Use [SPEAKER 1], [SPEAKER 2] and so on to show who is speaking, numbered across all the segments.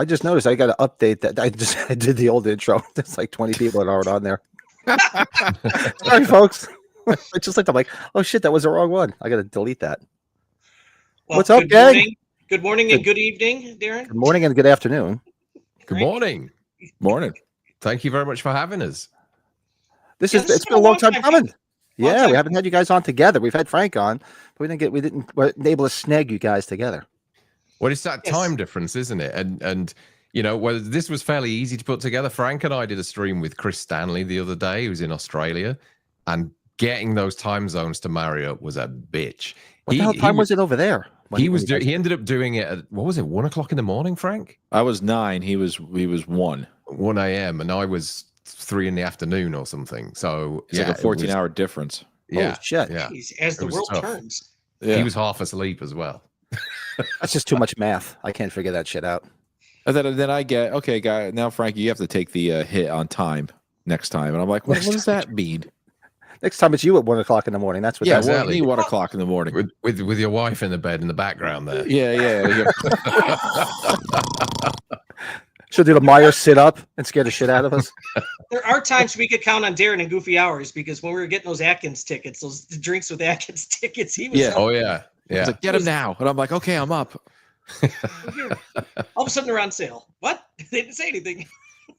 [SPEAKER 1] I just noticed I got to update that. I did the old intro. There's like 20 people that aren't on there. Sorry, folks. I just looked. I'm like, oh shit, that was the wrong one. I got to delete that.
[SPEAKER 2] Well,
[SPEAKER 1] what's up, gang?
[SPEAKER 2] Good morning and good evening, Darren.
[SPEAKER 1] Good morning and good afternoon.
[SPEAKER 3] Good morning.
[SPEAKER 4] Morning.
[SPEAKER 3] Thank you very much for having us.
[SPEAKER 1] It's been a long time coming. Yeah, we haven't had you guys on together. We've had Frank on, but weren't able to snag you guys together.
[SPEAKER 3] Well, it's that time difference, isn't it? And well, this was fairly easy to put together. Frank and I did a stream with Chris Stanley the other day, who's in Australia, and getting those time zones to marry up was a bitch.
[SPEAKER 1] What the hell time was it over there?
[SPEAKER 3] He ended up doing it at, what was it, 1 o'clock in the morning, Frank?
[SPEAKER 4] I was 9. He was 1
[SPEAKER 3] a.m. and I was 3 in the afternoon or something. So
[SPEAKER 4] it's like a 14-hour difference.
[SPEAKER 3] Yeah,
[SPEAKER 1] shit.
[SPEAKER 3] Yeah.
[SPEAKER 2] As the world turns,
[SPEAKER 3] he was half asleep as well.
[SPEAKER 1] That's just too much math. I can't figure that shit out.
[SPEAKER 4] And then I get, okay, guy. Now, Frankie, you have to take the hit on time next time. And I'm like, what does that mean?
[SPEAKER 1] Next time it's you at 1 o'clock in the morning. That's what.
[SPEAKER 4] Yeah,
[SPEAKER 1] exactly.
[SPEAKER 4] 1 o'clock in the morning
[SPEAKER 3] with your wife in the bed in the background there.
[SPEAKER 4] Yeah.
[SPEAKER 1] She'll do the Myers sit up and scare the shit out of us.
[SPEAKER 2] There are times we could count on Darren in goofy hours because when we were getting those Atkins tickets, those drinks with Atkins tickets, he was.
[SPEAKER 4] Yeah.
[SPEAKER 3] Oh yeah.
[SPEAKER 4] He's like, get him now, and I'm like, okay, I'm up.
[SPEAKER 2] All of a sudden they're on sale. What? They didn't say anything.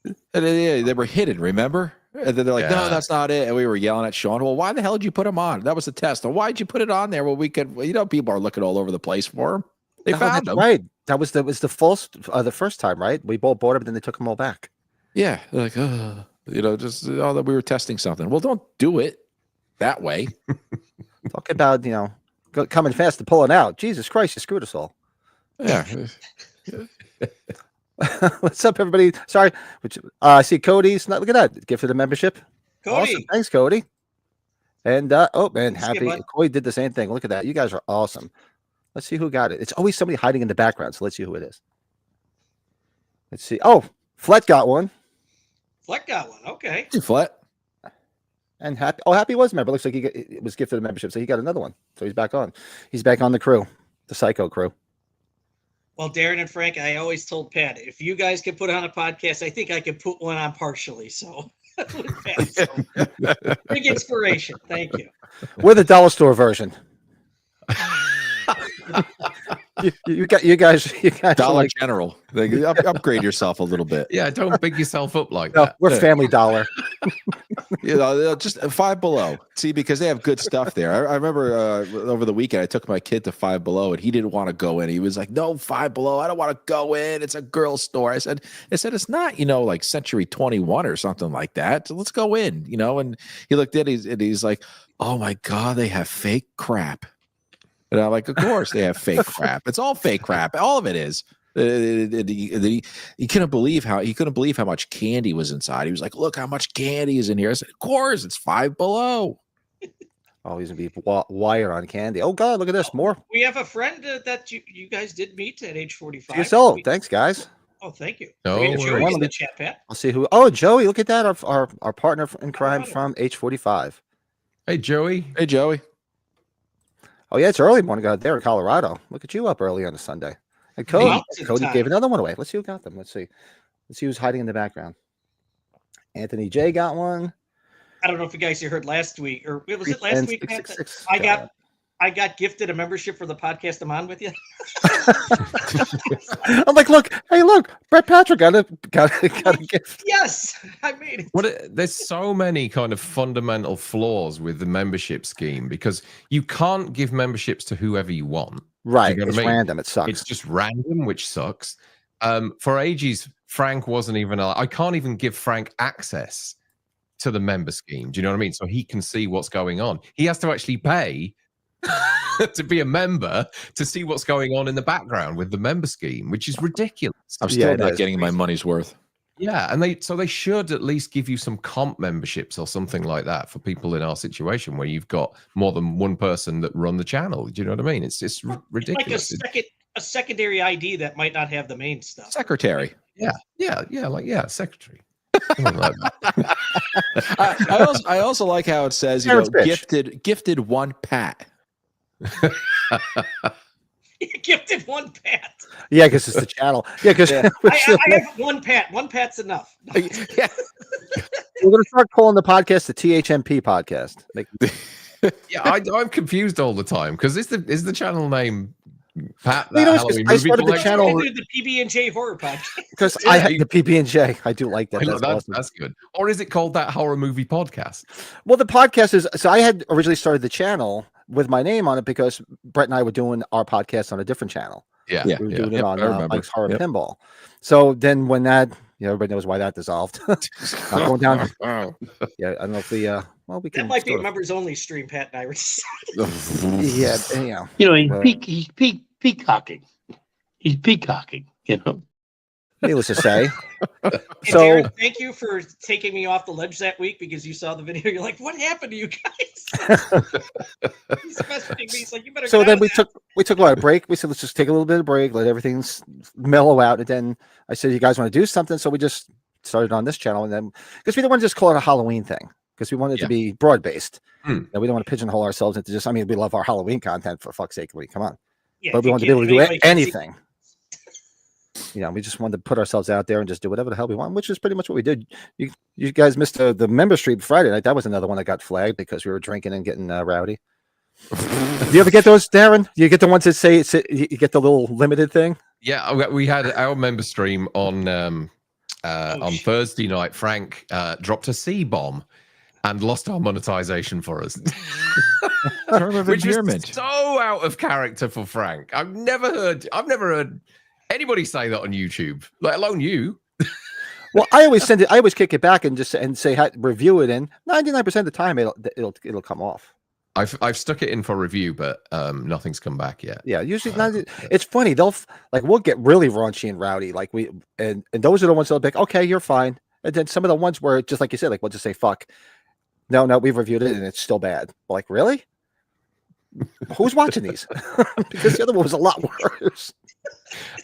[SPEAKER 4] And they were hidden, remember? And then they're like, no, that's not it. And we were yelling at Sean, well, why the hell did you put them on? That was the test. And why did you put it on there? Well, we could, people are looking all over the place for them. They found them.
[SPEAKER 1] Right. That was the first time, right? We both bought them, then they took them all back.
[SPEAKER 4] Yeah. They're like, that we were testing something. Well, don't do it that way.
[SPEAKER 1] Talk about, coming fast and pulling out. Jesus Christ, you screwed us all.
[SPEAKER 4] Yeah.
[SPEAKER 1] What's up, everybody? Sorry. I see Cody's. Look at that. Gift for the membership.
[SPEAKER 2] Cody.
[SPEAKER 1] Awesome. Thanks, Cody. And, happy. Cody did the same thing. Look at that. You guys are awesome. Let's see who got it. It's always somebody hiding in the background, so let's see who it is. Let's see. Oh, Flet got one.
[SPEAKER 2] Fleck got one. Okay.
[SPEAKER 4] Hey, Flet.
[SPEAKER 1] And Happy was a member. Looks like it was gifted a membership, so he got another one. So he's back on. He's back on the crew, the Psycho crew.
[SPEAKER 2] Well, Darren and Frank, I always told Pat, if you guys can put on a podcast, I think I can put one on partially. So, big inspiration. Thank you.
[SPEAKER 1] We're the dollar store version. you guys
[SPEAKER 4] Dollar
[SPEAKER 1] like,
[SPEAKER 4] General. Upgrade yourself a little bit.
[SPEAKER 3] Yeah, don't big yourself up like that.
[SPEAKER 1] We're Family Dollar.
[SPEAKER 4] Just Five Below. See, because they have good stuff there. I remember over the weekend I took my kid to Five Below and he didn't want to go in. He was like, "No, Five Below. I don't want to go in. It's a girl's store." I said it's not, like Century 21 or something like that. So let's go in, And he looked at it and he's like, "Oh my God, they have fake crap." And I'm like, of course they have fake crap. It's all fake crap. All of it is. He couldn't believe how much candy was inside. He was like, "Look how much candy is in here." I said, "Of course, it's Five Below."
[SPEAKER 1] Oh, he's gonna be wired on candy. Oh God, look at this. More.
[SPEAKER 2] We have a friend that you guys did meet at age 45.
[SPEAKER 1] TSL. Thanks, guys.
[SPEAKER 2] Oh, thank you.
[SPEAKER 3] No
[SPEAKER 2] we have Joey
[SPEAKER 3] worries.
[SPEAKER 2] in the chat, Pat.
[SPEAKER 1] I'll see who. Oh, Joey. Look at that. Our partner in crime from age 45.
[SPEAKER 3] Hey, Joey.
[SPEAKER 4] Hey, Joey.
[SPEAKER 1] Oh yeah, it's early morning out there in Colorado. Look at you up early on a Sunday. And Cody gave another one away. Let's see who got them. Let's see who's hiding in the background. Anthony J got one.
[SPEAKER 2] I don't know if you guys heard last week, or was it last week, Pat?
[SPEAKER 1] 666
[SPEAKER 2] I got gifted a membership for the podcast I'm on with you.
[SPEAKER 1] I'm like, look, Brett Patrick got a gift.
[SPEAKER 2] Yes, I made it.
[SPEAKER 3] There's so many kind of fundamental flaws with the membership scheme because you can't give memberships to whoever you want.
[SPEAKER 1] Right.
[SPEAKER 3] You know
[SPEAKER 1] it's random. It sucks.
[SPEAKER 3] It's just random, which sucks. For ages, Frank wasn't even I can't even give Frank access to the member scheme. Do you know what I mean? So he can see what's going on. He has to actually pay to be a member to see what's going on in the background with the member scheme, which is ridiculous.
[SPEAKER 4] I'm still not getting my money's worth.
[SPEAKER 3] Yeah, and they should at least give you some comp memberships or something like that for people in our situation where you've got more than one person that run the channel. Do you know what I mean? It's just ridiculous.
[SPEAKER 2] Like a secondary ID that might not have the main stuff.
[SPEAKER 4] Secretary.
[SPEAKER 3] Yeah, secretary.
[SPEAKER 4] I also like how it says, gifted one pat.
[SPEAKER 2] Gifted one Pat.
[SPEAKER 1] Yeah, because it's the channel. Yeah, because
[SPEAKER 2] I have one Pat. One Pat's enough.
[SPEAKER 4] Yeah.
[SPEAKER 1] we're going to start calling the podcast the THMP podcast.
[SPEAKER 3] Yeah, I'm confused all the time because is the channel name Pat?
[SPEAKER 1] You know,
[SPEAKER 3] That Halloween
[SPEAKER 1] I
[SPEAKER 3] movie
[SPEAKER 1] started the
[SPEAKER 3] collection?
[SPEAKER 1] channel
[SPEAKER 2] The PB&J horror podcast.
[SPEAKER 1] because I had the PB&J. I do like that.
[SPEAKER 3] I love
[SPEAKER 1] That's awesome.
[SPEAKER 3] That's good. Or is it called that horror movie podcast?
[SPEAKER 1] Well, the podcast is so I had originally started the channel with my name on it because Brett and I were doing our podcast on a different channel.
[SPEAKER 3] Yeah,
[SPEAKER 4] Yeah.
[SPEAKER 1] We were doing it
[SPEAKER 4] Yep,
[SPEAKER 1] on
[SPEAKER 4] I remember.
[SPEAKER 1] Mike's Horror
[SPEAKER 4] Yep.
[SPEAKER 1] Pinball. So then when that, everybody knows why that dissolved. Not going down. Yeah, I don't know if we we can.
[SPEAKER 2] That might be a
[SPEAKER 1] sort of-
[SPEAKER 2] members only stream, Pat and I were
[SPEAKER 1] Yeah, yeah.
[SPEAKER 5] He's peacocking. He's peacocking,
[SPEAKER 1] Needless to say.
[SPEAKER 2] Hey,
[SPEAKER 1] So
[SPEAKER 2] Darren, thank you for taking me off the ledge that week because you saw the video. You're like, what happened to you guys? He's messaging me. He's like, you better.
[SPEAKER 1] so
[SPEAKER 2] get
[SPEAKER 1] then
[SPEAKER 2] out
[SPEAKER 1] we
[SPEAKER 2] of that.
[SPEAKER 1] took a break. We said let's just take a little bit of break, let everything mellow out, and then I said, you guys want to do something? So we just started on this channel, and then because we didn't want to just call it a Halloween thing because we wanted it to be broad based.
[SPEAKER 3] Hmm.
[SPEAKER 1] We don't want to pigeonhole ourselves into just. I mean, we love our Halloween content for fuck's sake. Come on.
[SPEAKER 2] Yeah,
[SPEAKER 1] But we
[SPEAKER 2] you
[SPEAKER 1] wanted to be able to do
[SPEAKER 2] anybody can see-
[SPEAKER 1] anything. We just wanted to put ourselves out there and just do whatever the hell we want, which is pretty much what we did. You guys missed the member stream Friday night. That was another one that got flagged because we were drinking and getting rowdy. Do you ever get those, Darren? Do you get the ones that say you get the little limited thing?
[SPEAKER 3] Yeah, we had our member stream on
[SPEAKER 2] shit.
[SPEAKER 3] Thursday night. Frank dropped a C-bomb and lost our monetization for us.
[SPEAKER 4] Term of
[SPEAKER 3] Which was
[SPEAKER 4] endearment.
[SPEAKER 3] so out of character for Frank. I've never heard anybody say that on YouTube, let alone you.
[SPEAKER 1] Well, I always send it. I always kick it back and just say review it, and 99% of the time it'll come off.
[SPEAKER 3] I've stuck it in for review, but nothing's come back yet.
[SPEAKER 1] Yeah, usually not. It's funny. We'll get really raunchy and rowdy. Like and those are the ones that'll be like, okay, you're fine. And then some of the ones where just like you said, like we'll just say fuck. No, we've reviewed it and it's still bad. Like, really? Who's watching these? Because the other one was a lot worse.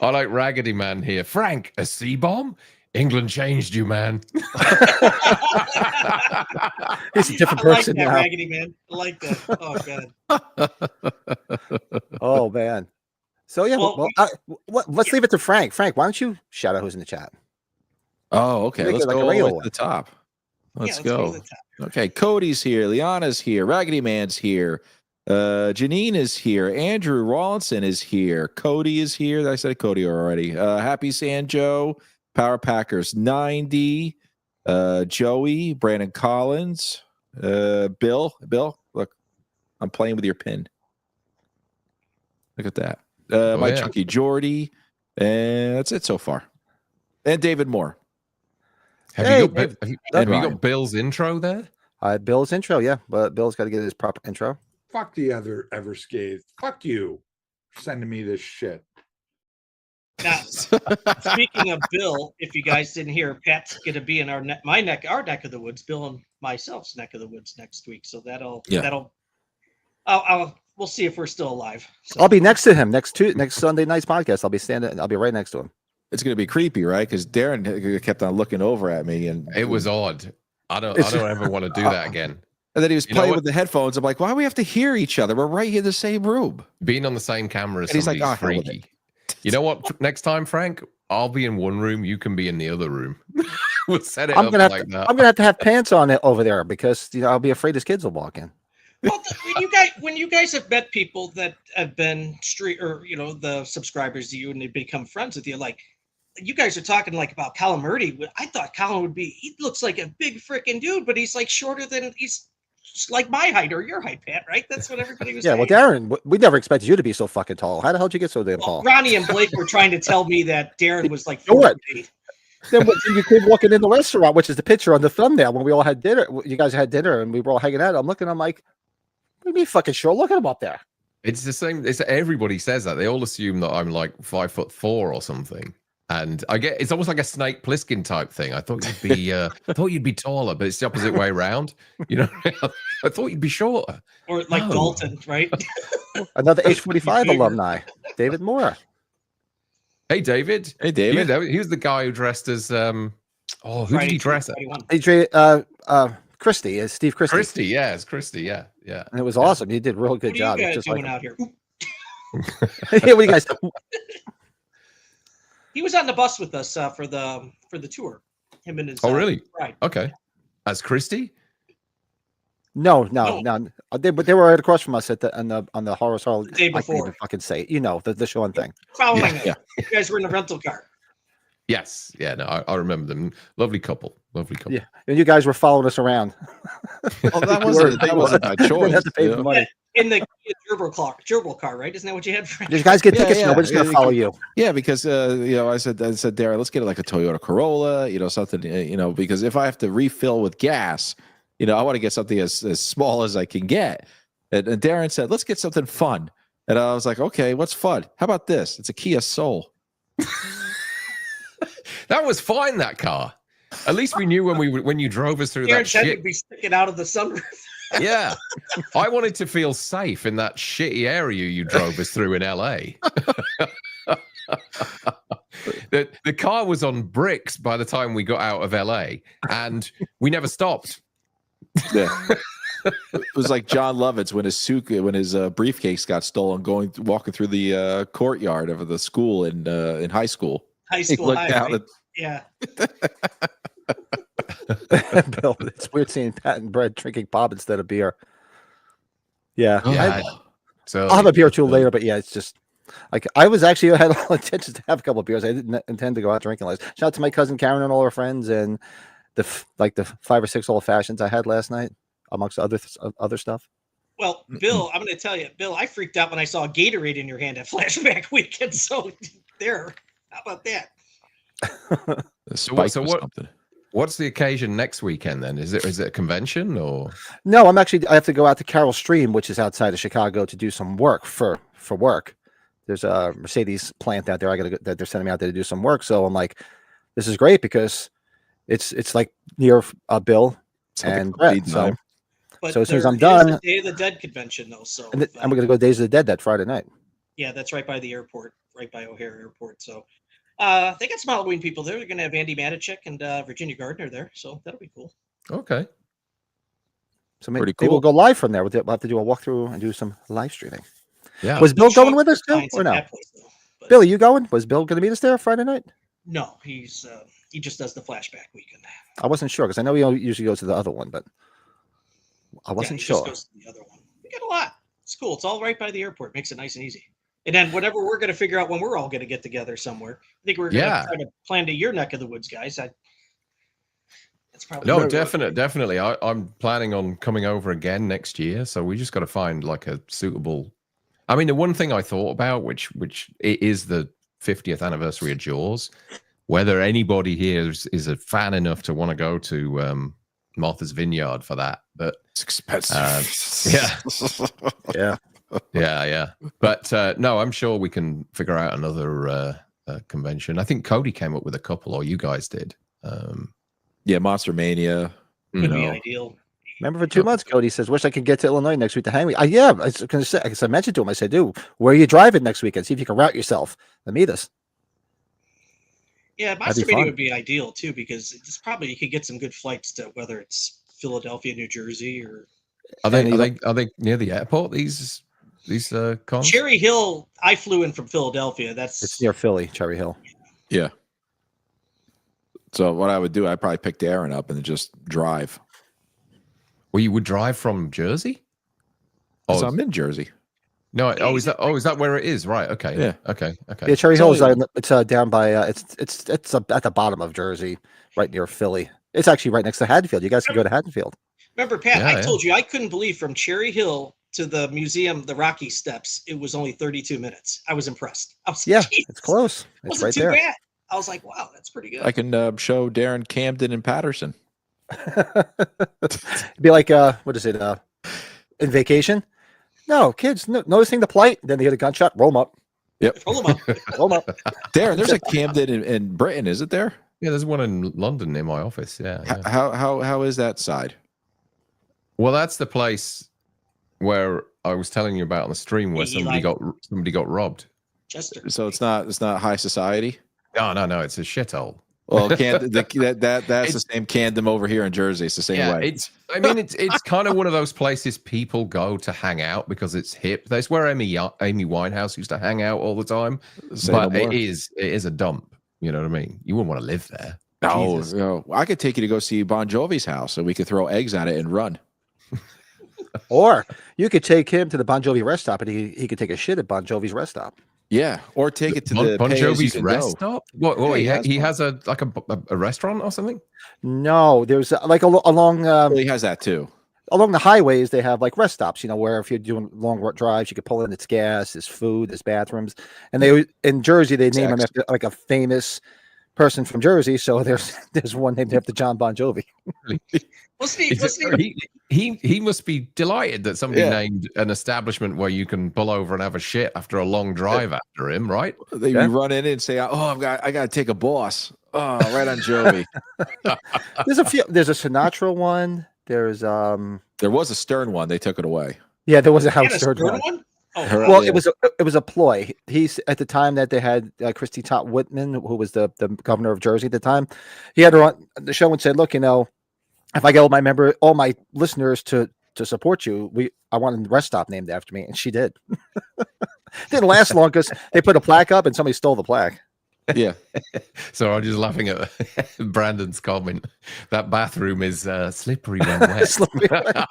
[SPEAKER 3] I like Raggedy Man here. Frank, a C-bomb? England changed you, man.
[SPEAKER 1] He's a different
[SPEAKER 2] I like
[SPEAKER 1] person
[SPEAKER 2] that,
[SPEAKER 1] now.
[SPEAKER 2] Raggedy Man. I like that. Oh god.
[SPEAKER 1] Oh man. So yeah, let's leave it to Frank. Frank, why don't you shout out who's in the chat?
[SPEAKER 4] Oh, okay.
[SPEAKER 1] Make
[SPEAKER 4] Let's
[SPEAKER 1] it like
[SPEAKER 4] go
[SPEAKER 1] a
[SPEAKER 4] all the way
[SPEAKER 1] regular
[SPEAKER 4] to the top. Let's
[SPEAKER 2] to
[SPEAKER 4] go.
[SPEAKER 2] the top.
[SPEAKER 4] Okay, Cody's here. Liana's here. Raggedy Man's here. Janine is here. Andrew Rawlinson is here. Cody is here. I said Cody already. Happy Sanjo. Power Packers 90. Joey. Brandon Collins. Bill. Look, I'm playing with your pin. Look at that. My
[SPEAKER 3] yeah.
[SPEAKER 4] Chucky Jordy. And that's it so far. And David Moore.
[SPEAKER 3] Have
[SPEAKER 1] Hey,
[SPEAKER 3] you
[SPEAKER 4] Ryan.
[SPEAKER 3] got Bill's intro there?
[SPEAKER 1] Bill's intro, yeah, but Bill's got to get his proper intro.
[SPEAKER 6] Fuck the other ever scathed. Fuck you for sending me this shit.
[SPEAKER 2] Now, speaking of Bill, if you guys didn't hear, Pat's going to be in our neck of the woods, Bill and myself's neck of the woods next week. So we'll see if we're still alive. So,
[SPEAKER 1] I'll be next to him next Sunday night's podcast. I'll be right next to him.
[SPEAKER 4] It's going to be creepy, right? Because Darren kept on looking over at me, and
[SPEAKER 3] It was odd. I don't ever want to do that again.
[SPEAKER 4] And then he was
[SPEAKER 3] You know
[SPEAKER 4] playing
[SPEAKER 3] what?
[SPEAKER 4] with the headphones. I'm like, why do we have to hear each other? We're right here in the same room.
[SPEAKER 3] Being on the same camera is
[SPEAKER 4] And he's like,
[SPEAKER 3] somebody's
[SPEAKER 4] "Oh, hell with
[SPEAKER 3] freaky. You know what? Next time, Frank, I'll be in one room. You can be in the other room. We'll set it
[SPEAKER 1] I'm
[SPEAKER 3] up
[SPEAKER 1] gonna
[SPEAKER 3] like that.
[SPEAKER 1] I'm gonna have pants on it over there because I'll be afraid his kids will walk in.
[SPEAKER 2] well, when you guys have met people that have been the subscribers to you and they become friends with you, like you guys are talking like about Colin Murdy. I thought Colin he looks like a big freaking dude, but he's like shorter than he's like my height or your height, Pat, right? That's what everybody was
[SPEAKER 1] Yeah,
[SPEAKER 2] saying.
[SPEAKER 1] well, Darren, we never expected you to be so fucking tall. How the hell did you get so damn
[SPEAKER 2] Well,
[SPEAKER 1] tall?
[SPEAKER 2] Ronnie and Blake were trying to tell me that Darren was like
[SPEAKER 1] So what?
[SPEAKER 2] 4'8".
[SPEAKER 1] Then you came walking in the restaurant, which is the picture on the thumbnail when we all had dinner. You guys had dinner and we were all hanging out. I'm looking, I'm like, what do you mean fucking short? Look at him up there.
[SPEAKER 3] It's the same. Everybody says that. They all assume that I'm like 5'4" or something. And it's almost like a Snake Plissken type thing. I thought you'd be taller, but it's the opposite way around. You know, I thought you'd be shorter.
[SPEAKER 2] Or like
[SPEAKER 3] No.
[SPEAKER 2] Dalton, right?
[SPEAKER 1] Another H45 alumni, David Moore.
[SPEAKER 3] Hey, David.
[SPEAKER 4] Hey, David.
[SPEAKER 3] He was the guy who dressed as who
[SPEAKER 2] Friday,
[SPEAKER 3] did he dress as?
[SPEAKER 2] 21.
[SPEAKER 1] AJ, Christie, Steve Christie.
[SPEAKER 3] Christy, yeah, it's Christy, yeah.
[SPEAKER 1] And it was awesome. He did a real good
[SPEAKER 2] What are
[SPEAKER 1] job.
[SPEAKER 2] you
[SPEAKER 1] It's
[SPEAKER 2] guys
[SPEAKER 1] just
[SPEAKER 2] doing
[SPEAKER 1] like,
[SPEAKER 2] out here?
[SPEAKER 1] What do you guys?
[SPEAKER 2] He was on the bus with us for the tour. Him and his.
[SPEAKER 3] Oh, really?
[SPEAKER 2] Right.
[SPEAKER 3] Okay. As Christy?
[SPEAKER 1] No. They were right across from us at the on the horror hall.
[SPEAKER 2] The day
[SPEAKER 1] I can't
[SPEAKER 2] before.
[SPEAKER 1] even fucking say it. You know the Sean thing.
[SPEAKER 2] Following it. You guys were in the rental car.
[SPEAKER 3] Yes. Yeah. No, I remember them. Lovely couple.
[SPEAKER 1] Yeah, and you guys were following us around.
[SPEAKER 4] Well, that wasn't my
[SPEAKER 1] Didn't
[SPEAKER 4] choice.
[SPEAKER 1] have to pay for money.
[SPEAKER 2] In the gerbil car, right? Isn't that what you had?
[SPEAKER 1] Did you guys get tickets?
[SPEAKER 4] Yeah.
[SPEAKER 1] No, we're just gonna follow you.
[SPEAKER 4] Yeah, because I said, Darren, let's get like a Toyota Corolla, something, because if I have to refill with gas, I want to get something as small as I can get. And Darren said, let's get something fun. And I was like, okay, what's fun? How about this? It's a Kia Soul.
[SPEAKER 3] That was fine, that car. At least we knew when you drove us through
[SPEAKER 2] Darren's
[SPEAKER 3] that
[SPEAKER 2] head
[SPEAKER 3] shit.
[SPEAKER 2] would be sticking out of the sunroof.
[SPEAKER 3] Yeah. I wanted to feel safe in that shitty area you drove us through in LA. The car was on bricks by the time we got out of LA, and we never stopped.
[SPEAKER 4] Yeah. It was like John Lovitz when his briefcase got stolen, walking through the courtyard of the school in high school.
[SPEAKER 2] High school,
[SPEAKER 4] He looked out
[SPEAKER 2] right? Yeah.
[SPEAKER 1] Bill, it's weird seeing Pat and Brett drinking pop instead of beer. Yeah.
[SPEAKER 3] Yeah. So
[SPEAKER 1] I'll have a beer or two later, but yeah, it's just like I had all intentions to have a couple of beers. I didn't intend to go out drinking last. Shout out to my cousin Karen and all her friends and the 5 or 6 old fashions I had last night, amongst other stuff.
[SPEAKER 2] Well, Bill, I'm going to tell you, Bill, I freaked out when I saw a Gatorade in your hand at Flashback Weekend. So there, how about that?
[SPEAKER 3] What's the occasion next weekend then? Is it a convention or?
[SPEAKER 1] No, I have to go out to Carroll Stream, which is outside of Chicago, to do some work for work. There's a Mercedes plant out there. that they're sending me out there to do some work. So I'm like, this is great because it's like near Bill and Brett. So as soon as I'm done,
[SPEAKER 2] the Day of the Dead convention though. So
[SPEAKER 1] and we're gonna go Days of the Dead that Friday night.
[SPEAKER 2] Yeah, that's right by the airport, right by O'Hare Airport. So they got some Halloween people there. They're gonna have Andy Matichik and Virginia Gardner there, so that'll be cool.
[SPEAKER 3] Okay.
[SPEAKER 1] So maybe we'll go live from there. We'll have to do a walkthrough and do some live streaming.
[SPEAKER 3] Yeah.
[SPEAKER 1] Was Bill going with us too, or no? Bill, are you going? Was Bill going to meet us there Friday night?
[SPEAKER 2] No, he just does the Flashback Weekend.
[SPEAKER 1] I wasn't sure because I know he usually goes to the other one, but I wasn't sure.
[SPEAKER 2] Just goes to the other one. We got a lot. It's cool. It's all right by the airport. Makes it nice and easy. And then whatever we're going to figure out when we're all going to get together somewhere. I think we're going to try to plan to your neck of the woods, guys. That's probably
[SPEAKER 3] definitely. I'm planning on coming over again next year, so we just got to find like a suitable. I mean, the one thing I thought about, which it is the 50th anniversary of Jaws, whether anybody here is a fan enough to want to go to Martha's Vineyard for that, but
[SPEAKER 4] it's expensive.
[SPEAKER 3] Yeah. But no, I'm sure we can figure out another convention. I think Cody came up with a couple, or you guys did.
[SPEAKER 4] Monster Mania.
[SPEAKER 2] Would be ideal.
[SPEAKER 1] Remember for 2 months, Cody says, wish I could get to Illinois next week to hang with. Yeah, I was going to say, I mentioned to him, I said, dude, where are you driving next weekend? See if you can route yourself and meet us.
[SPEAKER 2] Yeah, Monster Mania would be ideal too, because it's probably you could get some good flights to whether it's Philadelphia, New Jersey, or
[SPEAKER 3] are they near the airport? These cons?
[SPEAKER 2] Cherry Hill. I flew in from Philadelphia.
[SPEAKER 1] It's near Philly, Cherry Hill.
[SPEAKER 4] Yeah. So what I would do, I'd probably pick Darren up and just drive.
[SPEAKER 3] Well, you would drive from Jersey?
[SPEAKER 4] So I'm in Jersey.
[SPEAKER 3] No, is that where it is? Right. Okay.
[SPEAKER 4] Yeah.
[SPEAKER 3] Okay.
[SPEAKER 1] Yeah, Cherry Hill is it's down by it's at the bottom of Jersey, right near Philly. It's actually right next to Haddonfield. You guys can go to Haddonfield.
[SPEAKER 2] Remember, Pat? I told you I couldn't believe from Cherry Hill to the museum, the Rocky Steps, it was only 32 minutes. I was impressed. I was like,
[SPEAKER 1] it's close. It's right there.
[SPEAKER 2] Bad. I was like, wow, that's pretty good.
[SPEAKER 4] I can show Darren Camden and Patterson.
[SPEAKER 1] It'd be like what is it? In Vacation? No, kids noticing the plight. Then they hear the gunshot. Roll them up.
[SPEAKER 4] Yep.
[SPEAKER 2] Roll them up.
[SPEAKER 1] Roll them up.
[SPEAKER 4] Darren, there's a Camden in Britain, is it there?
[SPEAKER 3] Yeah, there's one in London near my office. Yeah.
[SPEAKER 4] How is that side?
[SPEAKER 3] Well, that's the place where I was telling you about on the stream where somebody got robbed.
[SPEAKER 2] Chester.
[SPEAKER 4] So it's not high society.
[SPEAKER 3] No, it's a shithole.
[SPEAKER 4] Well, that's the same Camden over here in Jersey. It's the same way.
[SPEAKER 3] It's kind of one of those places people go to hang out because it's hip. That's where Amy Winehouse used to hang out all the time. But it is a dump. You know what I mean? You wouldn't want to live there.
[SPEAKER 4] No, I could take you to go see Bon Jovi's house, and we could throw eggs at it and run.
[SPEAKER 1] Or you could take him to the Bon Jovi rest stop, and he could take a shit at Bon Jovi's rest stop.
[SPEAKER 4] Yeah, or take it to the
[SPEAKER 3] Bon Jovi's rest stop. What?
[SPEAKER 4] Yeah,
[SPEAKER 3] he has a restaurant or something.
[SPEAKER 1] No, there's like along.
[SPEAKER 4] Well, he has that too.
[SPEAKER 1] Along the highways, they have like rest stops. You know, where if you're doing long drives, you could pull in. It's gas, there's food, there's bathrooms, and they in Jersey they name them after like a famous person from Jersey. So there's one named after John Bon Jovi.
[SPEAKER 3] He must be delighted that somebody named an establishment where you can pull over and have a shit after a long drive after him, right?
[SPEAKER 4] They run in and say, "Oh, I got to take a boss." Oh, right on Jovi.
[SPEAKER 1] There's a few. There's a Sinatra one. There
[SPEAKER 4] was a Stern one. They took it away.
[SPEAKER 1] Yeah, there was a Howard Stern one.
[SPEAKER 2] Oh,
[SPEAKER 1] well, it was a ploy. He's at the time that they had Christy Todd Whitman, who was the governor of Jersey at the time. He had her on the show and said, "Look, you know, if I get all my listeners to support you, I want a rest stop named after me," and she did. Didn't last long because they put a plaque up and somebody stole the plaque.
[SPEAKER 4] Yeah.
[SPEAKER 3] So I'm just laughing at Brandon's comment. That bathroom is slippery when wet.
[SPEAKER 1] Slippery when wet.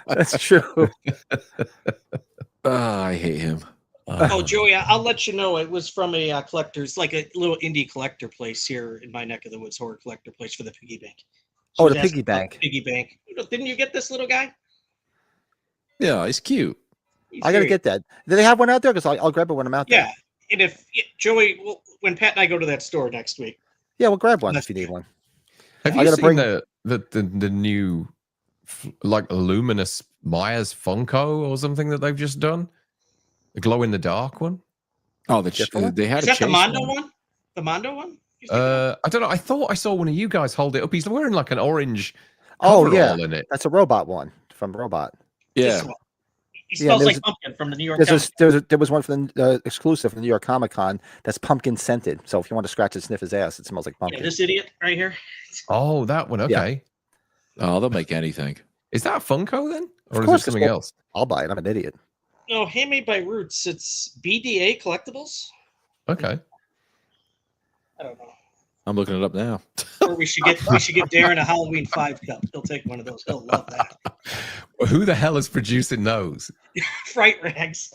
[SPEAKER 1] That's true.
[SPEAKER 4] I hate him.
[SPEAKER 2] Oh, Joey, I'll let you know. It was from a collector's, like a little indie collector place here in my neck of the woods, horror collector place for the piggy bank.
[SPEAKER 1] Oh, the piggy bank.
[SPEAKER 2] Piggy bank. Didn't you get this little guy?
[SPEAKER 4] Yeah, he's cute.
[SPEAKER 1] I gotta get that. Do they have one out there? Because I'll grab it when I'm out there.
[SPEAKER 2] Yeah, and if Joey, when Pat and I go to that store next week.
[SPEAKER 1] Yeah, we'll grab one if you need one.
[SPEAKER 3] Have you seen the new like luminous Myers Funko or something that they've just done? The glow in the dark one.
[SPEAKER 4] Oh, they had.
[SPEAKER 2] Is that the Mondo one? The Mondo one?
[SPEAKER 3] I don't know. I thought I saw one of you guys hold it up. He's wearing like an orange.
[SPEAKER 1] Oh yeah,
[SPEAKER 3] in it.
[SPEAKER 1] That's a robot one from Robot.
[SPEAKER 4] Yeah.
[SPEAKER 2] He smells like pumpkin from the New York.
[SPEAKER 1] There was one from the exclusive from the New York Comic Con that's pumpkin scented. So if you want to scratch and sniff his ass, it smells like pumpkin.
[SPEAKER 2] Yeah, this idiot right here.
[SPEAKER 3] Oh, that one. Okay.
[SPEAKER 4] Yeah. Oh, they'll make anything.
[SPEAKER 3] Is that Funko then, or
[SPEAKER 1] of course,
[SPEAKER 3] is it something else?
[SPEAKER 1] I'll buy it. I'm an idiot.
[SPEAKER 2] No, handmade by Roots. It's BDA Collectibles.
[SPEAKER 3] Okay.
[SPEAKER 2] I don't know.
[SPEAKER 4] I'm looking it up now.
[SPEAKER 2] Or we should get Darren a Halloween 5 cup. He'll take one of those. He'll love that.
[SPEAKER 3] Well, who the hell is producing those?
[SPEAKER 2] Fright rags.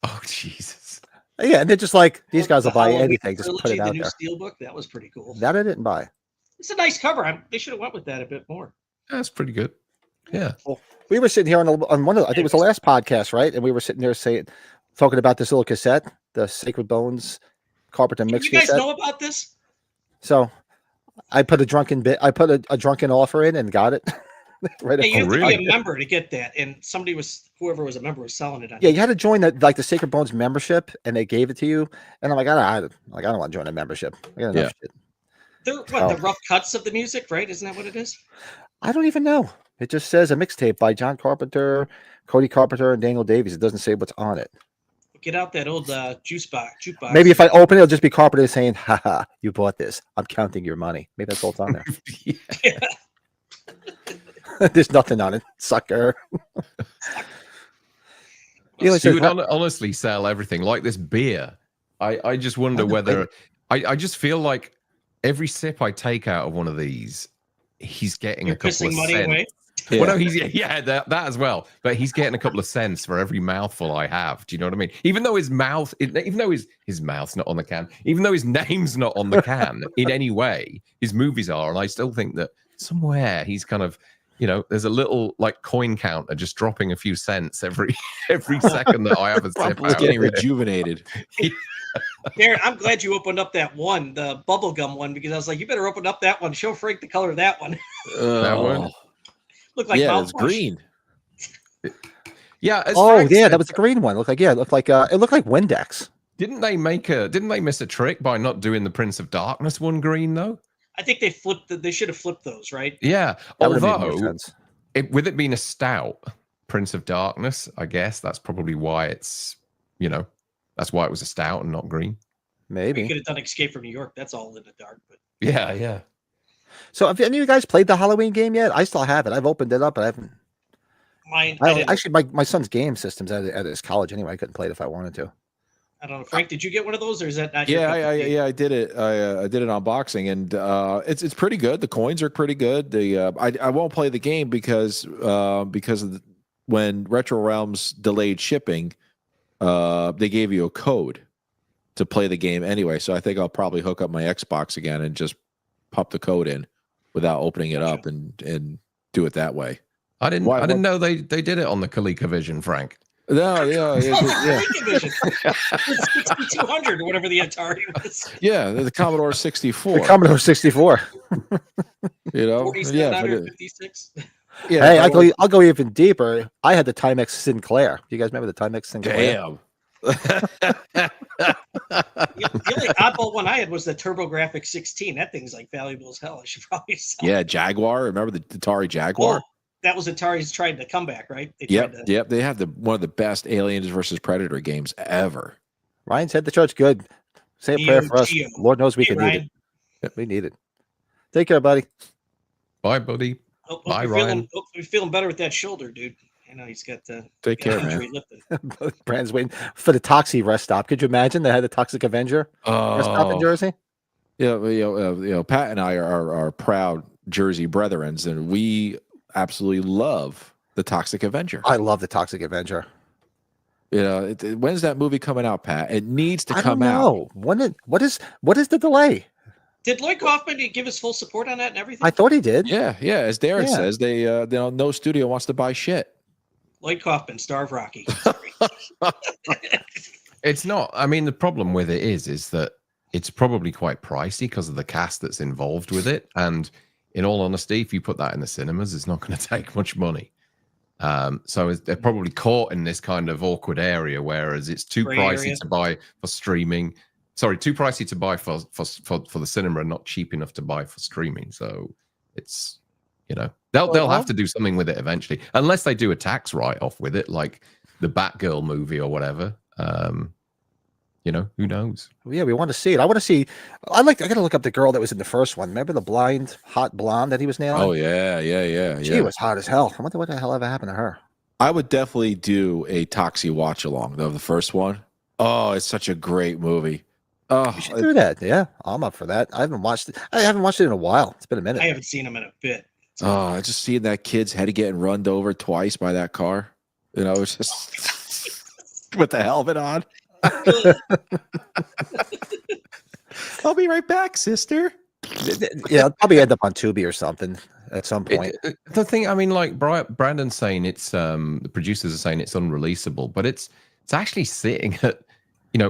[SPEAKER 3] Oh Jesus.
[SPEAKER 1] Yeah, and they're just like these guys will buy anything. Just put it out
[SPEAKER 2] the new
[SPEAKER 1] there.
[SPEAKER 2] Steelbook, that was pretty cool.
[SPEAKER 1] That I didn't buy.
[SPEAKER 2] It's a nice cover. They should have went with that a bit more.
[SPEAKER 3] That's pretty good. Yeah.
[SPEAKER 1] Well, we were sitting here on one of I think it was the last podcast, right? And we were sitting there talking about this little cassette, the Sacred Bones Carpenter mix cassette.
[SPEAKER 2] You guys know about this?
[SPEAKER 1] So I put a drunken drunken offer in and got it.
[SPEAKER 2] Right. Hey, you have to be a member to get that, and whoever was a member was selling it.
[SPEAKER 1] You had to join the Sacred Bones membership, and they gave it to you. And I'm like, I don't want to join a membership. I got enough shit.
[SPEAKER 2] They're the rough cuts of the music, right? Isn't that what it is?
[SPEAKER 1] I don't even know. It just says a mixtape by John Carpenter, Cody Carpenter, and Daniel Davies. It doesn't say what's on it.
[SPEAKER 2] Get out that old jukebox.
[SPEAKER 1] Maybe if I open it, it'll just be Carpenter saying, "Haha, you bought this. I'm counting your money." Maybe that's all it's on there.
[SPEAKER 2] Yeah.
[SPEAKER 1] There's nothing on it, sucker.
[SPEAKER 3] You would honestly sell everything like this beer. I just wonder whether I just feel like every sip I take out of one of these, he's getting a couple of cents. Away? Yeah. Well, no, that as well. But he's getting a couple of cents for every mouthful I have. Do you know what I mean? Even though his mouth's not on the can, even though his name's not on the can in any way, his movies are, and I still think that somewhere he's kind of, there's a little like coin counter just dropping a few cents every second that I have a sip out.
[SPEAKER 4] Getting rejuvenated.
[SPEAKER 2] Darren, I'm glad you opened up that one, the bubblegum one, because I was like, you better open up that one. Show Frank the color of that one.
[SPEAKER 3] That one?
[SPEAKER 2] Looked like
[SPEAKER 4] it's green.
[SPEAKER 3] Yeah.
[SPEAKER 1] That was the green one. It looked like Windex.
[SPEAKER 3] Didn't they miss a trick by not doing the Prince of Darkness one green though?
[SPEAKER 2] I think they should have flipped those, right?
[SPEAKER 3] Yeah.
[SPEAKER 1] That although
[SPEAKER 3] with it being a stout Prince of Darkness, I guess that's probably why it's that's why it was a stout and not green.
[SPEAKER 2] We
[SPEAKER 1] Maybe.
[SPEAKER 2] could have done Escape from New York. That's all in the dark. But
[SPEAKER 3] Yeah.
[SPEAKER 1] So have any of you guys played the Halloween game yet? I still haven't. I've opened it up, but I haven't.
[SPEAKER 2] mine, I didn't.
[SPEAKER 1] Actually, my son's game system's at his college anyway. I couldn't play it if I wanted to.
[SPEAKER 2] I don't know, Frank. Did you get one of those, or is that not?
[SPEAKER 4] Yeah,
[SPEAKER 2] your
[SPEAKER 4] I did it. I did an unboxing, and it's pretty good. The coins are pretty good. I won't play the game because of when Retro Realms delayed shipping, they gave you a code to play the game anyway. So I think I'll probably hook up my Xbox again and just pop the code in without opening it up and do it that way.
[SPEAKER 3] I didn't know they did it on the ColecoVision, Frank.
[SPEAKER 4] No, yeah.
[SPEAKER 2] 6200 or whatever the Atari was.
[SPEAKER 4] Yeah, the Commodore 64.
[SPEAKER 1] The Commodore 64.
[SPEAKER 4] You know,
[SPEAKER 2] 4756.
[SPEAKER 4] Yeah.
[SPEAKER 1] Hey, I'll go even deeper. I had the Timex Sinclair. Do you guys remember the Timex Sinclair?
[SPEAKER 4] Damn.
[SPEAKER 2] The only oddball one I had was the TurboGrafx 16. That thing's like valuable as hell. I should probably sell.
[SPEAKER 4] Yeah, Jaguar. Remember the Atari Jaguar?
[SPEAKER 2] Oh, that was Atari's trying to come back, right? They
[SPEAKER 4] Yep.
[SPEAKER 2] tried to,
[SPEAKER 4] They have one of the best Aliens versus Predator games ever.
[SPEAKER 1] Ryan said the church good. Say a prayer for us.
[SPEAKER 2] Geo.
[SPEAKER 1] Lord knows we
[SPEAKER 2] Hey,
[SPEAKER 1] can need
[SPEAKER 2] Ryan.
[SPEAKER 1] it. Yeah, we need it. Take care, buddy.
[SPEAKER 3] Bye, buddy. Bye,
[SPEAKER 2] Hope you're feeling better with that shoulder, dude. I know he's got
[SPEAKER 4] Take care,
[SPEAKER 2] injury
[SPEAKER 4] man.
[SPEAKER 2] lifted.
[SPEAKER 1] Brand's waiting for the Toxie rest stop. Could you imagine they had the Toxic Avenger rest stop in Jersey?
[SPEAKER 4] Yeah, Pat and I are proud Jersey brethrens, and we absolutely love the Toxic Avenger.
[SPEAKER 1] I love the Toxic Avenger.
[SPEAKER 4] When's that movie coming out, Pat? It needs to
[SPEAKER 1] I
[SPEAKER 4] come
[SPEAKER 1] don't
[SPEAKER 4] out.
[SPEAKER 1] know. What is the delay?
[SPEAKER 2] Did Lloyd Kaufman give his full support on that and everything?
[SPEAKER 1] I thought he did.
[SPEAKER 4] Yeah. As Darren
[SPEAKER 1] Yeah.
[SPEAKER 4] says, they no studio wants to buy shit.
[SPEAKER 2] Lloyd Kaufman, star of Rocky.
[SPEAKER 3] It's not. I mean, the problem with it is that it's probably quite pricey because of the cast that's involved with it. And in all honesty, if you put that in the cinemas, it's not going to take much money. So they're probably caught in this kind of awkward area, whereas it's too
[SPEAKER 2] Gray
[SPEAKER 3] pricey
[SPEAKER 2] area.
[SPEAKER 3] to buy for streaming. Sorry, too pricey to buy for the cinema and not cheap enough to buy for streaming. So it's, they'll have to do something with it eventually, unless they do a tax write-off with it, like the Batgirl movie or whatever. Who knows?
[SPEAKER 1] Yeah, we want to see it. I want to see. I got to look up the girl that was in the first one. Remember the blind, hot blonde that he was nailing?
[SPEAKER 4] Oh yeah.
[SPEAKER 1] She was hot as hell. I wonder what the hell ever happened to her.
[SPEAKER 4] I would definitely do a Toxie watch along of the first one. Oh, it's such a great movie. Oh,
[SPEAKER 1] We should do that. Yeah, I'm up for that. I haven't watched it. in a while. It's been a minute.
[SPEAKER 2] I haven't seen him in a bit.
[SPEAKER 4] I just seeing that kid's head getting run over twice by that car. It's just with the helmet on. I'll be right back, sister.
[SPEAKER 1] Yeah, I'll probably end up on Tubi or something at some point.
[SPEAKER 3] The thing, I mean, like Brandon's saying, it's the producers are saying it's unreleasable, but it's actually sitting at,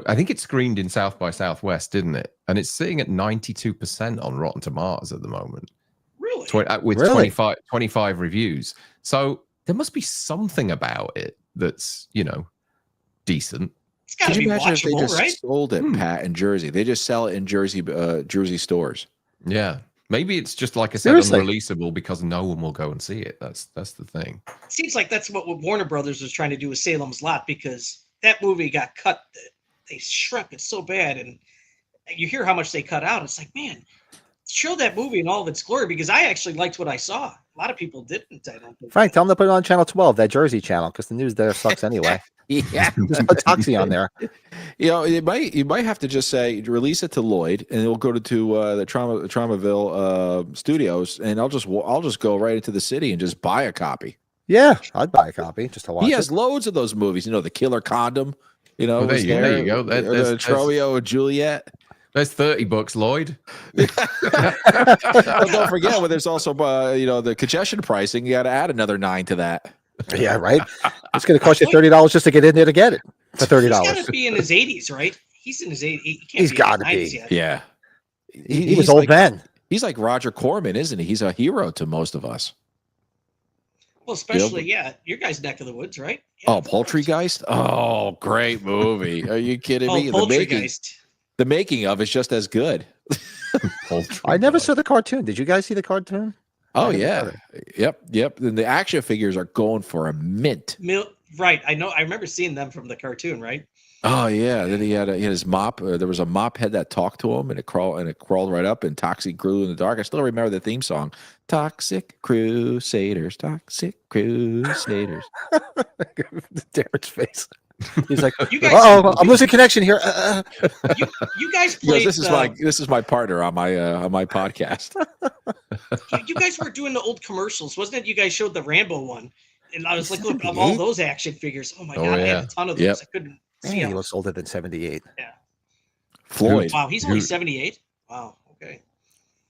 [SPEAKER 3] I think it screened in South by Southwest, didn't it? And it's sitting at 92% on Rotten Tomatoes at the moment.
[SPEAKER 2] Really?
[SPEAKER 3] With
[SPEAKER 1] Really?
[SPEAKER 3] 25 reviews. So there must be something about it that's, decent.
[SPEAKER 2] It's got
[SPEAKER 4] Could
[SPEAKER 2] to be
[SPEAKER 4] you imagine if they
[SPEAKER 2] watchable,
[SPEAKER 4] just
[SPEAKER 2] right?
[SPEAKER 4] sold it, Pat, in Jersey? They just sell it in Jersey stores.
[SPEAKER 3] Yeah. Maybe it's just, like I said,
[SPEAKER 1] Seriously?
[SPEAKER 3] unreleasable because no one will go and see it. That's the thing.
[SPEAKER 2] Seems like that's what Warner Brothers was trying to do with Salem's Lot, because that movie got cut. They shrunk it so bad, and you hear how much they cut out. It's like, man, show that movie in all of its glory, because I actually liked what I saw. A lot of people didn't. I don't think.
[SPEAKER 1] Frank, tell them to put it on channel 12, that Jersey channel, because the news there sucks anyway.
[SPEAKER 4] Yeah.
[SPEAKER 1] Just put Toxie on there.
[SPEAKER 4] You might have to just say release it to Lloyd, and it'll go to the Traumaville studios, and I'll just go right into the city and just buy a copy.
[SPEAKER 1] Yeah, I'd buy a copy just to watch
[SPEAKER 4] He
[SPEAKER 1] it.
[SPEAKER 4] has loads of those movies. The Killer Condom.
[SPEAKER 3] Well,
[SPEAKER 4] was
[SPEAKER 3] there you go.
[SPEAKER 4] The Romeo and Juliet.
[SPEAKER 3] There's $30, Lloyd.
[SPEAKER 4] Well, don't forget, when there's also the congestion pricing, you got to add another 9 to that.
[SPEAKER 1] Yeah, right. It's going to cost you $30 just to get in there to get it for $30.
[SPEAKER 2] He's got to be in his 80s, right? He's in his 80s.
[SPEAKER 1] He's got to be.
[SPEAKER 2] Yet.
[SPEAKER 4] Yeah,
[SPEAKER 1] He was old then.
[SPEAKER 4] He's like Roger Corman, isn't he? He's a hero to most of us.
[SPEAKER 2] Well, especially, your guys' neck of the woods, right?
[SPEAKER 4] Oh, Poultrygeist! Oh, great movie. Are you kidding me?
[SPEAKER 2] Poultrygeist.
[SPEAKER 4] The making of is just as good.
[SPEAKER 1] I never saw the cartoon. Did you guys see the cartoon?
[SPEAKER 4] Oh yeah, yep. And the action figures are going for a mint.
[SPEAKER 2] Right. I know. I remember seeing them from the cartoon, right?
[SPEAKER 4] Oh yeah, then he had his mop. There was a mop head that talked to him, and it crawled right up. And Toxic grew in the dark. I still remember the theme song, "Toxic Crusaders, Toxic Crusaders."
[SPEAKER 1] Darren's face. He's like,
[SPEAKER 2] You guys-
[SPEAKER 1] "Oh, I'm losing connection here."
[SPEAKER 2] You guys
[SPEAKER 4] He goes,
[SPEAKER 2] played.
[SPEAKER 4] this is my partner on my podcast.
[SPEAKER 2] You guys were doing the old commercials, wasn't it? You guys showed the Rambo one, and I was like, look, of
[SPEAKER 1] 78?
[SPEAKER 2] all those action figures. Oh my
[SPEAKER 3] Oh,
[SPEAKER 2] god, I
[SPEAKER 3] yeah.
[SPEAKER 2] had a ton of those.
[SPEAKER 4] Yep.
[SPEAKER 2] I couldn't see
[SPEAKER 1] Man, he
[SPEAKER 2] them.
[SPEAKER 1] looks older than 78.
[SPEAKER 4] Floyd
[SPEAKER 2] Wow, he's only
[SPEAKER 3] Who-
[SPEAKER 2] 78. Wow, okay.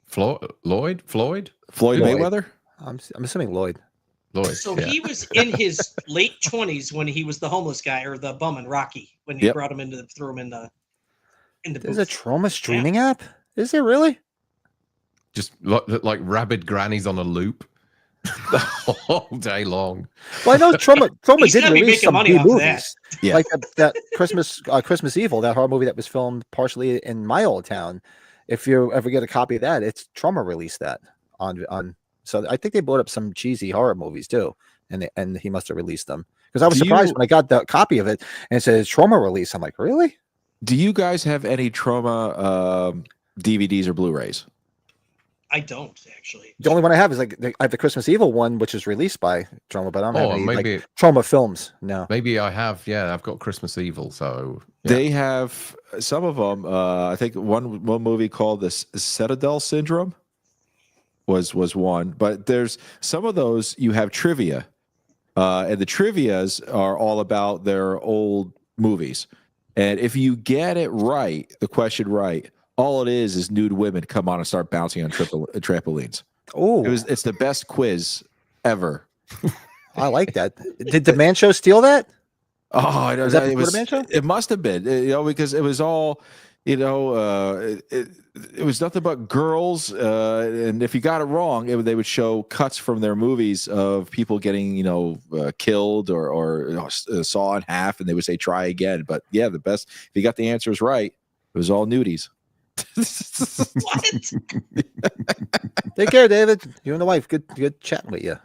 [SPEAKER 3] Floyd?
[SPEAKER 4] Floyd
[SPEAKER 1] Floyd.
[SPEAKER 4] Mayweather.
[SPEAKER 1] I'm assuming Lloyd.
[SPEAKER 3] Lloyd.
[SPEAKER 2] So
[SPEAKER 3] yeah.
[SPEAKER 2] he was in his late 20s when he was the homeless guy or the bum in Rocky when he
[SPEAKER 4] Yep.
[SPEAKER 2] brought him threw him in the
[SPEAKER 1] There's a
[SPEAKER 2] booth.
[SPEAKER 1] trauma streaming app. Is there really?
[SPEAKER 3] Just like rabid grannies on a loop all day long.
[SPEAKER 1] Well, I know trauma
[SPEAKER 2] He's
[SPEAKER 1] did
[SPEAKER 2] gotta be
[SPEAKER 1] release
[SPEAKER 2] making
[SPEAKER 1] some
[SPEAKER 2] money
[SPEAKER 1] B
[SPEAKER 2] off of
[SPEAKER 1] movies,
[SPEAKER 4] Yeah.
[SPEAKER 1] like that Christmas Evil, that horror movie that was filmed partially in my old town. If you ever get a copy of that, it's Trauma released that on. So I think they brought up some cheesy horror movies too, and he must have released them because I was
[SPEAKER 4] Do
[SPEAKER 1] surprised
[SPEAKER 4] you-
[SPEAKER 1] when I got the copy of it and it says Trauma release. I'm like, really?
[SPEAKER 4] Do you guys have any trauma DVDs or Blu-rays?
[SPEAKER 2] I don't actually.
[SPEAKER 1] The only one I have is I have the Christmas Evil one, which is released by Trauma, but I don't have
[SPEAKER 3] Oh,
[SPEAKER 1] any
[SPEAKER 3] maybe
[SPEAKER 1] like, Trauma films. No.
[SPEAKER 3] maybe I have. Yeah, I've got Christmas Evil. So yeah.
[SPEAKER 4] They have some of them. I think one movie called the Citadel Syndrome was one, but there's some of those you have trivia, and the trivias are all about their old movies. And if you get it right, the question right, all it is nude women come on and start bouncing on trampolines.
[SPEAKER 1] Oh,
[SPEAKER 4] It's the best quiz ever.
[SPEAKER 1] I like that. Did the Man Show steal that?
[SPEAKER 4] Oh, I don't
[SPEAKER 1] Was that
[SPEAKER 4] know.
[SPEAKER 1] before the Man Show?
[SPEAKER 4] It must have been, because it was all, it was nothing but girls. And if you got it wrong, they would show cuts from their movies of people getting, killed or saw in half, and they would say, try again. But yeah, the best, if you got the answers right, it was all nudies.
[SPEAKER 2] What?
[SPEAKER 1] Take care, David. You and the wife. Good chatting with you.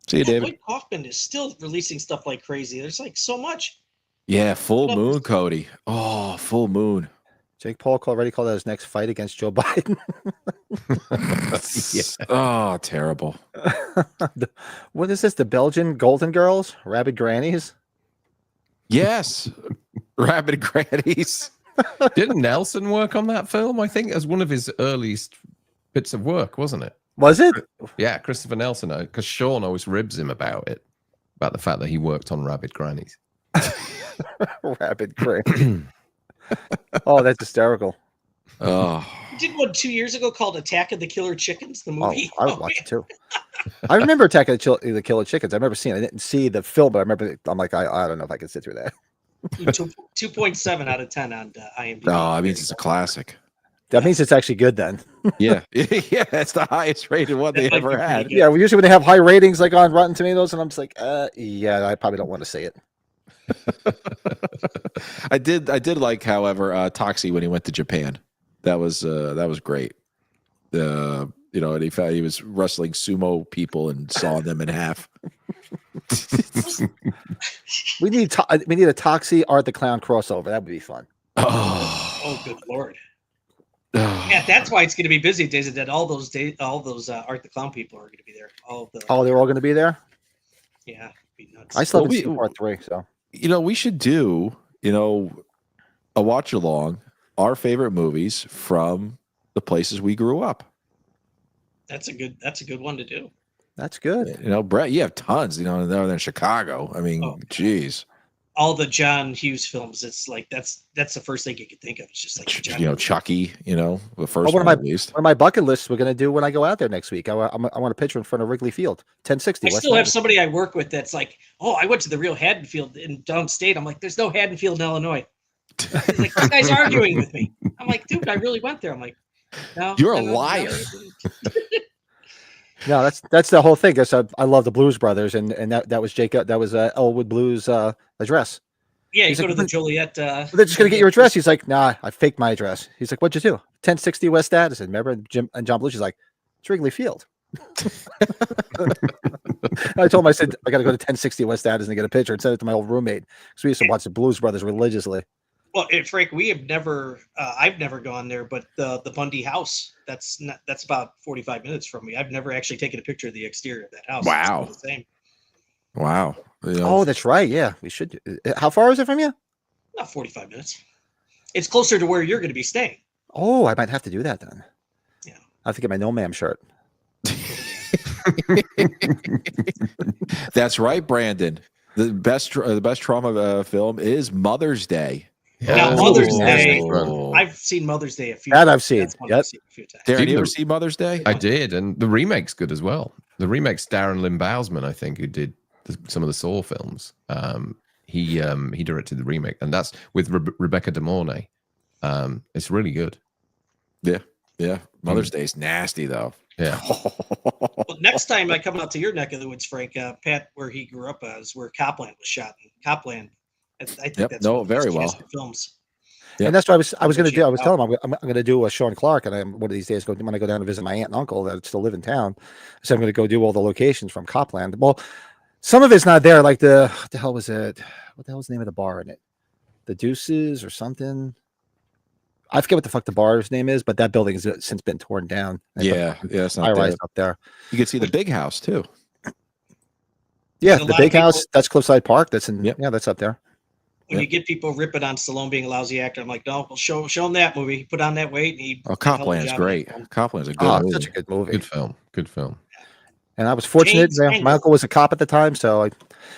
[SPEAKER 4] See you, David.
[SPEAKER 2] Lloyd Kaufman is still releasing stuff like crazy. There's like so much.
[SPEAKER 4] Yeah, full moon, Cody. Oh, full moon.
[SPEAKER 1] Jake Paul already called out his next fight against Joe Biden.
[SPEAKER 4] Oh, terrible.
[SPEAKER 1] What is this? The Belgian Golden Girls? Rabid Grannies?
[SPEAKER 4] Yes. Rabid grannies.
[SPEAKER 3] Didn't Nelson work on that film? I think as one of his earliest bits of work, wasn't it?
[SPEAKER 1] Was it?
[SPEAKER 3] Yeah, Christopher Nelson, because Sean always ribs him about the fact that he worked on Rabid Grannies.
[SPEAKER 1] Rabid Grannies. Oh, that's hysterical.
[SPEAKER 4] Oh.
[SPEAKER 2] He did one 2 years ago called Attack of the Killer Chickens, the
[SPEAKER 1] Oh,
[SPEAKER 2] movie.
[SPEAKER 1] I would watch it too. I remember Attack of the Killer Chickens. I remember seeing it. I didn't see the film, but I remember I'm like, I don't know if I can sit through that.
[SPEAKER 2] 2.7 out of 10 on IMDb.
[SPEAKER 4] No, I mean, it's a classic.
[SPEAKER 1] That means it's actually good then.
[SPEAKER 4] Yeah. Yeah, it's the highest rated one they
[SPEAKER 2] That might
[SPEAKER 4] ever
[SPEAKER 2] be pretty
[SPEAKER 4] had.
[SPEAKER 2] good.
[SPEAKER 1] Yeah, well, usually when they have high ratings like on Rotten Tomatoes, and I'm just like, yeah, I probably don't want to see it.
[SPEAKER 4] I did like, however, Toxie when he went to Japan. That was great. And he found he was wrestling sumo people and sawing them in half.
[SPEAKER 1] We need a Toxie Art the Clown crossover. That would be fun.
[SPEAKER 2] Oh, good lord. Yeah, that's why it's going to be busy days of dead. All those Art the Clown people are going to be there.
[SPEAKER 1] Oh, they're all going to be there.
[SPEAKER 2] Yeah, it'd be nuts.
[SPEAKER 1] I still
[SPEAKER 4] Well,
[SPEAKER 1] haven't seen part 3, so
[SPEAKER 4] We should do, a watch along, our favorite movies from the places we grew up.
[SPEAKER 2] That's a good one to do.
[SPEAKER 1] that's good.
[SPEAKER 4] Brett, you have tons, than Chicago. I mean, geez.
[SPEAKER 2] All the John Hughes films, it's like that's the first thing you could think of. It's just like John Hughes.
[SPEAKER 4] Chucky, the first
[SPEAKER 1] one
[SPEAKER 4] one at least.
[SPEAKER 1] One of my bucket lists we're going to do when I go out there next week. I want a picture in front of Wrigley Field, 1060.
[SPEAKER 2] I still have somebody I work with that's like, oh, I went to the real Haddonfield in downstate. I'm like, there's no Haddonfield in Illinois. He's like, you guys arguing with me. I'm like, dude, I really went there. I'm like, no,
[SPEAKER 4] You're a
[SPEAKER 2] no,
[SPEAKER 4] liar.
[SPEAKER 1] No, that's the whole thing. I love the Blues Brothers, and that was Jacob. That was Elwood Blues address.
[SPEAKER 2] Yeah, you
[SPEAKER 1] He's
[SPEAKER 2] go
[SPEAKER 1] like,
[SPEAKER 2] to the Joliet.
[SPEAKER 1] They're just gonna get your address. He's like, nah, I faked my address. He's like, what'd you do? 1060 West Ave. I said, remember Jim and John Belushi? He's like, it's Wrigley Field. I told him, I said, I got to go to 1060 West Addison to get a picture and send it to my old roommate because we used to watch the Blues Brothers religiously.
[SPEAKER 2] Well, and Frank, we have never, I've never gone there, but the Bundy house, that's about 45 minutes from me. I've never actually taken a picture of the exterior of that house.
[SPEAKER 4] Wow.
[SPEAKER 2] It's the same.
[SPEAKER 4] Wow.
[SPEAKER 1] Oh, that's right. Yeah, we should. How far is it from you?
[SPEAKER 2] Not 45 minutes. It's closer to where you're going to be staying.
[SPEAKER 1] Oh, I might have to do that then.
[SPEAKER 2] Yeah.
[SPEAKER 1] I have to get my No Ma'am shirt.
[SPEAKER 4] That's right, Brandon. The best trauma film is Mother's Day.
[SPEAKER 2] Now, Mother's Day,
[SPEAKER 4] Oh.
[SPEAKER 2] I've seen Mother's Day a few
[SPEAKER 1] That
[SPEAKER 2] times.
[SPEAKER 1] I've seen.
[SPEAKER 2] That's one
[SPEAKER 1] Yep.
[SPEAKER 2] I've seen a few times.
[SPEAKER 4] Darren,
[SPEAKER 3] Even
[SPEAKER 4] you ever
[SPEAKER 3] the-
[SPEAKER 4] see Mother's Day?
[SPEAKER 3] I did, and the remake's good as well. The remake's Darren Lynn Bousman, I think, who did some of the Saw films. He directed the remake, and that's with Rebecca De Mornay. It's really good.
[SPEAKER 4] Yeah. Mother's Day is nasty, though.
[SPEAKER 3] Yeah.
[SPEAKER 2] Well, next time I come out to your neck of the woods, Frank, Pat, where he grew up is where Copland was shot. And Copland, I think
[SPEAKER 4] Yep,
[SPEAKER 2] that's
[SPEAKER 4] no,
[SPEAKER 2] one of the
[SPEAKER 4] very
[SPEAKER 2] best
[SPEAKER 4] well.
[SPEAKER 2] films.
[SPEAKER 1] And that's what I was going to do. I was
[SPEAKER 2] Wow.
[SPEAKER 1] telling him I'm going to do a Sean Clark, and I'm one of these days when I go down to visit my aunt and uncle that still live in town. So I'm going to go do all the locations from Copland. Well, some of it's not there. Like what the hell was it? What the hell was the name of the bar in it? The Deuces or something. I forget what the fuck the bar's name is, but that building has since been torn down.
[SPEAKER 4] Yeah, it's
[SPEAKER 1] high
[SPEAKER 4] not
[SPEAKER 1] rise
[SPEAKER 4] there.
[SPEAKER 1] up there.
[SPEAKER 4] You can see the big house too.
[SPEAKER 1] Yeah,
[SPEAKER 2] And a
[SPEAKER 1] the
[SPEAKER 2] lot of
[SPEAKER 1] big house.
[SPEAKER 2] people-
[SPEAKER 1] That's Cliffside Park. That's in.
[SPEAKER 4] Yep.
[SPEAKER 1] Yeah, that's up there.
[SPEAKER 2] When you get people ripping on Stallone being a lousy actor, I'm like, no, well, show him that movie. He put on that weight. And he
[SPEAKER 4] Oh,
[SPEAKER 2] did a hell of a
[SPEAKER 4] Copland's
[SPEAKER 2] job
[SPEAKER 4] great.
[SPEAKER 2] in that film.
[SPEAKER 4] Copland's a good
[SPEAKER 1] Oh,
[SPEAKER 4] movie.
[SPEAKER 1] such a good movie.
[SPEAKER 3] Good film. Good film.
[SPEAKER 1] And I was fortunate.
[SPEAKER 2] James Mangold.
[SPEAKER 1] My uncle was a cop at the time, so I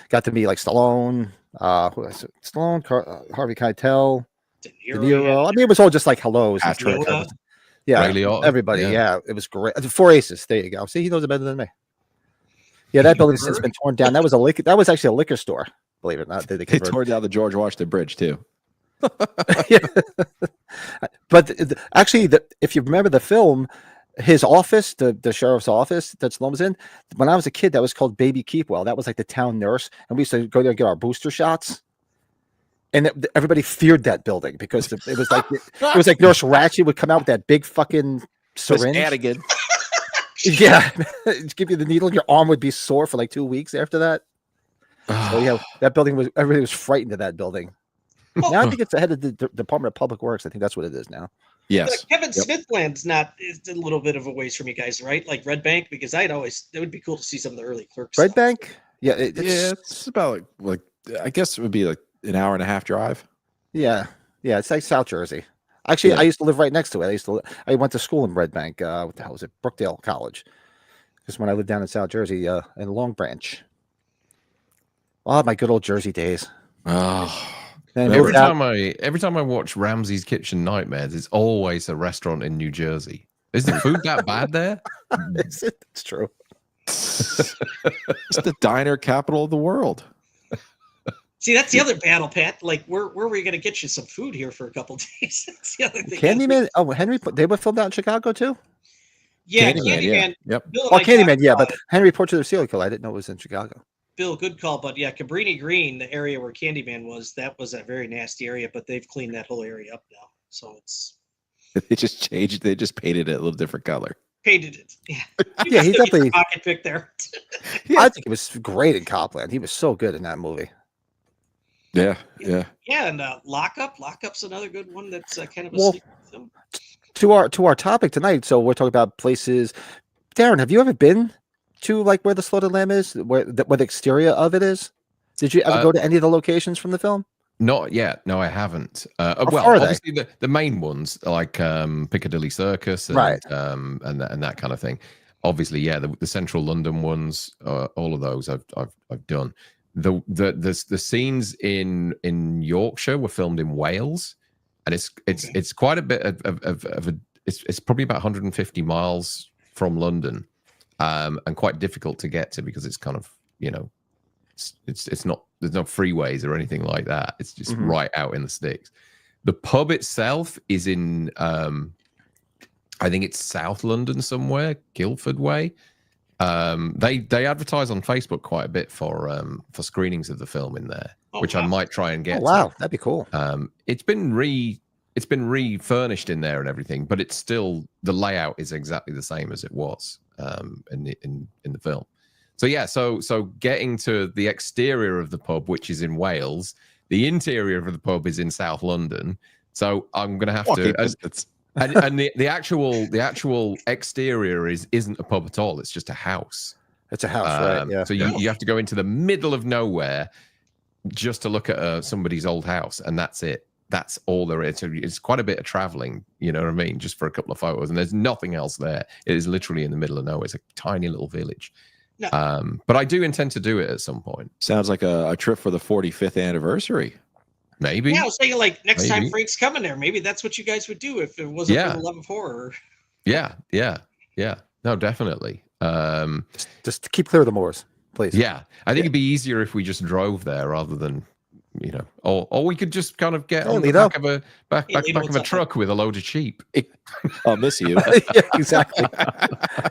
[SPEAKER 1] got to meet like Stallone, who was it? Stallone, Harvey Keitel,
[SPEAKER 2] De
[SPEAKER 1] De Niro.
[SPEAKER 2] yeah.
[SPEAKER 1] I mean, it was all just like hellos. and
[SPEAKER 4] Patrick.
[SPEAKER 1] stuff. Yeah,
[SPEAKER 3] Ray Liotta.
[SPEAKER 1] everybody.
[SPEAKER 3] Yeah.
[SPEAKER 1] Yeah, it was great. 4 Aces. There you go. See, he knows it better than me. Yeah, that building's since been torn down. That was That was actually a liquor store. Believe it or not, they
[SPEAKER 4] They
[SPEAKER 1] converted.
[SPEAKER 4] tore down the George Washington Bridge too.
[SPEAKER 1] Yeah. But actually, if you remember the film, his office, the sheriff's office that Stallone was in, when I was a kid, that was called Baby Keepwell. That was like the town nurse, and we used to go there and get our booster shots. And everybody feared that building because it was like Nurse Ratchet would come out with that big fucking syringe.
[SPEAKER 4] Shenanigans.
[SPEAKER 1] Yeah, give you the needle, and your arm would be sore for like 2 weeks after that. So yeah, that building everybody was frightened of that building. Now I think it's the head of the Department of Public Works. I think that's what it is now.
[SPEAKER 4] Yes.
[SPEAKER 2] Kevin Smith Land's is a little bit of a ways from you guys, right? Like Red Bank, because it would be cool to see some of the early Clerks.
[SPEAKER 1] Red
[SPEAKER 2] stuff.
[SPEAKER 1] Bank? Yeah,
[SPEAKER 4] It's about like I guess it would be like an hour and a half drive.
[SPEAKER 1] Yeah, it's like South Jersey. Actually,
[SPEAKER 4] Yeah.
[SPEAKER 1] I used to live right next to it. I went to school in Red Bank. What the hell was it? Brookdale College. Because when I lived down in South Jersey, in Long Branch. Oh, my good old Jersey days.
[SPEAKER 4] Oh,
[SPEAKER 1] Then
[SPEAKER 3] Every
[SPEAKER 1] moved out.
[SPEAKER 3] time I watch Ramsay's Kitchen Nightmares, it's always a restaurant in New Jersey. Is the food that bad there?
[SPEAKER 1] It's true.
[SPEAKER 4] it's the diner capital of the world.
[SPEAKER 2] See, that's the other battle, Pat. Like, where are we going to get you some food here for a couple days? That's the other thing.
[SPEAKER 1] Candyman. Oh, Henry. They were filmed out in Chicago too.
[SPEAKER 2] Yeah,
[SPEAKER 4] Candyman,
[SPEAKER 2] Candyman.
[SPEAKER 4] Yep.
[SPEAKER 2] Bill and
[SPEAKER 1] Oh,
[SPEAKER 2] I
[SPEAKER 1] Candyman.
[SPEAKER 2] talked
[SPEAKER 1] Yeah,
[SPEAKER 2] about
[SPEAKER 1] but
[SPEAKER 2] it.
[SPEAKER 1] Henry Portrait of a Serial Killer. I didn't know it was in Chicago.
[SPEAKER 2] Bill, good call. But yeah, Cabrini Green, the area where Candyman was, that was a very nasty area, but they've cleaned that whole area up now. So it's
[SPEAKER 4] They just changed. They just painted it a little different color.
[SPEAKER 2] painted it. Yeah,
[SPEAKER 1] Yeah, he
[SPEAKER 2] Still get your
[SPEAKER 1] definitely.
[SPEAKER 2] pocket pick there.
[SPEAKER 1] I think it was great in Copland. He was so good in that movie.
[SPEAKER 4] Yeah.
[SPEAKER 2] Yeah, and Lockup's another good one. That's kind of a
[SPEAKER 1] Well,
[SPEAKER 2] sleeper film.
[SPEAKER 1] To our topic tonight, so we're talking about places. Darren, have you ever been to like where the Slaughtered Lamb is, where the exterior of it is? Did you ever go to any of the locations from the film?
[SPEAKER 3] Not yet. No, I haven't. Well,
[SPEAKER 1] far are they?
[SPEAKER 3] obviously the main ones like Piccadilly Circus, and,
[SPEAKER 1] Right.
[SPEAKER 3] and that kind of thing. Obviously, yeah, the Central London ones, all of those I've done. The scenes in Yorkshire were filmed in Wales, and it's quite a bit of a it's probably about 150 miles from London, and quite difficult to get to because it's kind of it's not, there's no freeways or anything like that. It's just right out in the sticks. The pub itself is in I think it's South London somewhere, Guildford Way. They advertise on Facebook quite a bit for screenings of the film in there, which I might try and get.
[SPEAKER 1] Oh, wow, that'd be cool.
[SPEAKER 3] It's been refurnished in there and everything, but it's still, the layout is exactly the same as it was in the film. So yeah, so getting to the exterior of the pub, which is in Wales, the interior of the pub is in South London. So I'm gonna have to, and the actual exterior isn't a pub at all. It's just a house.
[SPEAKER 1] It's a house, right? Yeah.
[SPEAKER 3] So you have to go into the middle of nowhere just to look at somebody's old house, and that's it. That's all there is. It's quite a bit of traveling, you know what I mean, just for a couple of photos, and there's nothing else there. It is literally in the middle of nowhere. It's a tiny little village.
[SPEAKER 2] No.
[SPEAKER 3] But I do intend to do it at some point.
[SPEAKER 4] Sounds like a trip for the 45th anniversary.
[SPEAKER 3] Maybe.
[SPEAKER 2] Yeah, I was thinking like next time Frank's coming there, maybe that's what you guys would do if it wasn't for 11-4.
[SPEAKER 3] Yeah. No, definitely.
[SPEAKER 1] Just keep clear of the moors, please.
[SPEAKER 3] Yeah, I think it'd be easier if we just drove there rather than, you know, or we could just kind of get on the back of a back of a truck with a load of sheep.
[SPEAKER 4] I'll miss you.
[SPEAKER 1] Yeah, exactly.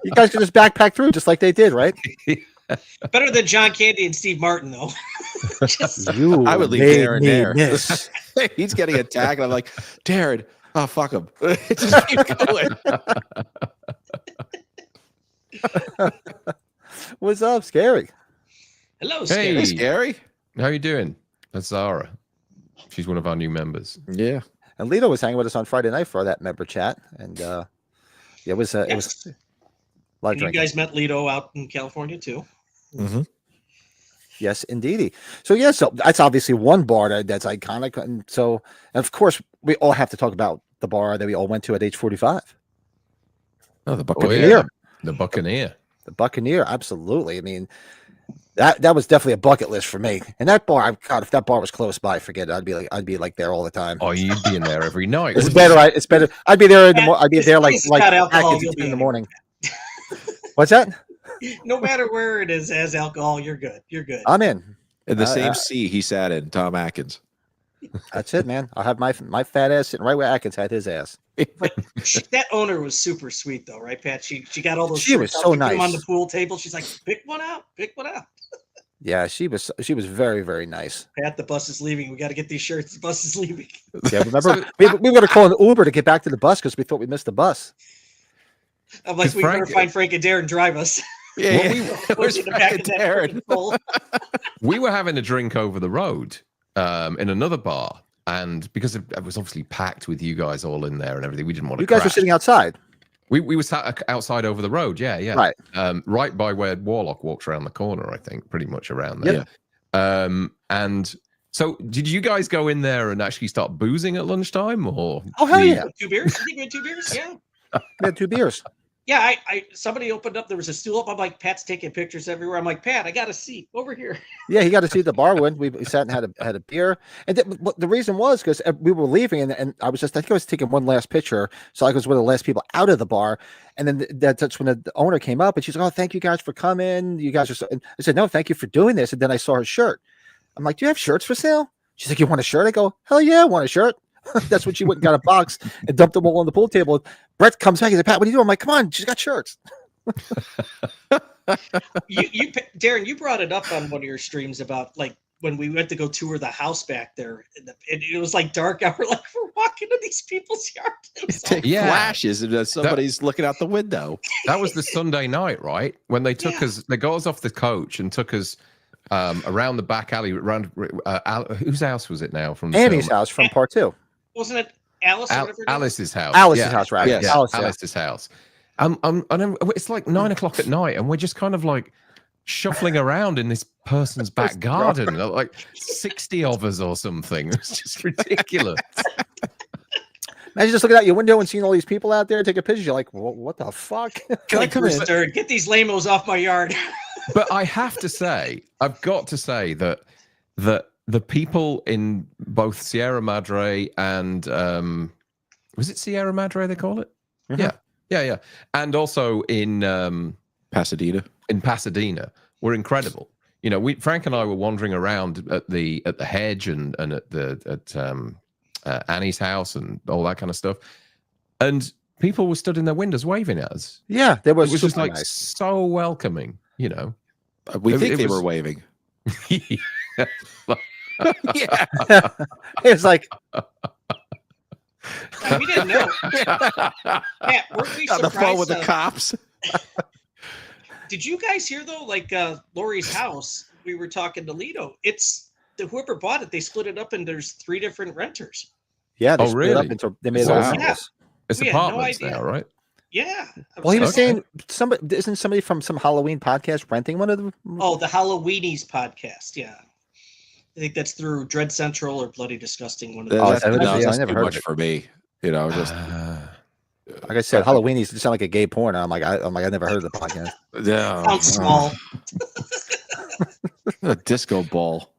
[SPEAKER 1] You guys could just backpack through just like they did, right?
[SPEAKER 2] Better than John Candy and Steve Martin, though.
[SPEAKER 4] I would leave Darren there. He's getting attacked, and I'm like, Darren, oh fuck him. Just keep going.
[SPEAKER 1] What's up, Scary?
[SPEAKER 2] Hello, Scary.
[SPEAKER 3] Hey,
[SPEAKER 4] Scary.
[SPEAKER 3] How you doing? That's Zara. She's one of our new members.
[SPEAKER 4] Yeah.
[SPEAKER 1] And Lito was hanging with us on Friday night for that member chat, and it was a lot of
[SPEAKER 2] you
[SPEAKER 1] drinking.
[SPEAKER 2] guys met Lito out in California too.
[SPEAKER 4] Mm-hmm.
[SPEAKER 1] Yes, indeedy. So yeah, so that's obviously one bar that's iconic, and so and of course we all have to talk about the bar that we all went to at age 45.
[SPEAKER 4] Oh, the
[SPEAKER 1] Buccaneer.
[SPEAKER 3] The Buccaneer.
[SPEAKER 1] The Buccaneer, absolutely. I mean, that was definitely a bucket list for me. And that bar, God, if that bar was close by, forget it. I'd be like there all the time.
[SPEAKER 3] Oh, you'd be in there every night.
[SPEAKER 1] It's better. It's better. I'd be there in the I'd be there like
[SPEAKER 2] alcohol,
[SPEAKER 1] in the morning. What's that?
[SPEAKER 2] No matter where it is, as alcohol, you're good. You're good.
[SPEAKER 1] I'm in.
[SPEAKER 4] In the same sea he sat in, Tom Atkins.
[SPEAKER 1] That's it, man. I'll have my fat ass sitting right where Atkins had his ass.
[SPEAKER 2] But that owner was super sweet, though, right, Pat? She got all those.
[SPEAKER 1] She was so nice.
[SPEAKER 2] Put them on the pool table. She's like, pick one out. Pick one out.
[SPEAKER 1] Yeah, she was very, very nice.
[SPEAKER 2] Pat, the bus is leaving. We got to get these shirts. The bus is leaving.
[SPEAKER 1] Yeah, remember we were going to call an Uber to get back to the bus because we thought we missed the bus.
[SPEAKER 2] I'm like, we better find Frank and Darren drive us.
[SPEAKER 4] Yeah,
[SPEAKER 3] we were having a drink over the road in another bar, and because it was obviously packed with you guys all in there and everything, we didn't want to.
[SPEAKER 1] You guys were sitting outside.
[SPEAKER 3] We were sat outside over the road, yeah,
[SPEAKER 1] right,
[SPEAKER 3] right by where Warlock walks around the corner. I think pretty much around there. Yeah. And so, did you guys go in there and actually start boozing at lunchtime, or?
[SPEAKER 1] Oh hell yeah!
[SPEAKER 2] 2 beers. I think we had 2 beers. Yeah.
[SPEAKER 1] We had 2 beers.
[SPEAKER 2] Yeah, somebody opened up. There was a stool up. I'm like, Pat's taking pictures everywhere. I'm like, Pat, I got a seat over here.
[SPEAKER 1] Yeah, he got to see the bar when we sat and had a beer. And the reason was because we were leaving, and I think I was taking one last picture, so I was one of the last people out of the bar. And then that's when the owner came up, and she's like, "Oh, thank you guys for coming. You guys are so." And I said, "No, thank you for doing this." And then I saw her shirt. I'm like, "Do you have shirts for sale?" She's like, "You want a shirt?" I go, "Hell yeah, I want a shirt." That's when she went and got a box and dumped them all on the pool table. Brett comes back. He's like, "Pat, what are you doing?" I'm like, "Come on, she's got shirts."
[SPEAKER 2] you Darren, you brought it up on one of your streams about like when we went to go tour the house back there, and it was like dark out. We're walking to these people's yards.
[SPEAKER 4] Take flashes, and somebody's looking out the window.
[SPEAKER 3] That was the Sunday night, right? When they took us, they got us off the coach and took us around the back alley. Around whose house was it now? From
[SPEAKER 1] Annie's house from part 2.
[SPEAKER 2] Wasn't it Alice?
[SPEAKER 3] Alice's house.
[SPEAKER 1] Alice's house, right?
[SPEAKER 3] Yes. Alice's house. And it's like 9 o'clock at night, and we're just kind of like shuffling around in this person's back garden, like 60 of us or something. It's just ridiculous.
[SPEAKER 1] Imagine just looking out your window and seeing all these people out there taking pictures. You're like, what the fuck?
[SPEAKER 2] Can I come in? Get these lamos off my yard.
[SPEAKER 3] But I have to say, I've got to say that the people in both Sierra Madre and was it Sierra Madre they call it? Mm-hmm. Yeah. And also in
[SPEAKER 4] Pasadena.
[SPEAKER 3] In Pasadena, were incredible. You know, Frank and I were wandering around at the hedge and at Annie's house and all that kind of stuff, and people were stood in their windows waving at us.
[SPEAKER 1] Yeah, it was
[SPEAKER 3] just like nice. So welcoming. You know,
[SPEAKER 4] we think they were waving.
[SPEAKER 1] Yeah, it was like.
[SPEAKER 2] We didn't know. Matt, weren't we
[SPEAKER 4] on the phone with the cops.
[SPEAKER 2] Did you guys hear though? Like Lori's house, we were talking to Lido. It's whoever bought it. They split it up, and there's 3 different renters.
[SPEAKER 1] Yeah, they
[SPEAKER 3] Oh,
[SPEAKER 1] split it up
[SPEAKER 3] really?
[SPEAKER 1] into they made it
[SPEAKER 3] Wow.
[SPEAKER 1] all
[SPEAKER 2] Yeah.
[SPEAKER 1] singles.
[SPEAKER 3] It's
[SPEAKER 2] We had no
[SPEAKER 3] apartments
[SPEAKER 2] idea.
[SPEAKER 3] now, right?
[SPEAKER 2] Yeah.
[SPEAKER 1] Well, he was
[SPEAKER 3] Okay.
[SPEAKER 1] saying isn't somebody from some Halloween podcast renting one of them?
[SPEAKER 2] Oh, the Halloweenies podcast. Yeah. I think that's through Dread Central or Bloody Disgusting. One of
[SPEAKER 1] Oh,
[SPEAKER 2] those.
[SPEAKER 1] I never
[SPEAKER 4] that's
[SPEAKER 1] heard
[SPEAKER 4] too
[SPEAKER 1] of
[SPEAKER 4] much
[SPEAKER 1] it.
[SPEAKER 4] for me. You know, just
[SPEAKER 1] Like I said, Halloweenies sound like a gay porn. I'm like, I never heard of the podcast.
[SPEAKER 4] yeah,
[SPEAKER 2] Sounds small.
[SPEAKER 4] a disco ball.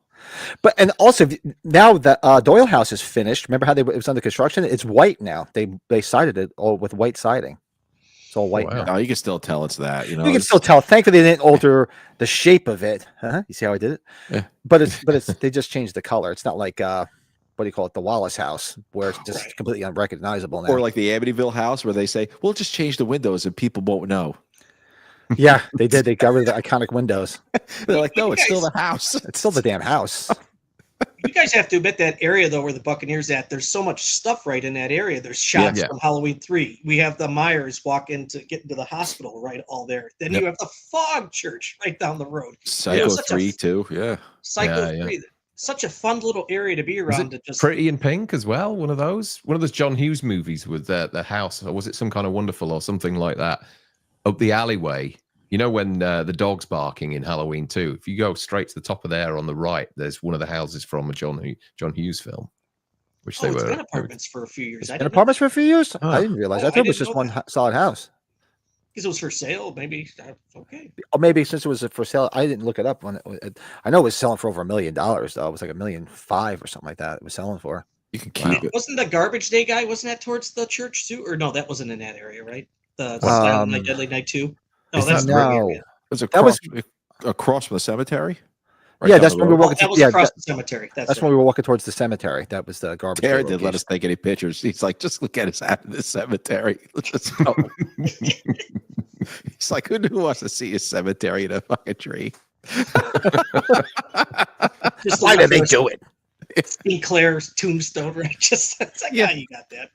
[SPEAKER 1] But and also now the Doyle house is finished. Remember how it was under construction? It's white now. They sided it all with white siding. It's all white
[SPEAKER 3] wow.
[SPEAKER 1] now.
[SPEAKER 4] Oh, you can still tell it's that. You know,
[SPEAKER 1] You can still tell. Thankfully, they didn't alter the shape of it. Huh? You see how I did it?
[SPEAKER 4] Yeah.
[SPEAKER 1] But it's they just changed the color. It's not like what do you call it? The Wallace house, where it's just
[SPEAKER 2] Right.
[SPEAKER 1] completely unrecognizable now.
[SPEAKER 4] or like the Amityville house where they say, "We'll just change the windows and people won't know."
[SPEAKER 1] Yeah, they did. They got rid of the iconic windows.
[SPEAKER 4] They're like, "No,
[SPEAKER 2] You
[SPEAKER 4] it's still
[SPEAKER 2] guys-
[SPEAKER 4] the house."
[SPEAKER 1] It's still the damn house.
[SPEAKER 2] You guys have to admit that area though, where the Buccaneers at. There's so much stuff right in that area. There's shots
[SPEAKER 3] Yeah.
[SPEAKER 2] from Halloween 3. We have the Myers walk in to get into the hospital, right? All there. Then
[SPEAKER 3] Yep.
[SPEAKER 2] you have the Fog Church right down the road.
[SPEAKER 4] Psycho
[SPEAKER 2] Such a-
[SPEAKER 4] 3 too. Yeah.
[SPEAKER 2] Psycho
[SPEAKER 3] Yeah.
[SPEAKER 2] 3. Such a fun little area to be
[SPEAKER 3] Was
[SPEAKER 2] around.
[SPEAKER 3] it
[SPEAKER 2] To just
[SPEAKER 3] Pretty in Pink as well? One of those John Hughes movies with the house, or was it Some Kind of Wonderful or something like that? Up the alleyway. You know when the dog's barking in Halloween 2? If you go straight to the top of there on the right, there's one of the houses from a John Hughes film, which they
[SPEAKER 2] it's
[SPEAKER 3] were.
[SPEAKER 2] been apartments for a few years.
[SPEAKER 1] It's
[SPEAKER 2] I
[SPEAKER 1] been
[SPEAKER 2] didn't know,
[SPEAKER 1] apartments for a few years.
[SPEAKER 3] Oh.
[SPEAKER 1] I didn't realize.
[SPEAKER 2] Oh,
[SPEAKER 1] I thought
[SPEAKER 2] I
[SPEAKER 1] it was
[SPEAKER 2] didn't
[SPEAKER 1] just
[SPEAKER 2] know
[SPEAKER 1] one
[SPEAKER 2] that.
[SPEAKER 1] solid house.
[SPEAKER 2] because it was for sale. Maybe okay.
[SPEAKER 1] Or maybe since it was for sale, I didn't look it up. I know it was selling for over $1 million though. It was like $1.5 million or something like that. It was selling for.
[SPEAKER 4] You can keep it.
[SPEAKER 2] Wasn't the Garbage Day guy? Wasn't that towards the church too? Or no, that wasn't in that area, right? The
[SPEAKER 1] Um,
[SPEAKER 2] Silent Night, Deadly Night 2. No,
[SPEAKER 3] Is
[SPEAKER 2] that's
[SPEAKER 3] that
[SPEAKER 2] the wrong
[SPEAKER 1] no.
[SPEAKER 2] area.
[SPEAKER 4] It was
[SPEAKER 1] That was-
[SPEAKER 4] across from the cemetery.
[SPEAKER 1] Yeah,
[SPEAKER 4] down
[SPEAKER 1] that's
[SPEAKER 4] the
[SPEAKER 1] when we
[SPEAKER 4] road.
[SPEAKER 1] were
[SPEAKER 2] Oh,
[SPEAKER 1] walking.
[SPEAKER 2] that was
[SPEAKER 1] Yeah,
[SPEAKER 2] across the cemetery. That's
[SPEAKER 1] that's
[SPEAKER 2] right.
[SPEAKER 1] when we were walking towards the cemetery. That was the garbage.
[SPEAKER 4] Darren
[SPEAKER 1] day
[SPEAKER 4] didn't let us
[SPEAKER 1] location.
[SPEAKER 4] take any pictures. He's like, just look at us out in the cemetery. Let's just go. He's like, who wants to see a cemetery in a fucking tree?
[SPEAKER 2] Just
[SPEAKER 1] Why
[SPEAKER 2] like
[SPEAKER 1] did they
[SPEAKER 2] first
[SPEAKER 1] do it?
[SPEAKER 2] Sinclair's tombstone, right? Just it's like,
[SPEAKER 4] Yeah.
[SPEAKER 2] you got that.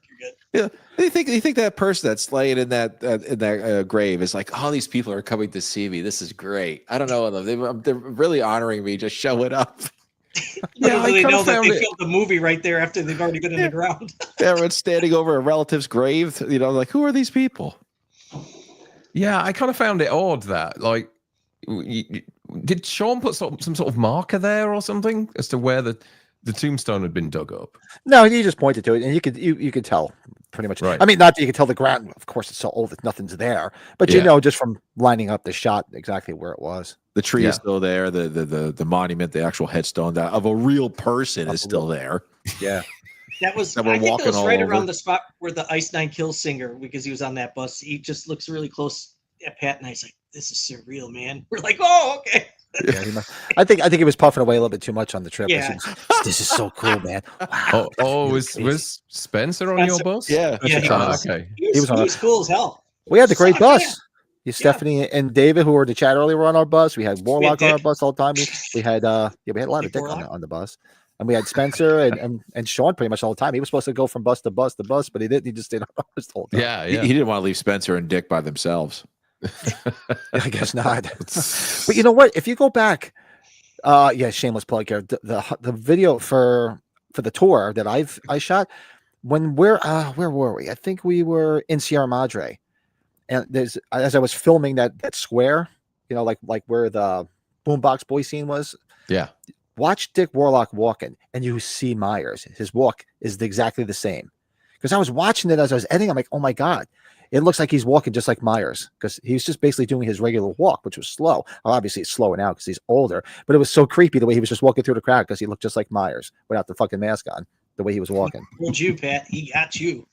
[SPEAKER 2] You're good.
[SPEAKER 4] Yeah, you think that person that's laying in that grave is like, all these people are coming to see me. This is great. I don't know them. They're really honoring me. Just showing up.
[SPEAKER 3] Yeah, I
[SPEAKER 2] Literally
[SPEAKER 3] kinda
[SPEAKER 2] know that
[SPEAKER 3] found
[SPEAKER 2] they
[SPEAKER 3] it-
[SPEAKER 2] filmed the movie right there after they've already been in the ground.
[SPEAKER 4] Everyone's standing over a relative's grave. You know, like, who are these people?
[SPEAKER 3] Yeah, I kind of found it odd that, like, did Sean put some sort of marker there or something as to where the tombstone had been dug up?
[SPEAKER 1] No, you just pointed to it, and you could tell pretty much.
[SPEAKER 3] Right.
[SPEAKER 1] I mean, not that you could tell the ground. Of course, it's so old that nothing's there, but you
[SPEAKER 3] Yeah.
[SPEAKER 1] know just from lining up the shot exactly where it was.
[SPEAKER 4] The tree
[SPEAKER 3] Yeah.
[SPEAKER 4] is still there. The monument, the actual headstone that of a real person is still there.
[SPEAKER 1] Yeah.
[SPEAKER 2] That was,
[SPEAKER 4] That we're
[SPEAKER 2] I think it
[SPEAKER 4] walking
[SPEAKER 2] was
[SPEAKER 4] all
[SPEAKER 2] right
[SPEAKER 4] over.
[SPEAKER 2] around the spot where the Ice Nine Kills singer, because he was on that bus. He just looks really close at Pat, and I was like, "This is surreal, man." We're like, "Oh, okay."
[SPEAKER 1] Yeah, I think he was puffing away a little bit too much on the trip.
[SPEAKER 2] Yeah.
[SPEAKER 1] This is so cool, man. Wow.
[SPEAKER 3] Oh,
[SPEAKER 1] That's really
[SPEAKER 3] was Spencer on your
[SPEAKER 2] Spencer-
[SPEAKER 3] bus?
[SPEAKER 4] Yeah.
[SPEAKER 2] Yeah, he
[SPEAKER 3] Ah,
[SPEAKER 2] was.
[SPEAKER 3] okay.
[SPEAKER 2] He was,
[SPEAKER 1] on
[SPEAKER 2] he
[SPEAKER 1] a-
[SPEAKER 2] was cool as hell.
[SPEAKER 1] We had the great
[SPEAKER 2] Suck,
[SPEAKER 1] bus.
[SPEAKER 2] yeah.
[SPEAKER 1] You, Stephanie, and David, who were in the chat earlier, were on our bus. We had Warlock on our
[SPEAKER 2] Dick.
[SPEAKER 1] bus all the time. We had we had a lot of
[SPEAKER 2] Dick
[SPEAKER 1] Dick
[SPEAKER 2] Warlock.
[SPEAKER 1] on the bus, and we had Spencer and Sean pretty much all the time. He was supposed to go from bus to bus, but he didn't. He just stayed on ours the whole time.
[SPEAKER 3] Yeah,
[SPEAKER 4] He
[SPEAKER 3] yeah.
[SPEAKER 4] didn't want to leave Spencer and Dick by themselves.
[SPEAKER 1] I guess not. But you know what? If you go back, yeah, shameless plug here. The video for the tour that I shot when where were we? I think we were in Sierra Madre, and there's as I was filming that square, you know, like where the Boombox Boy scene was.
[SPEAKER 3] Yeah.
[SPEAKER 1] Watch Dick Warlock walking, and you see Myers. His walk is exactly the same. Because I was watching it as I was editing, I'm like, oh my god. It looks like he's walking just like Myers because he was just basically doing his regular walk, which was slow. Well, obviously, it's slower now because he's older, but it was so creepy the way he was just walking through the crowd because he looked just like Myers without the fucking mask on, the way he was walking.
[SPEAKER 2] Told you, Pat. He got you.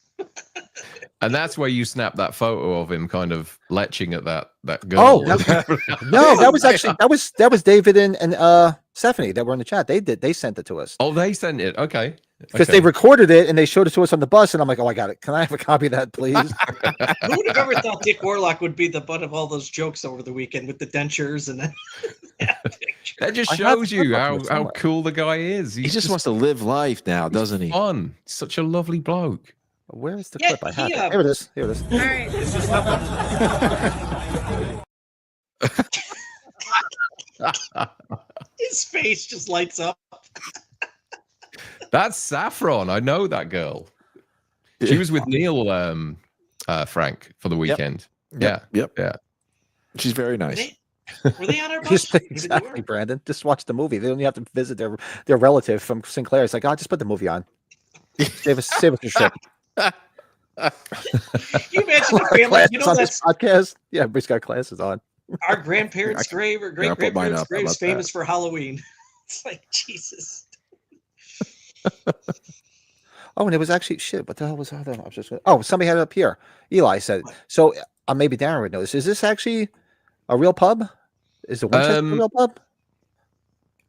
[SPEAKER 3] And that's where you snapped that photo of him kind of leching at that girl.
[SPEAKER 1] Oh, no, that was actually that was David and Stephanie that were in the chat. They sent it to us
[SPEAKER 3] Oh, they sent it. Okay.
[SPEAKER 1] because they recorded it and they showed it to us on the bus, and I'm like, oh, I got it. Can I have a copy of that, please?
[SPEAKER 2] Who would have ever thought Dick Warlock would be the butt of all those jokes over the weekend with the dentures and then
[SPEAKER 3] That just
[SPEAKER 1] I have
[SPEAKER 3] shows
[SPEAKER 1] the
[SPEAKER 3] you
[SPEAKER 1] clip of
[SPEAKER 3] how
[SPEAKER 1] it somewhere.
[SPEAKER 3] cool the guy is.
[SPEAKER 4] He just wants to live life now, doesn't he?
[SPEAKER 3] fun. Such a lovely bloke.
[SPEAKER 1] Where is the
[SPEAKER 2] Yeah,
[SPEAKER 1] clip? I have
[SPEAKER 2] he,
[SPEAKER 1] it. Here it is. Here it is.
[SPEAKER 2] His face just lights up.
[SPEAKER 3] That's Saffron. I know that girl. She was with Neil Frank for the weekend.
[SPEAKER 4] Yep.
[SPEAKER 3] Yeah.
[SPEAKER 4] She's very nice.
[SPEAKER 2] Were they on our bus?
[SPEAKER 1] Exactly, Brandon. Just watch the movie. They don't even have to visit their relative from Sinclair. It's like, oh, just put the movie on. Save us your shit.
[SPEAKER 2] You mentioned the family. You know
[SPEAKER 1] on
[SPEAKER 2] that's
[SPEAKER 1] this podcast. Yeah, everybody's got classes on.
[SPEAKER 2] our grandparents' grave or great grandparents' grave is famous
[SPEAKER 4] that.
[SPEAKER 2] for Halloween. It's like Jesus.
[SPEAKER 1] Oh, and it was actually shit. What the hell was that? I was just somebody had it up here. Eli said so. Maybe Darren would know this. Is this actually a real pub? Is the Winchester a real pub?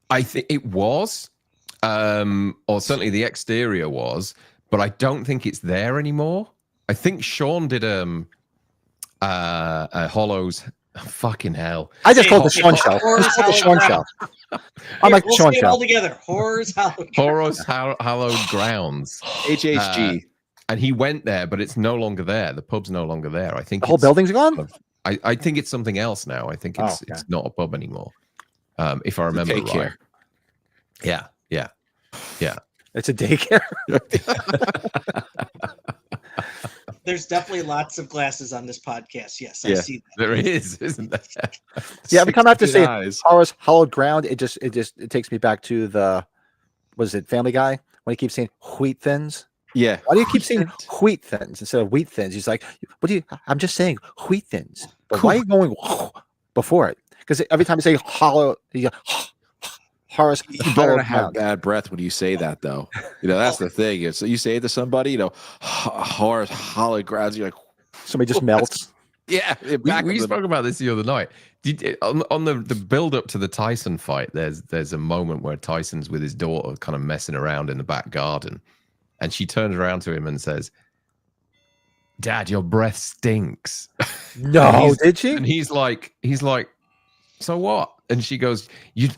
[SPEAKER 3] I think it was, or certainly the exterior was, but I don't think it's there anymore. I think Sean did a Hollows. Fucking hell!
[SPEAKER 1] I just called the Sean Show. Just called the Sean Show. I'm like
[SPEAKER 2] we'll
[SPEAKER 1] Sean
[SPEAKER 2] say it
[SPEAKER 1] Show.
[SPEAKER 2] all together. Horrors
[SPEAKER 3] Hallowed Grounds.
[SPEAKER 4] HHG.
[SPEAKER 3] And he went there, but it's no longer there. The pub's no longer there. I think
[SPEAKER 1] The whole building's gone.
[SPEAKER 3] I think it's something else now. I think it's not a pub anymore. If I remember right. Yeah.
[SPEAKER 1] It's a daycare.
[SPEAKER 2] There's definitely lots of glasses on this podcast. Yes, I see that.
[SPEAKER 3] There is, isn't there?
[SPEAKER 1] Yeah, every time I have to say
[SPEAKER 4] eyes.
[SPEAKER 1] Horror's Hallowed Ground, it takes me back to the Family Guy when he keeps saying wheat thins.
[SPEAKER 4] Yeah.
[SPEAKER 1] Why do you keep saying wheat thins instead of wheat thins? He's like, I'm just saying wheat thins. But why are you going before it? Because every time you say hollow, you go, Horror's
[SPEAKER 4] You better not have bad breath when you say that, though. That's the thing. So you say it to somebody, Horror's Hallowed Grounds. You're like,
[SPEAKER 1] somebody just melts.
[SPEAKER 3] Yeah, we spoke about this the other night. On the build up to the Tyson fight, there's a moment where Tyson's with his daughter, kind of messing around in the back garden, and she turns around to him and says, "Dad, your breath stinks."
[SPEAKER 1] No, did she?
[SPEAKER 3] And he's like, "So what?" And she goes,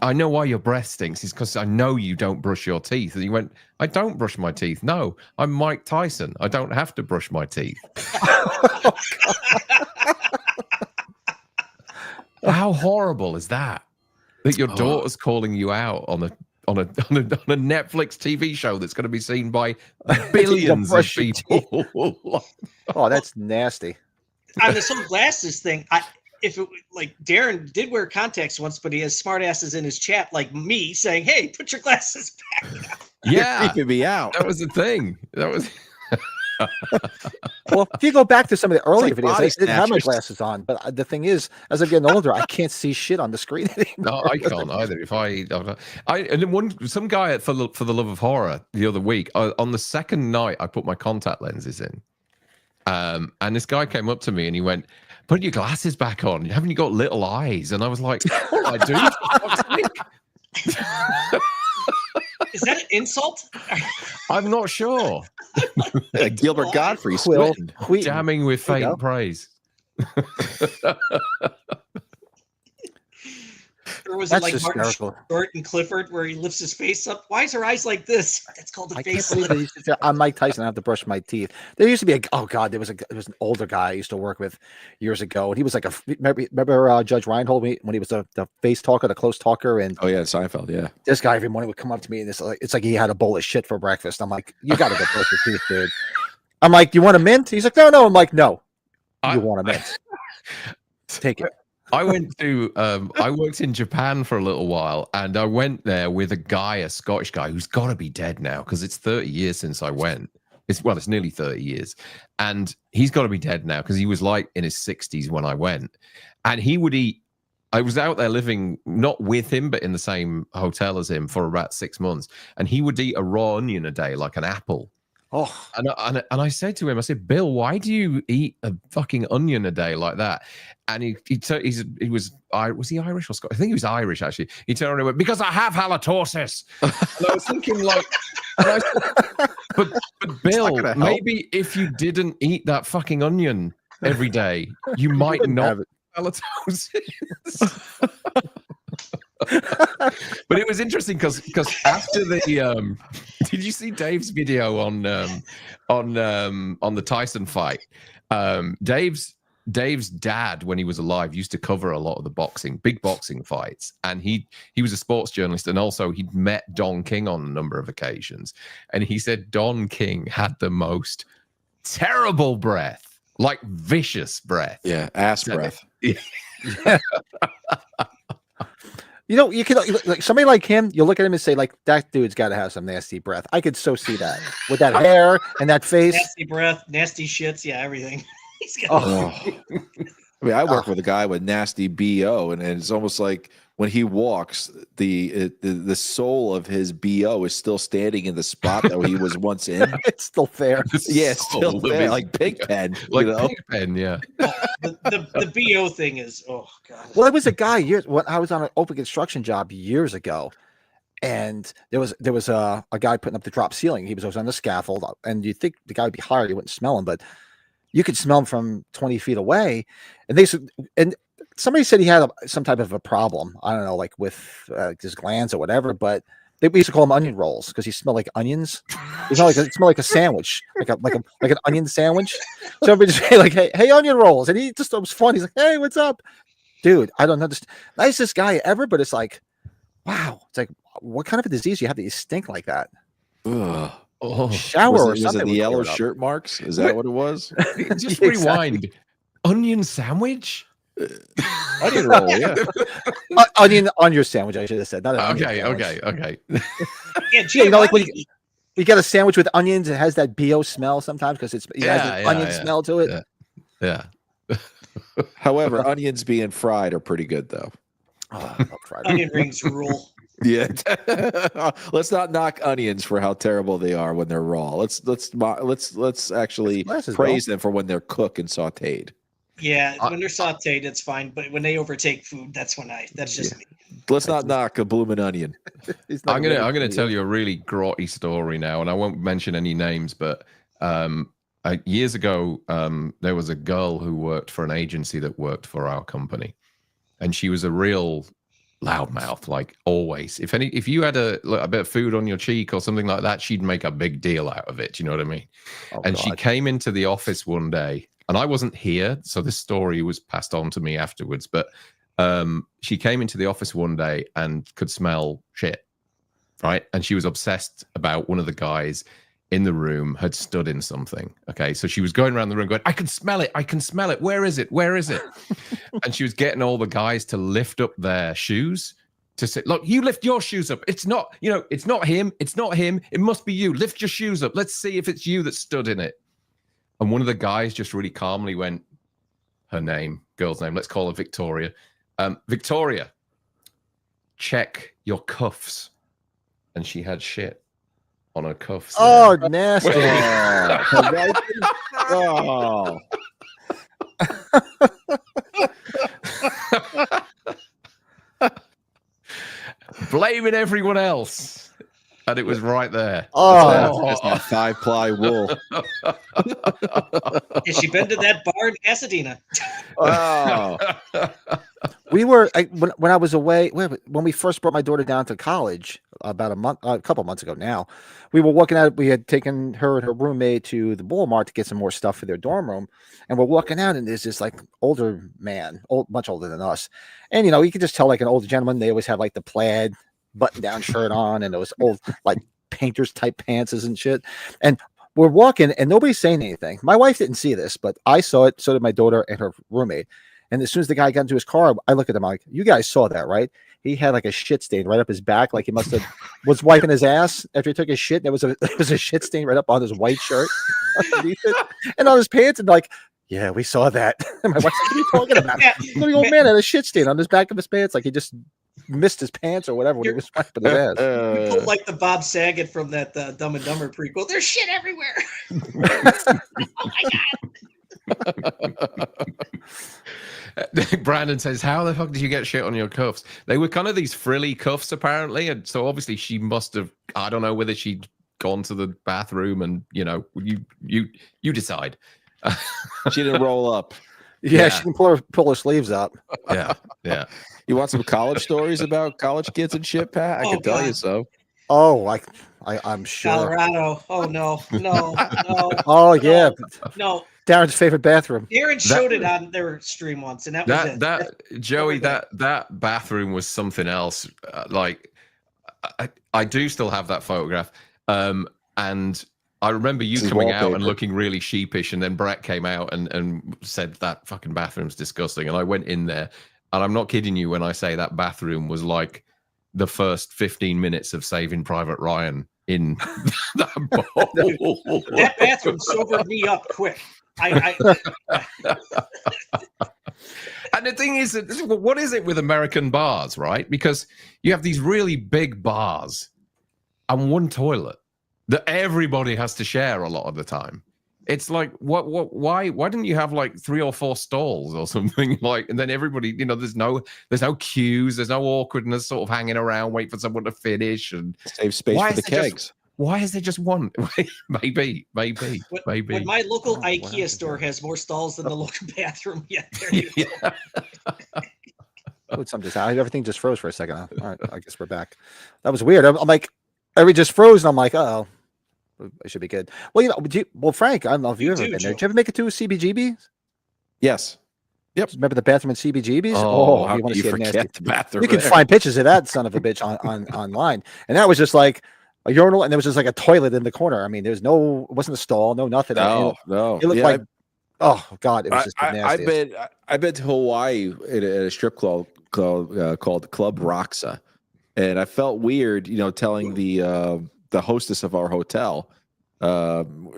[SPEAKER 3] I know why your breath stinks. It's because I know you don't brush your teeth. And he went, I don't brush my teeth. No, I'm Mike Tyson. I don't have to brush my teeth. How horrible is that? That your daughter's calling you out on a Netflix TV show that's going to be seen by billions of people.
[SPEAKER 1] Oh, that's nasty.
[SPEAKER 2] On this whole glasses thing, if it like Darren did wear contacts once, but he has smart asses in his chat like me saying, "Hey, put your glasses back."
[SPEAKER 3] Yeah,
[SPEAKER 4] you're creeping me out.
[SPEAKER 3] That was the thing. That was.
[SPEAKER 1] Well, if you go back to some of the earlier videos, I didn't have my
[SPEAKER 4] snatchers.
[SPEAKER 1] glasses on. But the thing is, as I'm getting older, I can't see shit on the screen anymore.
[SPEAKER 3] No, I can't either. And then some guy for the Love of Horror the other week on the second night, I put my contact lenses in, and this guy came up to me and he went, "Put your glasses back on. Haven't you got little eyes?" And I was like, "What I do?"
[SPEAKER 2] Is that an insult?
[SPEAKER 3] I'm not sure.
[SPEAKER 4] Gilbert Godfrey
[SPEAKER 3] Jamming with faint praise.
[SPEAKER 2] Or was
[SPEAKER 1] That's
[SPEAKER 2] it like Martin
[SPEAKER 1] hysterical.
[SPEAKER 2] Short and Clifford where he lifts his face up? Why is her eyes like this? That's called a
[SPEAKER 1] I can't
[SPEAKER 2] face
[SPEAKER 1] believe
[SPEAKER 2] lift.
[SPEAKER 1] they used to say, I'm Mike Tyson. I have to brush my teeth. There used to be there was an older guy I used to work with years ago, and he was like remember Judge Reinhold when he was the face talker, the close talker, and
[SPEAKER 4] Seinfeld, yeah.
[SPEAKER 1] this guy every morning would come up to me and it's like he had a bowl of shit for breakfast. I'm like, you got to go brush your teeth, dude. I'm like, you want a mint? He's like, no. I'm like, no, you want a mint? Take it.
[SPEAKER 3] I went to I worked in Japan for a little while, and I went there with a Scottish guy who's got to be dead now because it's 30 years since I went. It's nearly 30 years, and he's got to be dead now because he was like in his 60s when I went, and he would eat. I was out there living not with him, but in the same hotel as him for about 6 months, and he would eat a raw onion a day, like an apple.
[SPEAKER 1] Oh,
[SPEAKER 3] and I said to him, I said, "Bill, why do you eat a fucking onion a day like that?" And he was he Irish or Scottish? I think he was Irish actually. He turned around and went, "Because I have halitosis." And I was thinking like, but Bill, maybe if you didn't eat that fucking onion every day, you might not have halitosis. But it was interesting because after the did you see Dave's video on the Tyson fight? Dave's Dave's dad, when he was alive, used to cover a lot of the big boxing fights, and he was a sports journalist, and also he'd met Don King on a number of occasions, and he said Don King had the most terrible breath, like vicious breath.
[SPEAKER 4] Yeah, ass breath.
[SPEAKER 1] You know, you can like somebody like him. You look at him and say, like, that dude's got to have some nasty breath. I could so see that with that hair and that face.
[SPEAKER 2] Nasty breath, nasty shits, yeah, everything. He's got
[SPEAKER 4] I mean, I work with a guy with nasty BO, and it's almost like when he walks, the soul of his BO is still standing in the spot that he was once in.
[SPEAKER 1] It's still there.
[SPEAKER 4] Yeah, it's still there, like Pigpen.
[SPEAKER 3] Like
[SPEAKER 4] you know?
[SPEAKER 3] Pigpen, yeah.
[SPEAKER 2] the BO thing is, oh god.
[SPEAKER 1] Well, there was a guy when I was on an open construction job years ago, and there was a guy putting up the drop ceiling. He was on the scaffold, and you'd think the guy would be hired, you wouldn't smell him, but you could smell him from 20 feet away. And somebody said he had some type of a problem. I don't know, like with his glands or whatever, but we used to call him onion rolls because he smelled like onions. It smelled like a sandwich, like an onion sandwich. So everybody just say like, hey, onion rolls. And he just, it was fun. He's like, hey, what's up? Dude, I don't understand. Nicest guy ever, but it's like, wow. It's like, what kind of a disease you have that you stink like that?
[SPEAKER 4] Ugh.
[SPEAKER 3] Oh,
[SPEAKER 1] Shower or
[SPEAKER 4] was
[SPEAKER 1] something.
[SPEAKER 4] it the yellow shirt marks? Is that what it was?
[SPEAKER 3] just
[SPEAKER 1] Yeah,
[SPEAKER 3] rewind. Onion sandwich?
[SPEAKER 4] Onion roll, yeah.
[SPEAKER 1] Onion on your sandwich, I should have said. Not an onion
[SPEAKER 3] Okay.
[SPEAKER 2] Yeah,
[SPEAKER 1] Yeah, you know, like when
[SPEAKER 2] Giovanni,
[SPEAKER 1] you get a sandwich with onions, it has that BO smell sometimes because it has an onion smell to it.
[SPEAKER 3] Yeah.
[SPEAKER 4] However, onions being fried are pretty good, though.
[SPEAKER 1] Oh, I love fried
[SPEAKER 2] onion rings rule.
[SPEAKER 4] Yeah. Let's not knock onions for how terrible they are when they're raw. Let's actually
[SPEAKER 1] Glasses,
[SPEAKER 4] praise them for when they're cooked and sautéed.
[SPEAKER 2] Yeah, when they're sauteed, it's fine. But when they overtake food, that's just me.
[SPEAKER 4] Let's not knock a blooming onion.
[SPEAKER 3] I'm gonna tell you a really grotty story now, and I won't mention any names, but years ago, there was a girl who worked for an agency that worked for our company, and she was a real loudmouth, like always. If you had a bit of food on your cheek or something like that, she'd make a big deal out of it. You know what I mean?
[SPEAKER 1] Oh,
[SPEAKER 3] and
[SPEAKER 1] God.
[SPEAKER 3] she came into the office one day, and I wasn't here, so this story was passed on to me afterwards. But she came into the office one day and could smell shit, right? And she was obsessed about one of the guys in the room had stood in something. Okay, so she was going around the room going, I can smell it, where is it, and she was getting all the guys to lift up their shoes, to say, look, you lift your shoes up, it's not him, it must be you, lift your shoes up, let's see if it's you that stood in it. And one of the guys just really calmly went, girl's name, let's call her Victoria. Victoria, check your cuffs. And she had shit on her cuffs.
[SPEAKER 1] Oh, nasty.
[SPEAKER 4] Oh.
[SPEAKER 3] Blaming everyone else. And it was right there.
[SPEAKER 1] Oh,
[SPEAKER 4] It's not 5-ply wool.
[SPEAKER 2] Has she been to that bar in Pasadena?
[SPEAKER 4] Oh.
[SPEAKER 1] we were when I was away when we first brought my daughter down to college about a couple months ago. Now we were walking out. We had taken her and her roommate to the Walmart to get some more stuff for their dorm room, and we're walking out, and there's this like older man, much older than us, and you could just tell like an older gentleman. They always had like the plaid button-down shirt on, and those old like painters type pants and shit, and we're walking, and nobody's saying anything. My wife didn't see this, but I saw it. So did my daughter and her roommate. And as soon as the guy got into his car, I look at him like, you guys saw that, right? He had like a shit stain right up his back. Like he must have was wiping his ass after he took his shit. And there was a shit stain right up on his white shirt underneath it and on his pants. And like, yeah, we saw that. And my wife's like, what are you talking about? The old man had a shit stain on his back of his pants. Like he just missed his pants or whatever when he was wiping his ass.
[SPEAKER 2] You pulled like the Bob Saget from that Dumb and Dumber prequel. There's shit everywhere. Oh my God.
[SPEAKER 3] Brandon says, how the fuck did you get shit on your cuffs? They were kind of these frilly cuffs apparently, and so obviously she must have, I don't know whether she'd gone to the bathroom and you decide.
[SPEAKER 4] She didn't roll up.
[SPEAKER 1] Yeah, she can pull her sleeves up.
[SPEAKER 3] Yeah.
[SPEAKER 4] You want some college stories about college kids and shit, Pat? I can tell you so.
[SPEAKER 1] Oh, I'm sure.
[SPEAKER 2] Colorado. Oh no.
[SPEAKER 1] Oh yeah,
[SPEAKER 2] No.
[SPEAKER 1] Darren's favorite bathroom.
[SPEAKER 2] Darren showed it on their stream once, and that was it.
[SPEAKER 3] Joey, that bathroom was something else. Like, I do still have that photograph, and I remember you coming out and looking really sheepish, and then Brett came out and said that fucking bathroom's disgusting, and I went in there, and I'm not kidding you when I say that bathroom was like the first 15 minutes of Saving Private Ryan in that bowl.
[SPEAKER 2] That bathroom sobered me up quick. And
[SPEAKER 3] the thing is, what is it with American bars, right? Because you have these really big bars and one toilet that everybody has to share a lot of the time. It's like, why didn't you have like 3 or 4 stalls or something, like, and then everybody, there's no queues, there's no awkwardness sort of hanging around, wait for someone to finish and
[SPEAKER 4] save space for the kegs.
[SPEAKER 3] Why is there just one? maybe.
[SPEAKER 2] When my local IKEA store has more stalls than the local bathroom. Yeah.
[SPEAKER 1] Everything just froze for a second. All right, I guess we're back. That was weird. I'm like, everybody just froze, and I'm like, oh, it should be good. Well, Frank, I don't know if you've ever been there. Did you ever make it to CBGB's?
[SPEAKER 4] Yes. Yep.
[SPEAKER 1] Remember the bathroom in CBGB's?
[SPEAKER 4] Oh, how can you forget the bathroom?
[SPEAKER 1] You can find pictures of that son of a bitch on online, and that was just like a urinal, and there was just like a toilet in the corner. I mean, it wasn't a stall, no nothing.
[SPEAKER 4] No.
[SPEAKER 1] It looked like, oh god, it was just nasty.
[SPEAKER 4] I've been to Hawaii at a strip club called Club Roxa, and I felt weird, telling the hostess of our hotel.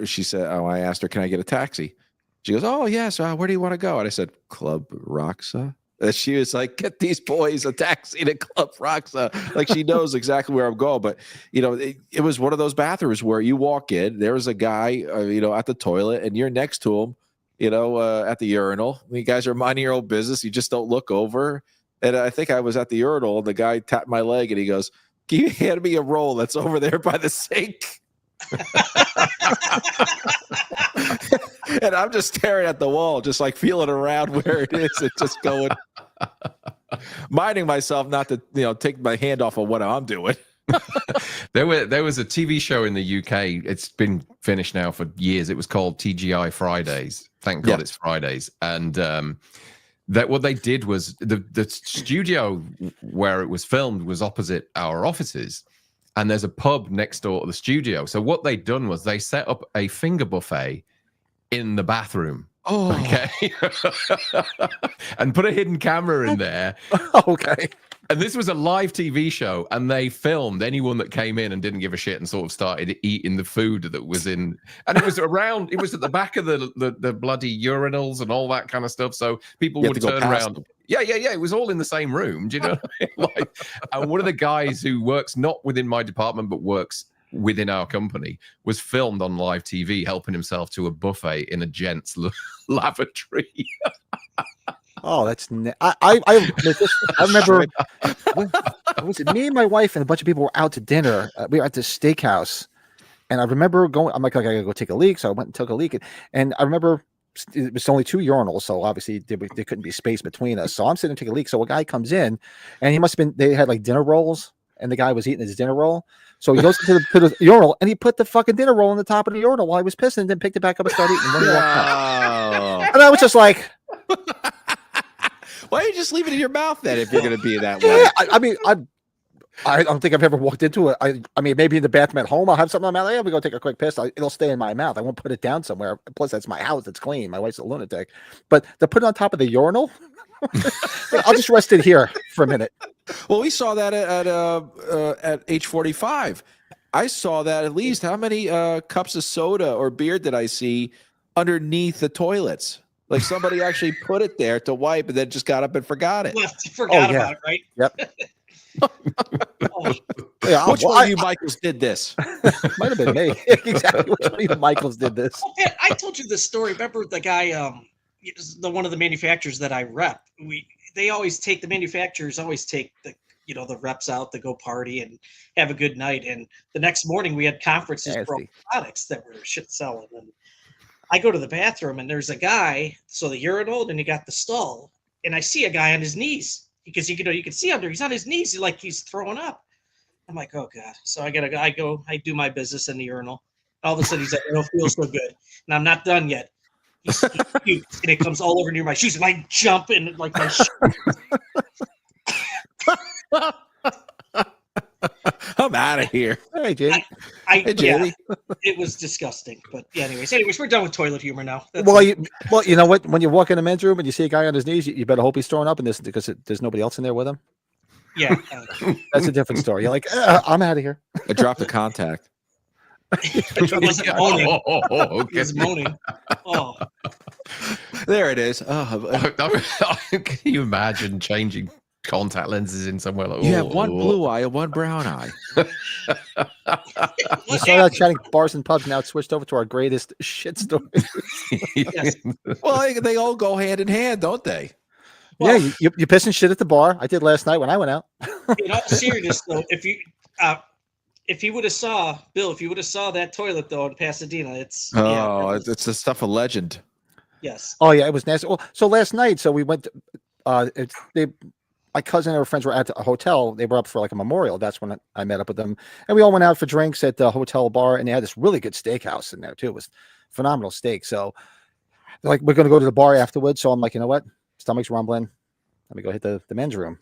[SPEAKER 4] She said, I asked her, "Can I get a taxi?" She goes, "Oh yes, where do you want to go?" And I said, "Club Roxa." And she was like, "Get these boys a taxi to Club Roxa." Like, she knows exactly where I'm going. But it was one of those bathrooms where you walk in, there's a guy, at the toilet, and you're next to him, at the urinal. You guys are minding your own business. You just don't look over. And I think I was at the urinal, and the guy tapped my leg, and he goes, "Can you hand me a roll that's over there by the sink?" And I'm just staring at the wall, just like feeling around where it is and just going, minding myself not to, take my hand off of what I'm doing.
[SPEAKER 3] There was a TV show in the UK. It's been finished now for years. It was called TGI Fridays. Thank God it's Fridays. And that what they did was the studio where it was filmed was opposite our offices. And there's a pub next door to the studio. So what they'd done was they set up a finger buffet in the bathroom.
[SPEAKER 4] Oh,
[SPEAKER 3] okay. And put a hidden camera in there.
[SPEAKER 1] Okay.
[SPEAKER 3] And this was a live TV show, and they filmed anyone that came in and didn't give a shit and sort of started eating the food that was in. And it was at the back of the bloody urinals and all that kind of stuff. So people would turn around. Them. Yeah. It was all in the same room. Do you know what I mean? Like, and one of the guys who works not within my department, but works within our company was filmed on live TV helping himself to a buffet in a gents lavatory.
[SPEAKER 1] Oh, that's I remember was it me and my wife and a bunch of people were out to dinner. We were at this steakhouse, and I remember going. I'm like, I gotta go take a leak, so I went and took a leak, and I remember it was only 2 urinals, so obviously there couldn't be space between us. So I'm sitting and take a leak. So a guy comes in, and he must have been. They had like dinner rolls, and the guy was eating his dinner roll. So he goes to the urinal, and he put the fucking dinner roll on the top of the urinal while he was pissing, and then picked it back up and started eating. And I was just like.
[SPEAKER 4] Why don't you just leave it in your mouth then if you're going to be that way?
[SPEAKER 1] Yeah, I mean, I don't think I've ever walked into it. I mean, maybe in the bathroom at home, I'll have something on my mouth. We go take a quick piss. It'll stay in my mouth. I won't put it down somewhere. Plus, that's my house. It's clean. My wife's a lunatic. But to put it on top of the urinal, I'll just rest it here for a minute.
[SPEAKER 4] Well, we saw that at H45. I saw that at least. How many cups of soda or beer did I see underneath the toilets? Like somebody actually put it there to wipe and then just got up and forgot it.
[SPEAKER 2] Forgot about it, right?
[SPEAKER 1] Yep.
[SPEAKER 4] Yeah, which one of you Michaels did this?
[SPEAKER 1] Might have been me. Exactly. Which one of you Michaels did this?
[SPEAKER 2] Oh, Pat, I told you this story. Remember the guy, one of the manufacturers that I rep. The manufacturers always take the reps out to go party and have a good night. And the next morning we had conferences for products that were shit selling. And I go to the bathroom and there's a guy, so the urinal, and you got the stall, and I see a guy on his knees because you can see he's on his knees, he's throwing up. I'm like, oh God. So I do my business in the urinal. All of a sudden he's like, I don't feel so good. And I'm not done yet. He pukes, and it comes all over near my shoes. And I jump in like my shoes.
[SPEAKER 4] I'm out of here.
[SPEAKER 1] Hey, Jamie.
[SPEAKER 4] Hey, Jamie.
[SPEAKER 2] Yeah, it was disgusting. But yeah, anyways, we're done with toilet humor now.
[SPEAKER 1] Well, you know what? When you walk in the men's room and you see a guy on his knees, you better hope he's throwing up in this because there's nobody else in there with him.
[SPEAKER 2] Yeah.
[SPEAKER 1] That's a different story. You're like, I'm out of here.
[SPEAKER 4] I dropped the contact.
[SPEAKER 2] It wasn't moaning.
[SPEAKER 3] Okay.
[SPEAKER 2] It was moaning. Oh.
[SPEAKER 4] There it is. Oh,
[SPEAKER 3] Can you imagine changing contact lenses in somewhere like
[SPEAKER 4] you have one blue eye and one brown eye.
[SPEAKER 1] We started out chatting bars and pubs. Now it's switched over to our greatest shit story.
[SPEAKER 2] Yes.
[SPEAKER 4] Well, they all go hand in hand, don't they?
[SPEAKER 2] Well,
[SPEAKER 1] yeah, you pissing shit at the bar. I did last night when I went out.
[SPEAKER 2] in all seriousness, though, if you would have saw that toilet though in Pasadena, it's
[SPEAKER 4] it's the stuff of legend.
[SPEAKER 2] yes.
[SPEAKER 1] Oh yeah, it was nasty. Well, so last night, we went. My cousin and her friends were at a hotel. They were up for like a memorial. That's when I met up with them, and we all went out for drinks at the hotel bar. And they had this really good steakhouse in there too. It was phenomenal steak. So, they're like, we're going to go to the bar afterwards. So I'm like, you know what? Stomach's rumbling. Let me go hit the men's room.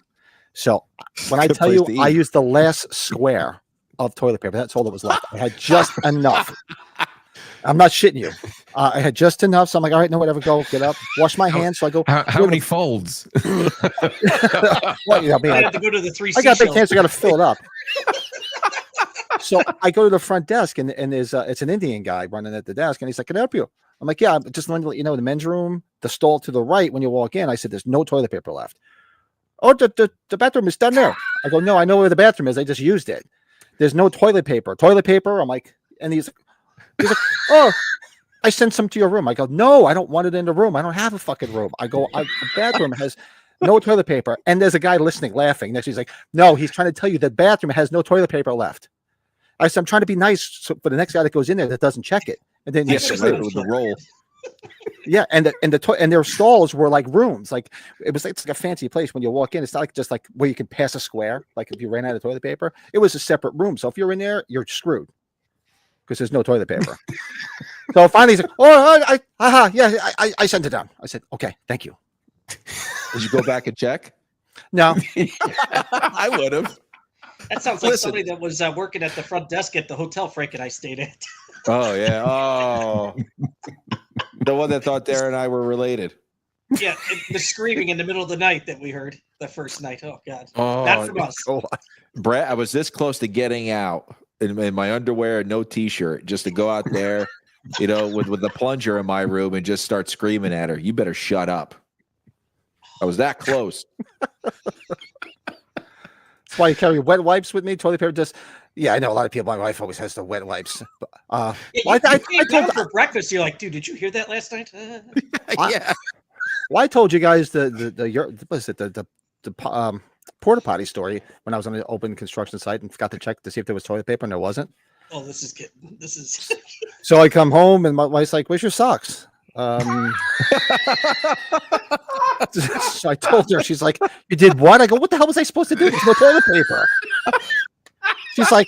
[SPEAKER 1] So when I tell you, I used the last square of toilet paper. That's all that was left. I had just enough. I'm not shitting you. I had just enough. So I'm like, all right, no, whatever. Go get up, wash my hands. So I go.
[SPEAKER 3] How many folds?
[SPEAKER 2] Well, you know, I have to go to the three.
[SPEAKER 1] I got big hands. I got to fill it up. So I go to the front desk, and there's it's an Indian guy running at the desk, and he's like, "Can I help you?" I'm like, "Yeah, just wanted to let you know, the men's room, the stall to the right when you walk in." I said, "There's no toilet paper left." "Oh, the bathroom is down there." I go, "No, I know where the bathroom is. I just used it. There's no toilet paper." "Toilet paper?" I'm like, and he's like, "Oh, I sent some to your room." I go, "No, I don't want it in the room. I don't have a fucking room." I go, "The bathroom has no toilet paper." And there's a guy listening, laughing. Next, he's like, "No, he's trying to tell you the bathroom has no toilet paper left." I said, "I'm trying to be nice for the next guy that goes in there that doesn't check it." And then
[SPEAKER 4] Yes, right with the roll.
[SPEAKER 1] Yeah, and their stalls were like rooms. Like it's like a fancy place when you walk in. It's not like just like where you can pass a square. Like if you ran out of toilet paper, it was a separate room. So if you're in there, you're screwed because there's no toilet paper. So finally, he's like, "Oh, I sent it down." I said, "Okay, thank you."
[SPEAKER 4] Did you go back and check?
[SPEAKER 1] No,
[SPEAKER 4] I would have.
[SPEAKER 2] That sounds like somebody that was working at the front desk at the hotel Frank and I stayed at.
[SPEAKER 4] Oh yeah. Oh, the one that thought Darren and I were related.
[SPEAKER 2] Yeah, the screaming in the middle of the night that we heard the first night. Oh God,
[SPEAKER 4] Oh,
[SPEAKER 2] not from us.
[SPEAKER 4] Brett, I was this close to getting out in my underwear and no t-shirt just to go out there, you know, with the plunger in my room and just start screaming at her. "You better shut up." I was that close.
[SPEAKER 1] That's why you carry wet wipes with me. Toilet paper, just I know a lot of people. My wife always has the wet wipes.
[SPEAKER 2] I told for breakfast. You're like, "Dude, did you hear that last night?"
[SPEAKER 4] Yeah.
[SPEAKER 1] Well, I told you guys the porta potty story when I was on an open construction site and forgot to check to see if there was toilet paper, and there wasn't.
[SPEAKER 2] Oh, this is.
[SPEAKER 1] So I come home and my wife's like, "Where's your socks?" So I told her. She's like, "You did what?" I go, "What the hell was I supposed to do? There's no toilet paper." She's like,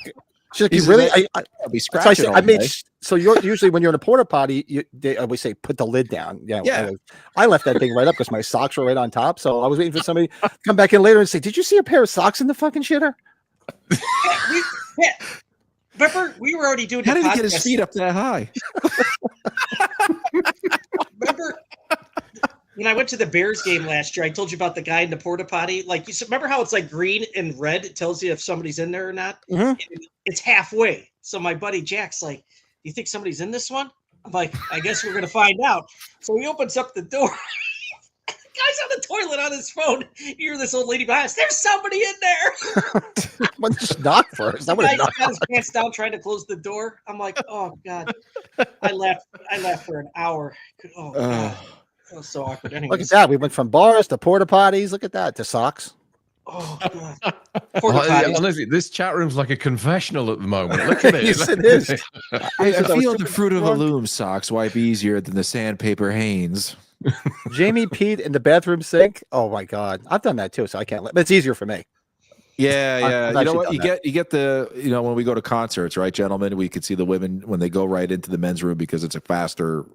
[SPEAKER 1] "You really?"
[SPEAKER 4] I'll be scratching.
[SPEAKER 1] So I made. So you're usually when you're in a porta potty, they always say put the lid down. Yeah. I left that thing right up because my socks were right on top. So I was waiting for somebody to come back in later and say, "Did you see a pair of socks in the fucking shitter?"
[SPEAKER 2] Remember, we were already doing.
[SPEAKER 4] How did he get his feet up that high?
[SPEAKER 2] Remember when I went to the Bears game last year? I told you about the guy in the porta potty. Like, you remember how it's like green and red? It tells you if somebody's in there or not.
[SPEAKER 1] Mm-hmm.
[SPEAKER 2] It's halfway. So my buddy Jack's like, "Do you think somebody's in this one?" I'm like, "I guess we're gonna find out." So he opens up the door. Guy's on the toilet on his phone. You hear this old lady behind us. "There's somebody in there."
[SPEAKER 1] Well, just knock first.
[SPEAKER 2] The guy's got his pants down trying to close the door. I'm like, "Oh God." I laughed for an hour. Oh God. That was so awkward. Anyways.
[SPEAKER 1] Look at that. We went from bars to porta potties. Look at that, to socks.
[SPEAKER 2] Oh God.
[SPEAKER 3] Honestly, this chat room's like a confessional at the moment. Look at it.
[SPEAKER 1] Yes, it is.
[SPEAKER 4] I feel the fruit of a loom socks wipe easier than the sandpaper Hanes.
[SPEAKER 1] Jamie peed in the bathroom sink. Oh my God, I've done that too, so I can't. But it's easier for me.
[SPEAKER 4] Yeah.
[SPEAKER 1] I've
[SPEAKER 4] You know what?
[SPEAKER 1] actually done
[SPEAKER 4] You get the, when we go to concerts, right, gentlemen, we could see the women when they go right into the men's room because it's a faster,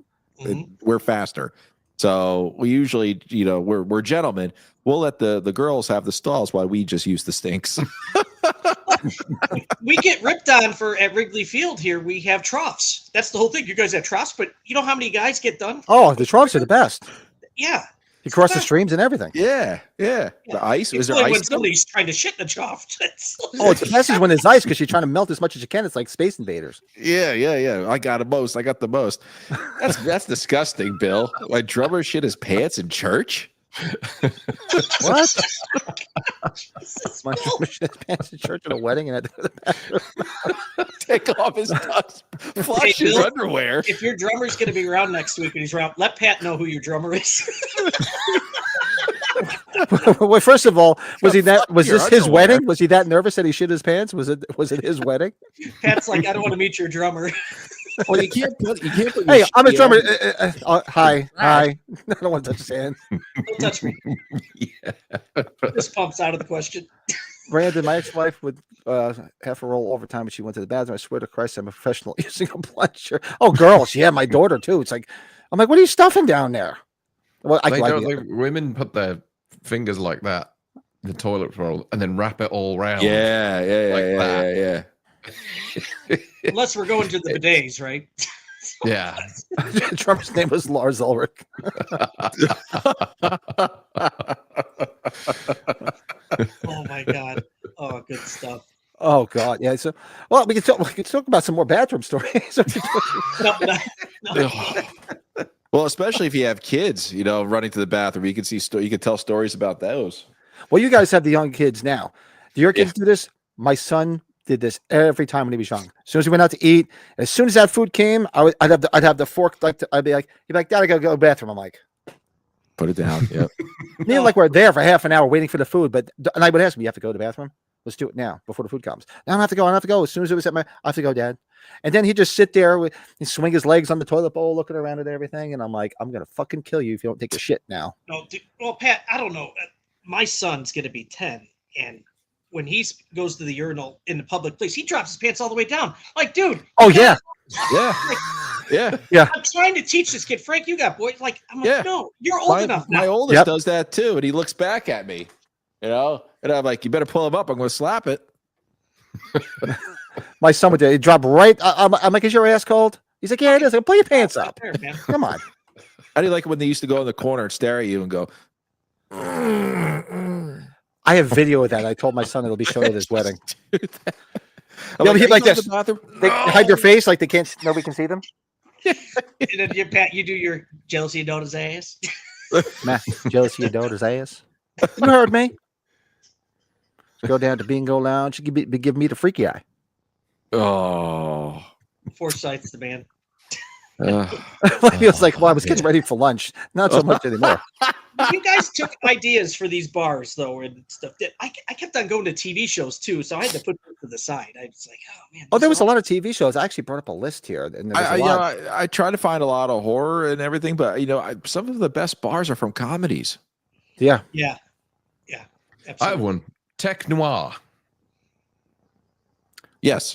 [SPEAKER 4] we're faster. So we usually, we're gentlemen. We'll let the girls have the stalls while we just use the stinks.
[SPEAKER 2] We get ripped on at Wrigley Field here. We have troughs. That's the whole thing. You guys have troughs, but you know how many guys get done?
[SPEAKER 1] Oh, the troughs are the best.
[SPEAKER 2] Yeah.
[SPEAKER 1] You cross the streams and everything.
[SPEAKER 4] Yeah. The ice. Is there
[SPEAKER 2] only
[SPEAKER 4] ice?
[SPEAKER 2] when somebody's trying to shit in the trough.
[SPEAKER 1] Oh, it's the best is when it's ice because you're trying to melt as much as you can. It's like Space Invaders.
[SPEAKER 4] Yeah. I got the most. That's disgusting, Bill. My drummer shit his pants in church.
[SPEAKER 1] What? My drummer shit his pants in church at a wedding and had to go to the bathroom.
[SPEAKER 4] Take off his tux, flush his underwear.
[SPEAKER 2] If your drummer's going to be around next week and he's around, let Pat know who your drummer is.
[SPEAKER 1] Well, first of all, was this his
[SPEAKER 4] underwear.
[SPEAKER 1] wedding? Was he that nervous that he shit his pants? Was it his wedding?
[SPEAKER 2] Pat's like, I don't want to meet your drummer.
[SPEAKER 4] Well, you can't put
[SPEAKER 1] Hey, I'm a drummer. Hi. I don't want to touch his hand.
[SPEAKER 2] Don't touch me. This pump's out of the question.
[SPEAKER 1] Brandon, my ex-wife would have a roll overtime when she went to the bathroom. I swear to Christ, I'm a professional using a plunger. Oh, girls, yeah, my daughter too. It's like, I'm like, what are you stuffing down there? Well,
[SPEAKER 3] women put their fingers like that, the toilet roll, and then wrap it all round.
[SPEAKER 4] Yeah.
[SPEAKER 2] Unless we're going to the bidets, right?
[SPEAKER 3] Yeah.
[SPEAKER 1] Trump's name was Lars Ulrich.
[SPEAKER 2] Oh my God. Oh, good stuff.
[SPEAKER 1] Oh God, yeah. So, well, we can talk about some more bathroom stories.
[SPEAKER 2] No.
[SPEAKER 4] Well, especially if you have kids, running to the bathroom, you can tell stories about those.
[SPEAKER 1] Well, you guys have the young kids now. Do your kids do this? My son did this every time when he was young. As soon as we went out to eat, as soon as that food came, I'd have the fork. I'd be like, Dad, I gotta go to the bathroom. I'm like,
[SPEAKER 4] put it down. Yep.
[SPEAKER 1] Me like we're there for half an hour waiting for the food, and I would ask him, you have to go to the bathroom? Let's do it now before the food comes. Now I don't have to go. I don't have to go. As soon as it was I have to go, Dad. And then he'd just sit there and swing his legs on the toilet bowl, looking around at everything. And I'm like, I'm going to fucking kill you if you don't take a shit now.
[SPEAKER 2] No, dude, well, Pat, I don't know. My son's going to be 10. And when he goes to the urinal in the public place, he drops his pants all the way down. Like, dude.
[SPEAKER 1] Oh, yeah.
[SPEAKER 4] Yeah.
[SPEAKER 2] I'm trying to teach this kid, Frank, you got boys. Like, I'm like, no, you're old enough now.
[SPEAKER 4] My oldest does that too. And he looks back at me, and I'm like, you better pull him up. I'm going to slap it.
[SPEAKER 1] My son would do it. He'd drop right. I'm like, is your ass cold? He's like, yeah, it is. Like, pull your pants up.
[SPEAKER 2] There, man.
[SPEAKER 1] Come on.
[SPEAKER 4] How do you like it when they used to go in the corner and stare at you and go?
[SPEAKER 1] I have video of that. I told my son it'll be shown at his wedding.
[SPEAKER 4] He'd
[SPEAKER 1] like this. They hide their face like they can't. Nobody can see them.
[SPEAKER 2] And then Pat, you do your jealousy of daughter's ass.
[SPEAKER 1] Jealousy of daughter's ass. You heard me. Go down to Bingo Lounge. You give me the freaky eye.
[SPEAKER 4] Oh,
[SPEAKER 2] Forsyth's the man.
[SPEAKER 1] He was like, well, I was getting ready for lunch. Not so much anymore.
[SPEAKER 2] You guys took ideas for these bars, though, and stuff. I kept on going to TV shows, too, so I had to put them to the side. I was like, oh, man.
[SPEAKER 1] Oh, there was a lot of TV shows. I actually brought up a list here. And
[SPEAKER 4] I try to find a lot of horror and everything, but, some of the best bars are from comedies.
[SPEAKER 1] Yeah.
[SPEAKER 2] Yeah. Yeah. Absolutely.
[SPEAKER 3] I have one. Tech Noir.
[SPEAKER 4] Yes.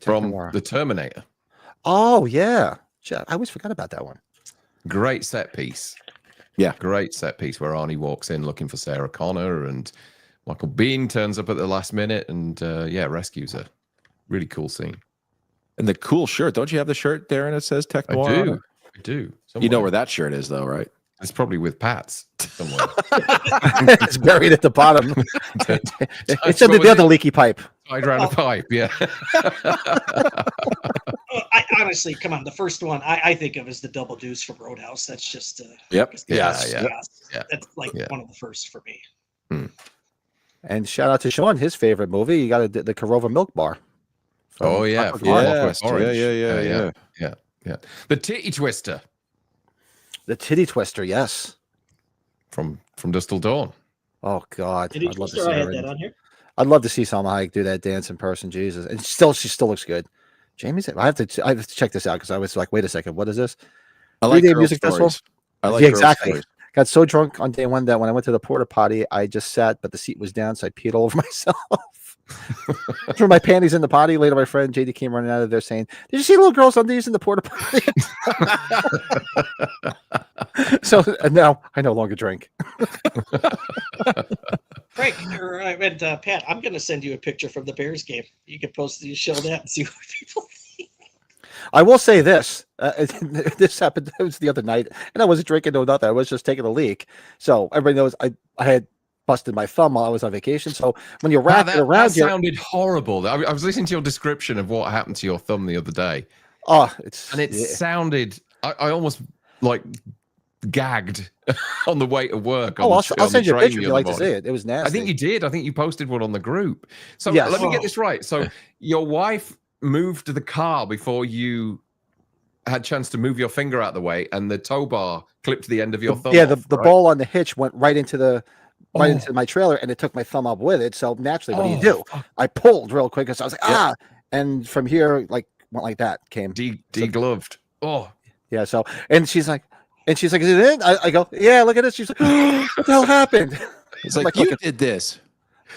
[SPEAKER 3] From The Terminator.
[SPEAKER 1] Oh, yeah. I always forgot about that one.
[SPEAKER 3] Great set piece.
[SPEAKER 4] Yeah.
[SPEAKER 3] Great set piece where Arnie walks in looking for Sarah Connor and Michael Biehn turns up at the last minute and, rescues her. Really cool scene.
[SPEAKER 4] And the cool shirt. Don't you have the shirt, Darren, that says Tech Noir?
[SPEAKER 3] I do. Somewhere.
[SPEAKER 4] You know where that shirt is, though, right?
[SPEAKER 3] It's probably with Pat's somewhere.
[SPEAKER 1] It's buried at the bottom. It's under the other leaky pipe.
[SPEAKER 3] Tied around a pipe, yeah.
[SPEAKER 2] I honestly, come on, the first one I think of as the Double Deuce from Roadhouse. That's just
[SPEAKER 4] Yep.
[SPEAKER 3] Yeah.
[SPEAKER 2] That's like one of the first for me.
[SPEAKER 1] And shout out to Sean, his favorite movie. You got the Corova Milk Bar.
[SPEAKER 3] Oh yeah,
[SPEAKER 4] yeah.
[SPEAKER 3] The Titty Twister.
[SPEAKER 1] The Titty Twister, yes.
[SPEAKER 3] From Dusk Till Dawn.
[SPEAKER 1] Oh God,
[SPEAKER 2] I'd love to see that on here.
[SPEAKER 1] I'd love to see Salma Hayek do that dance in person. Jesus, and she still looks good. Jamie's. I have to check this out because I was like, wait a second, what is this?
[SPEAKER 4] I like
[SPEAKER 1] music
[SPEAKER 4] stories.
[SPEAKER 1] festival.
[SPEAKER 4] I like
[SPEAKER 1] exactly. got so drunk on day one that when I went to the porta potty, I just sat, but the seat was down, so I peed all over myself. Threw my panties in the potty. Later, my friend JD came running out of there saying, "Did you see little girls undies in the porta potty?" So now I no longer drink.
[SPEAKER 2] Frank, or I meant Pat, I'm going to send you a picture from the Bears game. You can post you show that and see what people think.
[SPEAKER 1] I will say this. This happened. It was the other night, and I wasn't drinking, no nothing. I was just taking a leak. So everybody knows I had busted my thumb while I was on vacation. So when you wrap it around,
[SPEAKER 3] that sounded horrible. I was listening to your description of what happened to your thumb the other day.
[SPEAKER 1] Oh,
[SPEAKER 3] it sounded. I almost like gagged on the way to work.
[SPEAKER 1] I'll send you a picture if you'd like to see it. It was nasty.
[SPEAKER 3] I think you did. I think you posted one on the group. So
[SPEAKER 1] yes.
[SPEAKER 3] Let me get this right. So your wife moved the car before you had a chance to move your finger out of the way, and the tow bar clipped to the end of your thumb.
[SPEAKER 1] Yeah, the ball on the hitch went right into into my trailer, and it took my thumb up with it. So naturally, what do you do? I pulled real quick because I was like, and from here, like went like that, came
[SPEAKER 3] degloved. Oh,
[SPEAKER 1] yeah. So and she's like, is it in? I go, yeah. Look at this. She's like, what the hell happened?
[SPEAKER 4] It's like you did this.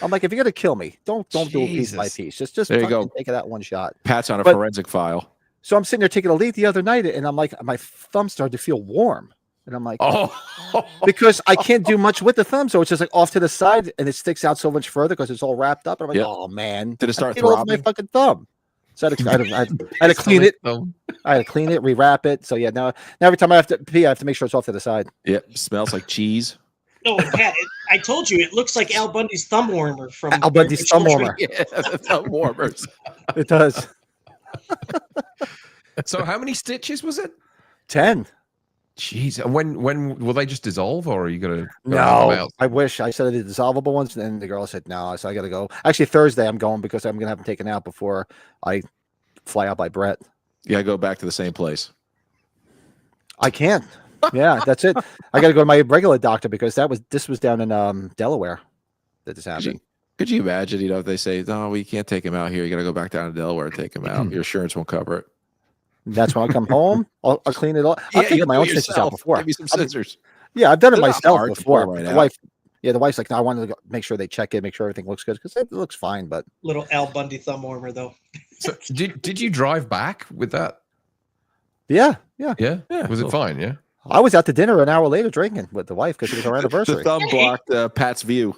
[SPEAKER 1] I'm like, if you're gonna kill me, don't do it piece by piece. Just
[SPEAKER 4] there you go.
[SPEAKER 1] Take it out one shot.
[SPEAKER 4] Pat's on a forensic file.
[SPEAKER 1] So I'm sitting there taking a leak the other night, and I'm like, my thumb started to feel warm, and I'm like, because I can't do much with the thumb, so it's just like off to the side, and it sticks out so much further because it's all wrapped up. And I'm like, oh man,
[SPEAKER 4] did it start
[SPEAKER 1] throbbing? My fucking thumb. So I had to clean it. I had to clean it, rewrap it. So yeah, now every time I have to pee, I have to make sure it's off to the side.
[SPEAKER 4] Yep, smells like cheese.
[SPEAKER 2] No, Pat, I told you, it looks like Al Bundy's thumb warmer from
[SPEAKER 1] Al Bundy's thumb warmer.
[SPEAKER 4] Yeah, the thumb warmers.
[SPEAKER 1] It does.
[SPEAKER 3] So how many stitches was it?
[SPEAKER 1] 10.
[SPEAKER 3] Jeez, and when will they just dissolve, or are you gonna?
[SPEAKER 1] No, I wish. I said the dissolvable ones, and the girl said no. So I got to go. Actually, Thursday I'm going because I'm gonna have them taken out before I fly out by Brett.
[SPEAKER 4] You gotta go back to the same place.
[SPEAKER 1] I can't. Yeah, that's it. I got to go to my regular doctor because this was down in Delaware that this happened.
[SPEAKER 4] Could you imagine? You know, if they say, "No, we can't take him out here. You got to go back down to Delaware and take him out. Your insurance won't cover it."
[SPEAKER 1] That's when I come home. I'll clean it all. I've taken my own stitches out before.
[SPEAKER 4] Give me some scissors.
[SPEAKER 1] Yeah, I've done it myself before.
[SPEAKER 4] Right
[SPEAKER 1] the wife's like, no, I wanted to make sure they check it, make sure everything looks good because it looks fine. But
[SPEAKER 2] little Al Bundy thumb warmer though.
[SPEAKER 3] So did you drive back with that?
[SPEAKER 1] Yeah.
[SPEAKER 3] Was it fine? Yeah.
[SPEAKER 1] I was out to dinner an hour later drinking with the wife because it was our anniversary.
[SPEAKER 4] The thumb blocked Pat's view.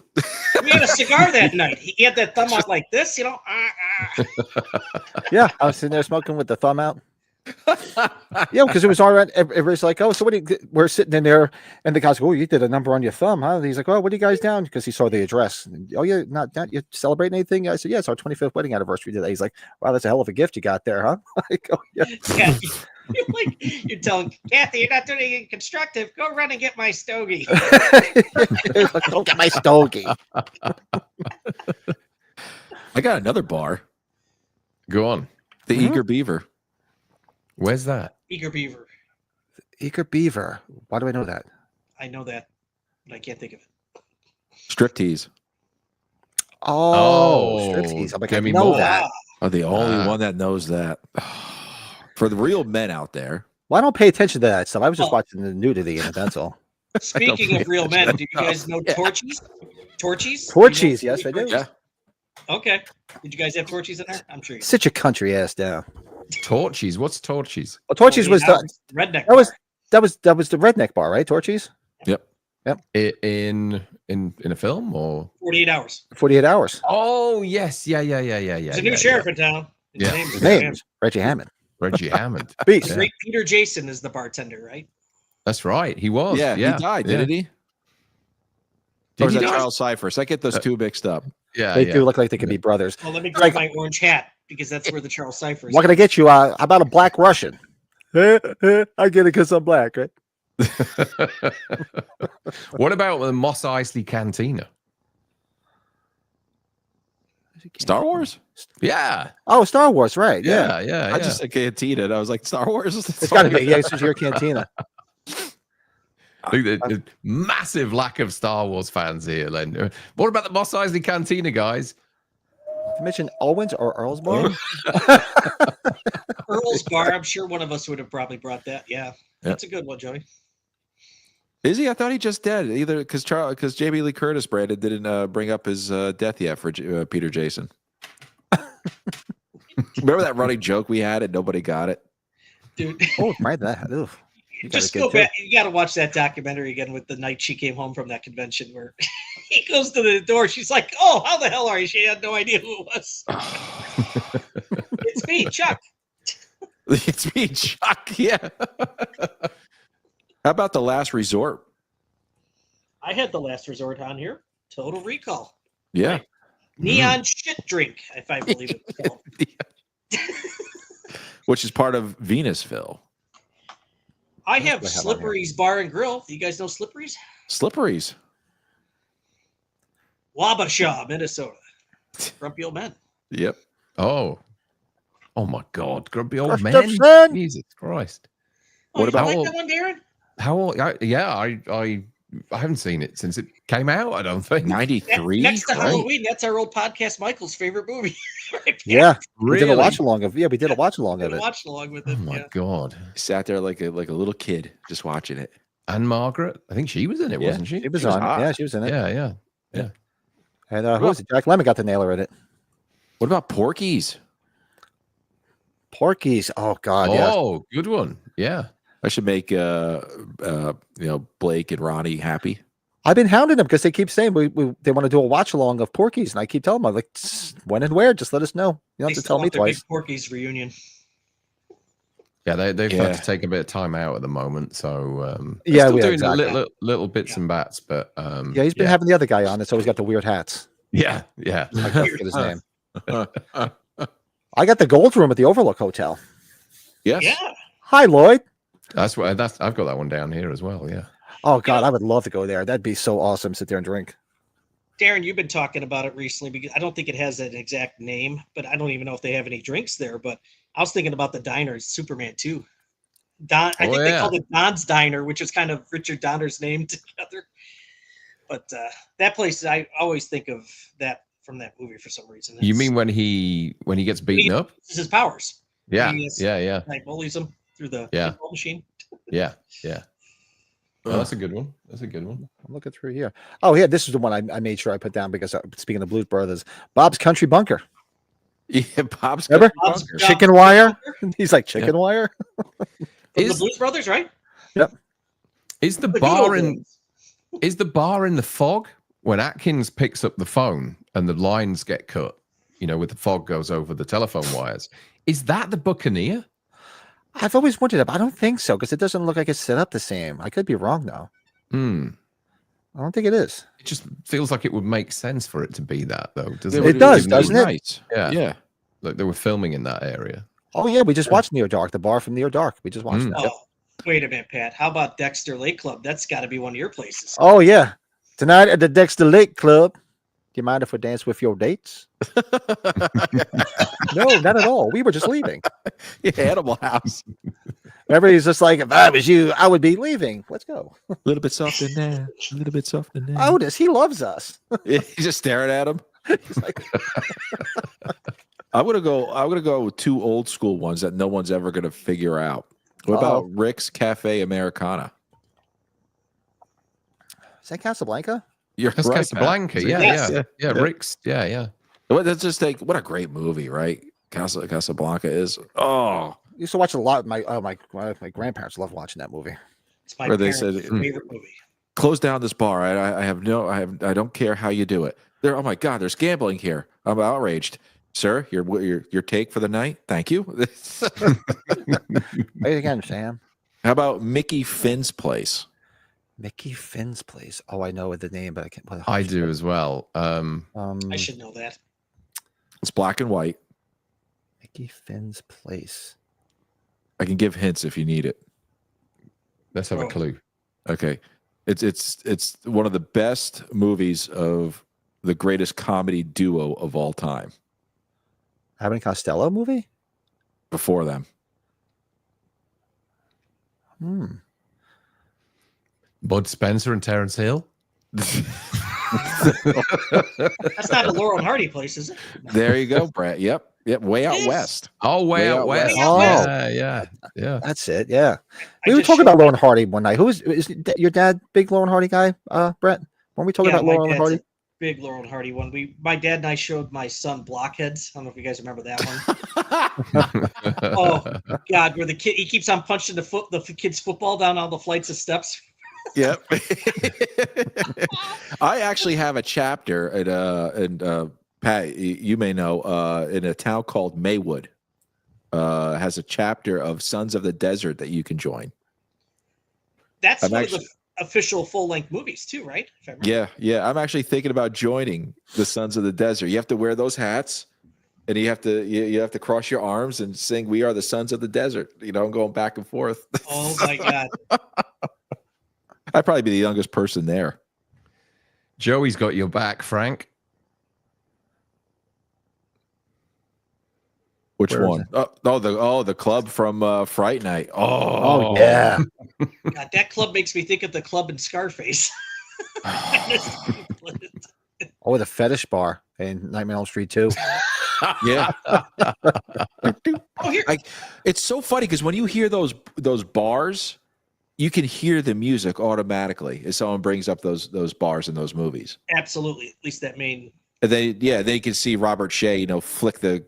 [SPEAKER 2] We had a cigar that night. He had that thumb out like this, you know.
[SPEAKER 1] Yeah, I was sitting there smoking with the thumb out. Yeah, because it was all right. Everybody's like, "Oh, so we're sitting in there," and the guys go, "Oh, you did a number on your thumb, huh?" And he's like, "Oh, what are you guys down?" Because he saw the address. And, "Oh, yeah, not you celebrating anything?" I said, "Yeah, it's our 25th wedding anniversary today." He's like, "Wow, that's a hell of a gift you got there, huh?" I go, "Yeah."
[SPEAKER 2] You're telling Kathy, you're not doing anything constructive. Go run and get my stogie.
[SPEAKER 1] Go get my stogie.
[SPEAKER 4] I got another bar.
[SPEAKER 3] Go on.
[SPEAKER 4] The Eager Beaver.
[SPEAKER 3] Where's that?
[SPEAKER 2] Eager Beaver.
[SPEAKER 1] Eager Beaver. Why do I know that?
[SPEAKER 2] I know that, but I can't think of it.
[SPEAKER 4] Striptease.
[SPEAKER 1] Striptease. I'm like, I know that.
[SPEAKER 4] I'm the only one that knows that. For the real men out there.
[SPEAKER 1] Well, I don't pay attention to that stuff. I was just watching the nudity in it. That's all.
[SPEAKER 2] Speaking of real men, do you guys know Torchies? Torchies?
[SPEAKER 1] Torchies, yes, I do.
[SPEAKER 4] Yeah.
[SPEAKER 2] Okay. Did you guys have Torchies in there? I'm sure you did.
[SPEAKER 1] Sit your country ass down.
[SPEAKER 3] Torchies. What's Torchies?
[SPEAKER 1] Well, Torchies was the
[SPEAKER 2] redneck.
[SPEAKER 1] That was the redneck bar, right? Torchies.
[SPEAKER 4] Yep.
[SPEAKER 3] In a film or
[SPEAKER 2] 48 hours.
[SPEAKER 1] 48 hours.
[SPEAKER 3] Oh yes, yeah.
[SPEAKER 2] There's a new sheriff in town.
[SPEAKER 1] His name's Reggie Hammond.
[SPEAKER 3] Reggie Hammond.
[SPEAKER 1] Beast.
[SPEAKER 2] Great Peter Jason is the bartender, right?
[SPEAKER 3] That's right. He was.
[SPEAKER 4] Yeah, he died, didn't he? Or was that Charles Cyphers? I get those two mixed up.
[SPEAKER 3] Yeah,
[SPEAKER 1] they do look like they could be brothers.
[SPEAKER 2] Well, let me grab my orange hat because that's where the Charles Cyphers.
[SPEAKER 1] What can I get you? How about a black Russian? I get it because I'm black, right?
[SPEAKER 3] What about the Mos Eisley Cantina?
[SPEAKER 4] Star Wars?
[SPEAKER 3] Yeah.
[SPEAKER 1] Oh, Star Wars, right?
[SPEAKER 3] Yeah.
[SPEAKER 4] I just said cantina, and I was like, Star Wars?
[SPEAKER 1] It's got to be. Yeah, it's your cantina.
[SPEAKER 3] Massive lack of Star Wars fans here, Len. What about the Mos Eisley Cantina, guys?
[SPEAKER 1] You mentioned Owens or Earl's Bar?
[SPEAKER 2] Earl's Bar. I'm sure one of us would have probably brought that. Yeah. That's a good one, Joey.
[SPEAKER 4] Is he? I thought he just dead. Either because Jamie Lee Curtis, Brandon, didn't bring up his death yet for Peter Jason. Remember that running joke we had and nobody got it?
[SPEAKER 2] Dude.
[SPEAKER 1] Oh, right. That. Oof.
[SPEAKER 2] Just go back. You got to watch that documentary again with the night she came home from that convention where he goes to the door. She's like, "Oh, how the hell are you?" She had no idea who it was. It's me, Chuck.
[SPEAKER 4] It's me, Chuck. Yeah. How about The Last Resort?
[SPEAKER 2] I had The Last Resort on here. Total Recall.
[SPEAKER 4] Yeah.
[SPEAKER 2] Right. Neon Shit Drink, if I believe it's called.
[SPEAKER 4] Which is part of Venusville.
[SPEAKER 2] I have Slippery's Bar and Grill. You guys know Slippery's?
[SPEAKER 4] Slippery's.
[SPEAKER 2] Wabasha, Minnesota. Grumpy old men.
[SPEAKER 4] Yep.
[SPEAKER 3] Oh my God, grumpy old man.
[SPEAKER 1] Son.
[SPEAKER 3] Jesus Christ.
[SPEAKER 2] Oh,
[SPEAKER 4] What
[SPEAKER 2] you
[SPEAKER 4] about-
[SPEAKER 2] like that one, Darren?
[SPEAKER 3] How old? I haven't seen it since it came out. I don't think.
[SPEAKER 4] 93.
[SPEAKER 2] Next to
[SPEAKER 4] right?
[SPEAKER 2] Halloween, that's our old podcast, Michael's favorite movie. Right,
[SPEAKER 1] Yeah. We did a
[SPEAKER 3] Really?
[SPEAKER 1] watch along of. Yeah, we did a watch along of it.
[SPEAKER 2] Watched along with
[SPEAKER 3] Oh
[SPEAKER 2] it.
[SPEAKER 3] my
[SPEAKER 2] Yeah.
[SPEAKER 3] God.
[SPEAKER 4] Sat there like a little kid just watching it.
[SPEAKER 3] And Margaret, I think she was in it,
[SPEAKER 4] Yeah.
[SPEAKER 3] wasn't she?
[SPEAKER 1] She was
[SPEAKER 4] She was
[SPEAKER 1] on.
[SPEAKER 4] hot.
[SPEAKER 1] Yeah, she was in it.
[SPEAKER 3] Yeah.
[SPEAKER 1] And who was it? Jack Lemmon got the nailer in it.
[SPEAKER 4] What about Porky's?
[SPEAKER 1] Porky's. Oh God. Yeah.
[SPEAKER 3] Oh, good one. Yeah.
[SPEAKER 4] I should make Blake and Ronnie happy.
[SPEAKER 1] I've been hounding them because they keep saying they want to do a watch along of Porky's, and I keep telling them, I'm like, when and where? Just let us know. You don't
[SPEAKER 2] They
[SPEAKER 1] have to
[SPEAKER 2] still
[SPEAKER 1] tell me
[SPEAKER 2] want their big
[SPEAKER 1] twice.
[SPEAKER 2] Porky's reunion.
[SPEAKER 3] Yeah, they've
[SPEAKER 4] Yeah.
[SPEAKER 3] had to take a bit of time out at the moment, so
[SPEAKER 1] Yeah,
[SPEAKER 3] still
[SPEAKER 1] we
[SPEAKER 3] doing
[SPEAKER 1] exactly.
[SPEAKER 3] little bits and bats, but
[SPEAKER 1] Yeah, he's been having the other guy on that's always got the weird hats.
[SPEAKER 3] yeah.
[SPEAKER 1] I can't forget his name. I got the gold room at the Overlook Hotel.
[SPEAKER 4] Yes.
[SPEAKER 2] Yeah.
[SPEAKER 1] Hi, Lloyd.
[SPEAKER 3] I've got that one down here as well. Yeah.
[SPEAKER 1] Oh God, I would love to go there. That'd be so awesome. Sit there and drink.
[SPEAKER 2] Darren, you've been talking about it recently because I don't think it has an exact name, but I don't even know if they have any drinks there. But I was thinking about the diner, Superman 2. I think they called it Don's Diner, which is kind of Richard Donner's name together. But that place, I always think of that from that movie for some reason.
[SPEAKER 3] You mean when he gets beaten up?
[SPEAKER 2] This is his powers.
[SPEAKER 3] Yeah.
[SPEAKER 2] He is-
[SPEAKER 3] Yeah.
[SPEAKER 2] Like bullies him through the
[SPEAKER 3] Yeah.
[SPEAKER 2] pinball machine.
[SPEAKER 3] Yeah. Oh, that's a good one.
[SPEAKER 1] I'm looking through here. Oh yeah, this is the one I made sure I put down because speaking of Blues Brothers, Bob's Country Bunker.
[SPEAKER 4] Yeah, Bob's
[SPEAKER 1] Remember?
[SPEAKER 2] Bob's
[SPEAKER 4] Bunker.
[SPEAKER 2] Country
[SPEAKER 1] Chicken wire. He's like chicken wire.
[SPEAKER 2] From the Blues Brothers, right?
[SPEAKER 3] Is the
[SPEAKER 2] The good
[SPEAKER 3] bar
[SPEAKER 2] old
[SPEAKER 3] in
[SPEAKER 2] days.
[SPEAKER 3] is the bar in the fog when Atkins picks up the phone and the lines get cut? You know, with the fog goes over the telephone wires. Is that the Buccaneer?
[SPEAKER 1] I've always wondered that, but I don't think so because it doesn't look like it's set up the same. I could be wrong though. I don't think it is.
[SPEAKER 3] It just feels like it would make sense for it to be that, though.
[SPEAKER 1] It does, doesn't it?
[SPEAKER 4] Nice.
[SPEAKER 3] Yeah.
[SPEAKER 4] Yeah.
[SPEAKER 3] Like they were filming in that area.
[SPEAKER 1] Oh yeah, we just watched Near Dark, the bar from Near Dark. We just watched that.
[SPEAKER 2] Oh, wait a minute, Pat. How about Dexter Lake Club? That's got to be one of your places.
[SPEAKER 1] Oh yeah, tonight at the Dexter Lake Club. Do you mind if we dance with your dates? No, not at all. We were just leaving.
[SPEAKER 4] Yeah, Animal House.
[SPEAKER 1] Remember, he's just like, if I was you, I would be leaving. Let's go.
[SPEAKER 4] A little bit soft in there. A little bit soft in there.
[SPEAKER 1] Otis, he loves us.
[SPEAKER 4] Yeah, he's just staring at him.
[SPEAKER 1] He's like,
[SPEAKER 4] I'm gonna go with two old school ones that no one's ever gonna figure out. What about Rick's Cafe Americana?
[SPEAKER 1] is that Casablanca?
[SPEAKER 4] You're
[SPEAKER 3] That's
[SPEAKER 4] right,
[SPEAKER 3] Casablanca.
[SPEAKER 4] Pat.
[SPEAKER 3] Yeah,
[SPEAKER 2] Yes.
[SPEAKER 3] yeah. Rick's. Yeah.
[SPEAKER 4] Well, that's just like what a great movie, right? Casablanca is. Oh,
[SPEAKER 1] I used to watch a lot. My grandparents loved watching that movie.
[SPEAKER 2] It's my
[SPEAKER 4] Or they
[SPEAKER 2] parents'
[SPEAKER 4] said-
[SPEAKER 2] favorite movie.
[SPEAKER 4] close down this bar. I don't care how you do it. There. Oh my God, there's gambling here. I'm outraged, sir. Your take for the night. Thank you.
[SPEAKER 1] Wait again, Sam.
[SPEAKER 4] How about Mickey Finn's place?
[SPEAKER 1] Mickey Finn's place. Oh, I know the name, but I can't.
[SPEAKER 3] I do as well.
[SPEAKER 2] I should know that.
[SPEAKER 4] It's black and white.
[SPEAKER 1] Mickey Finn's place.
[SPEAKER 4] I can give hints if you need it.
[SPEAKER 3] Let's have a
[SPEAKER 2] Oh.
[SPEAKER 3] clue.
[SPEAKER 4] Okay. It's one of the best movies of the greatest comedy duo of all time.
[SPEAKER 1] Abbott and Costello movie?
[SPEAKER 4] Before them.
[SPEAKER 3] Bud Spencer and Terrence Hill.
[SPEAKER 2] That's not a Laurel and Hardy place, is it?
[SPEAKER 4] There you go, Brett. Yep. Yep, way out
[SPEAKER 2] Yes.
[SPEAKER 4] west.
[SPEAKER 3] Oh, way out west.
[SPEAKER 2] Way Out West.
[SPEAKER 3] Yeah.
[SPEAKER 1] That's it. Yeah.
[SPEAKER 2] I
[SPEAKER 1] We were
[SPEAKER 2] just
[SPEAKER 1] talking
[SPEAKER 2] showed
[SPEAKER 1] about Laurel and Hardy one night. Is your dad big Laurel and Hardy guy, Brett? Weren't we talking about
[SPEAKER 2] my
[SPEAKER 1] Laurel and
[SPEAKER 2] dad's
[SPEAKER 1] Hardy?
[SPEAKER 2] a big Laurel and Hardy one. My dad and I showed my son Blockheads. I don't know if you guys remember that one. Oh God, where he keeps on punching the kid's football down all the flights of steps.
[SPEAKER 4] Yep. I actually have a chapter at Pat, you may know, in a town called Maywood. Has a chapter of Sons of the Desert that you can join.
[SPEAKER 2] That's one of the official full-length movies too, right? If I remember.
[SPEAKER 4] Yeah. I'm actually thinking about joining the Sons of the Desert. You have to wear those hats, and you have to cross your arms and sing "We Are the Sons of the Desert." You know, going back and forth.
[SPEAKER 2] Oh my God.
[SPEAKER 4] I'd probably be the youngest person there.
[SPEAKER 3] Joey's got your back, Frank.
[SPEAKER 4] Which
[SPEAKER 1] Where is
[SPEAKER 4] one? The club from Fright Night.
[SPEAKER 1] Oh yeah.
[SPEAKER 2] God, that club makes me think of the club in Scarface.
[SPEAKER 1] Oh, the fetish bar in Nightmare on Elm Street 2.
[SPEAKER 4] Yeah.
[SPEAKER 2] Oh, here.
[SPEAKER 4] It's so funny because when you hear those bars, you can hear the music automatically if someone brings up those bars in those movies.
[SPEAKER 2] Absolutely. At least that main.
[SPEAKER 4] And then you can see Robert Shea, flick the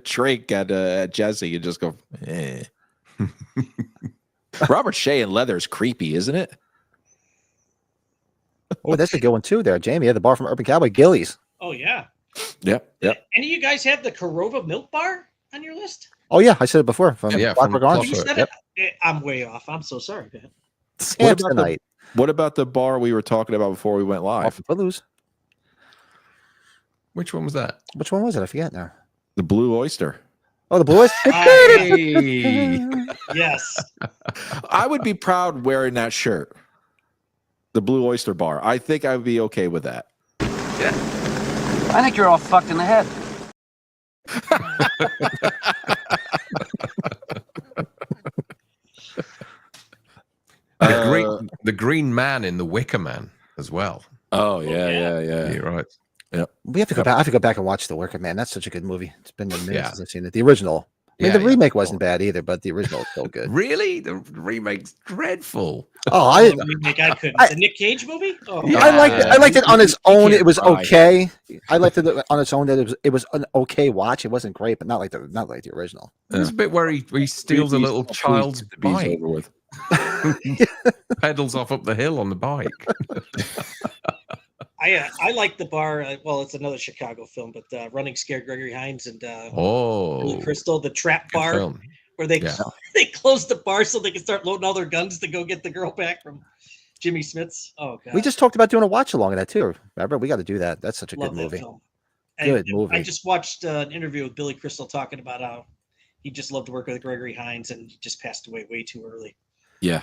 [SPEAKER 4] drink at Jesse and just go, eh. Robert Shea in leather is creepy, isn't it?
[SPEAKER 1] Oh, that's a good one too there, Jamie. Yeah, the bar from Urban Cowboy, Gillies.
[SPEAKER 2] Oh yeah.
[SPEAKER 4] Yep.
[SPEAKER 2] Any of you guys have the Corova Milk Bar on your list?
[SPEAKER 1] Oh yeah, I said it before. From
[SPEAKER 3] Yeah,
[SPEAKER 1] Clockwork
[SPEAKER 3] from
[SPEAKER 1] Orange.
[SPEAKER 2] You said
[SPEAKER 1] Yep.
[SPEAKER 2] it. I'm way off. I'm so sorry, man.
[SPEAKER 1] Samsonite.
[SPEAKER 4] What about the bar we were talking about before we went live?
[SPEAKER 1] Off of Footloose.
[SPEAKER 3] Which one was that?
[SPEAKER 1] Which one was it? I forget now.
[SPEAKER 4] The Blue Oyster.
[SPEAKER 1] Oh, the boys.
[SPEAKER 3] Hey.
[SPEAKER 2] Yes.
[SPEAKER 4] I would be proud wearing that shirt. The Blue Oyster Bar. I think I would be okay with that.
[SPEAKER 5] I think you're all fucked in the head.
[SPEAKER 3] The green man in the Wicker Man as well.
[SPEAKER 4] Oh yeah.
[SPEAKER 3] You're right.
[SPEAKER 1] We have to go back. I have to go back and watch The Worker Man. That's such a good movie. It's been a minute
[SPEAKER 3] Yeah.
[SPEAKER 1] since I've seen it. The original. I mean,
[SPEAKER 3] Yeah,
[SPEAKER 1] the
[SPEAKER 3] yeah.
[SPEAKER 1] remake wasn't bad either, but the original is still good.
[SPEAKER 3] Really? The remake's dreadful.
[SPEAKER 1] Oh,
[SPEAKER 2] I couldn't. The Nick Cage movie? Oh,
[SPEAKER 3] Yeah.
[SPEAKER 1] I liked it on its
[SPEAKER 4] You
[SPEAKER 1] own.
[SPEAKER 4] can't
[SPEAKER 1] It was
[SPEAKER 4] cry.
[SPEAKER 1] okay. I liked it on its own. That it was an okay watch. It wasn't great, but not like the original.
[SPEAKER 3] There's a bit where he steals a little child's
[SPEAKER 4] Please, the bees
[SPEAKER 3] bike,
[SPEAKER 4] over with.
[SPEAKER 3] pedals off up the hill on the bike.
[SPEAKER 2] I like the bar. Well, it's another Chicago film, but Running Scared Gregory Hines and
[SPEAKER 3] Oh,
[SPEAKER 2] Billy Crystal, the trap
[SPEAKER 3] good
[SPEAKER 2] bar
[SPEAKER 3] film.
[SPEAKER 2] where they
[SPEAKER 3] Yeah.
[SPEAKER 2] they close the bar so they can start loading all their guns to go get the girl back from Jimmy Smith's. Oh God,
[SPEAKER 1] We just talked about doing a watch along of that too. Remember, we got to do that. That's such a
[SPEAKER 2] love
[SPEAKER 1] good
[SPEAKER 2] that
[SPEAKER 1] movie.
[SPEAKER 2] film.
[SPEAKER 1] Good
[SPEAKER 2] And
[SPEAKER 1] movie.
[SPEAKER 2] I just watched an interview with Billy Crystal talking about how he just loved to work with Gregory Hines and he just passed away way too early.
[SPEAKER 4] Yeah.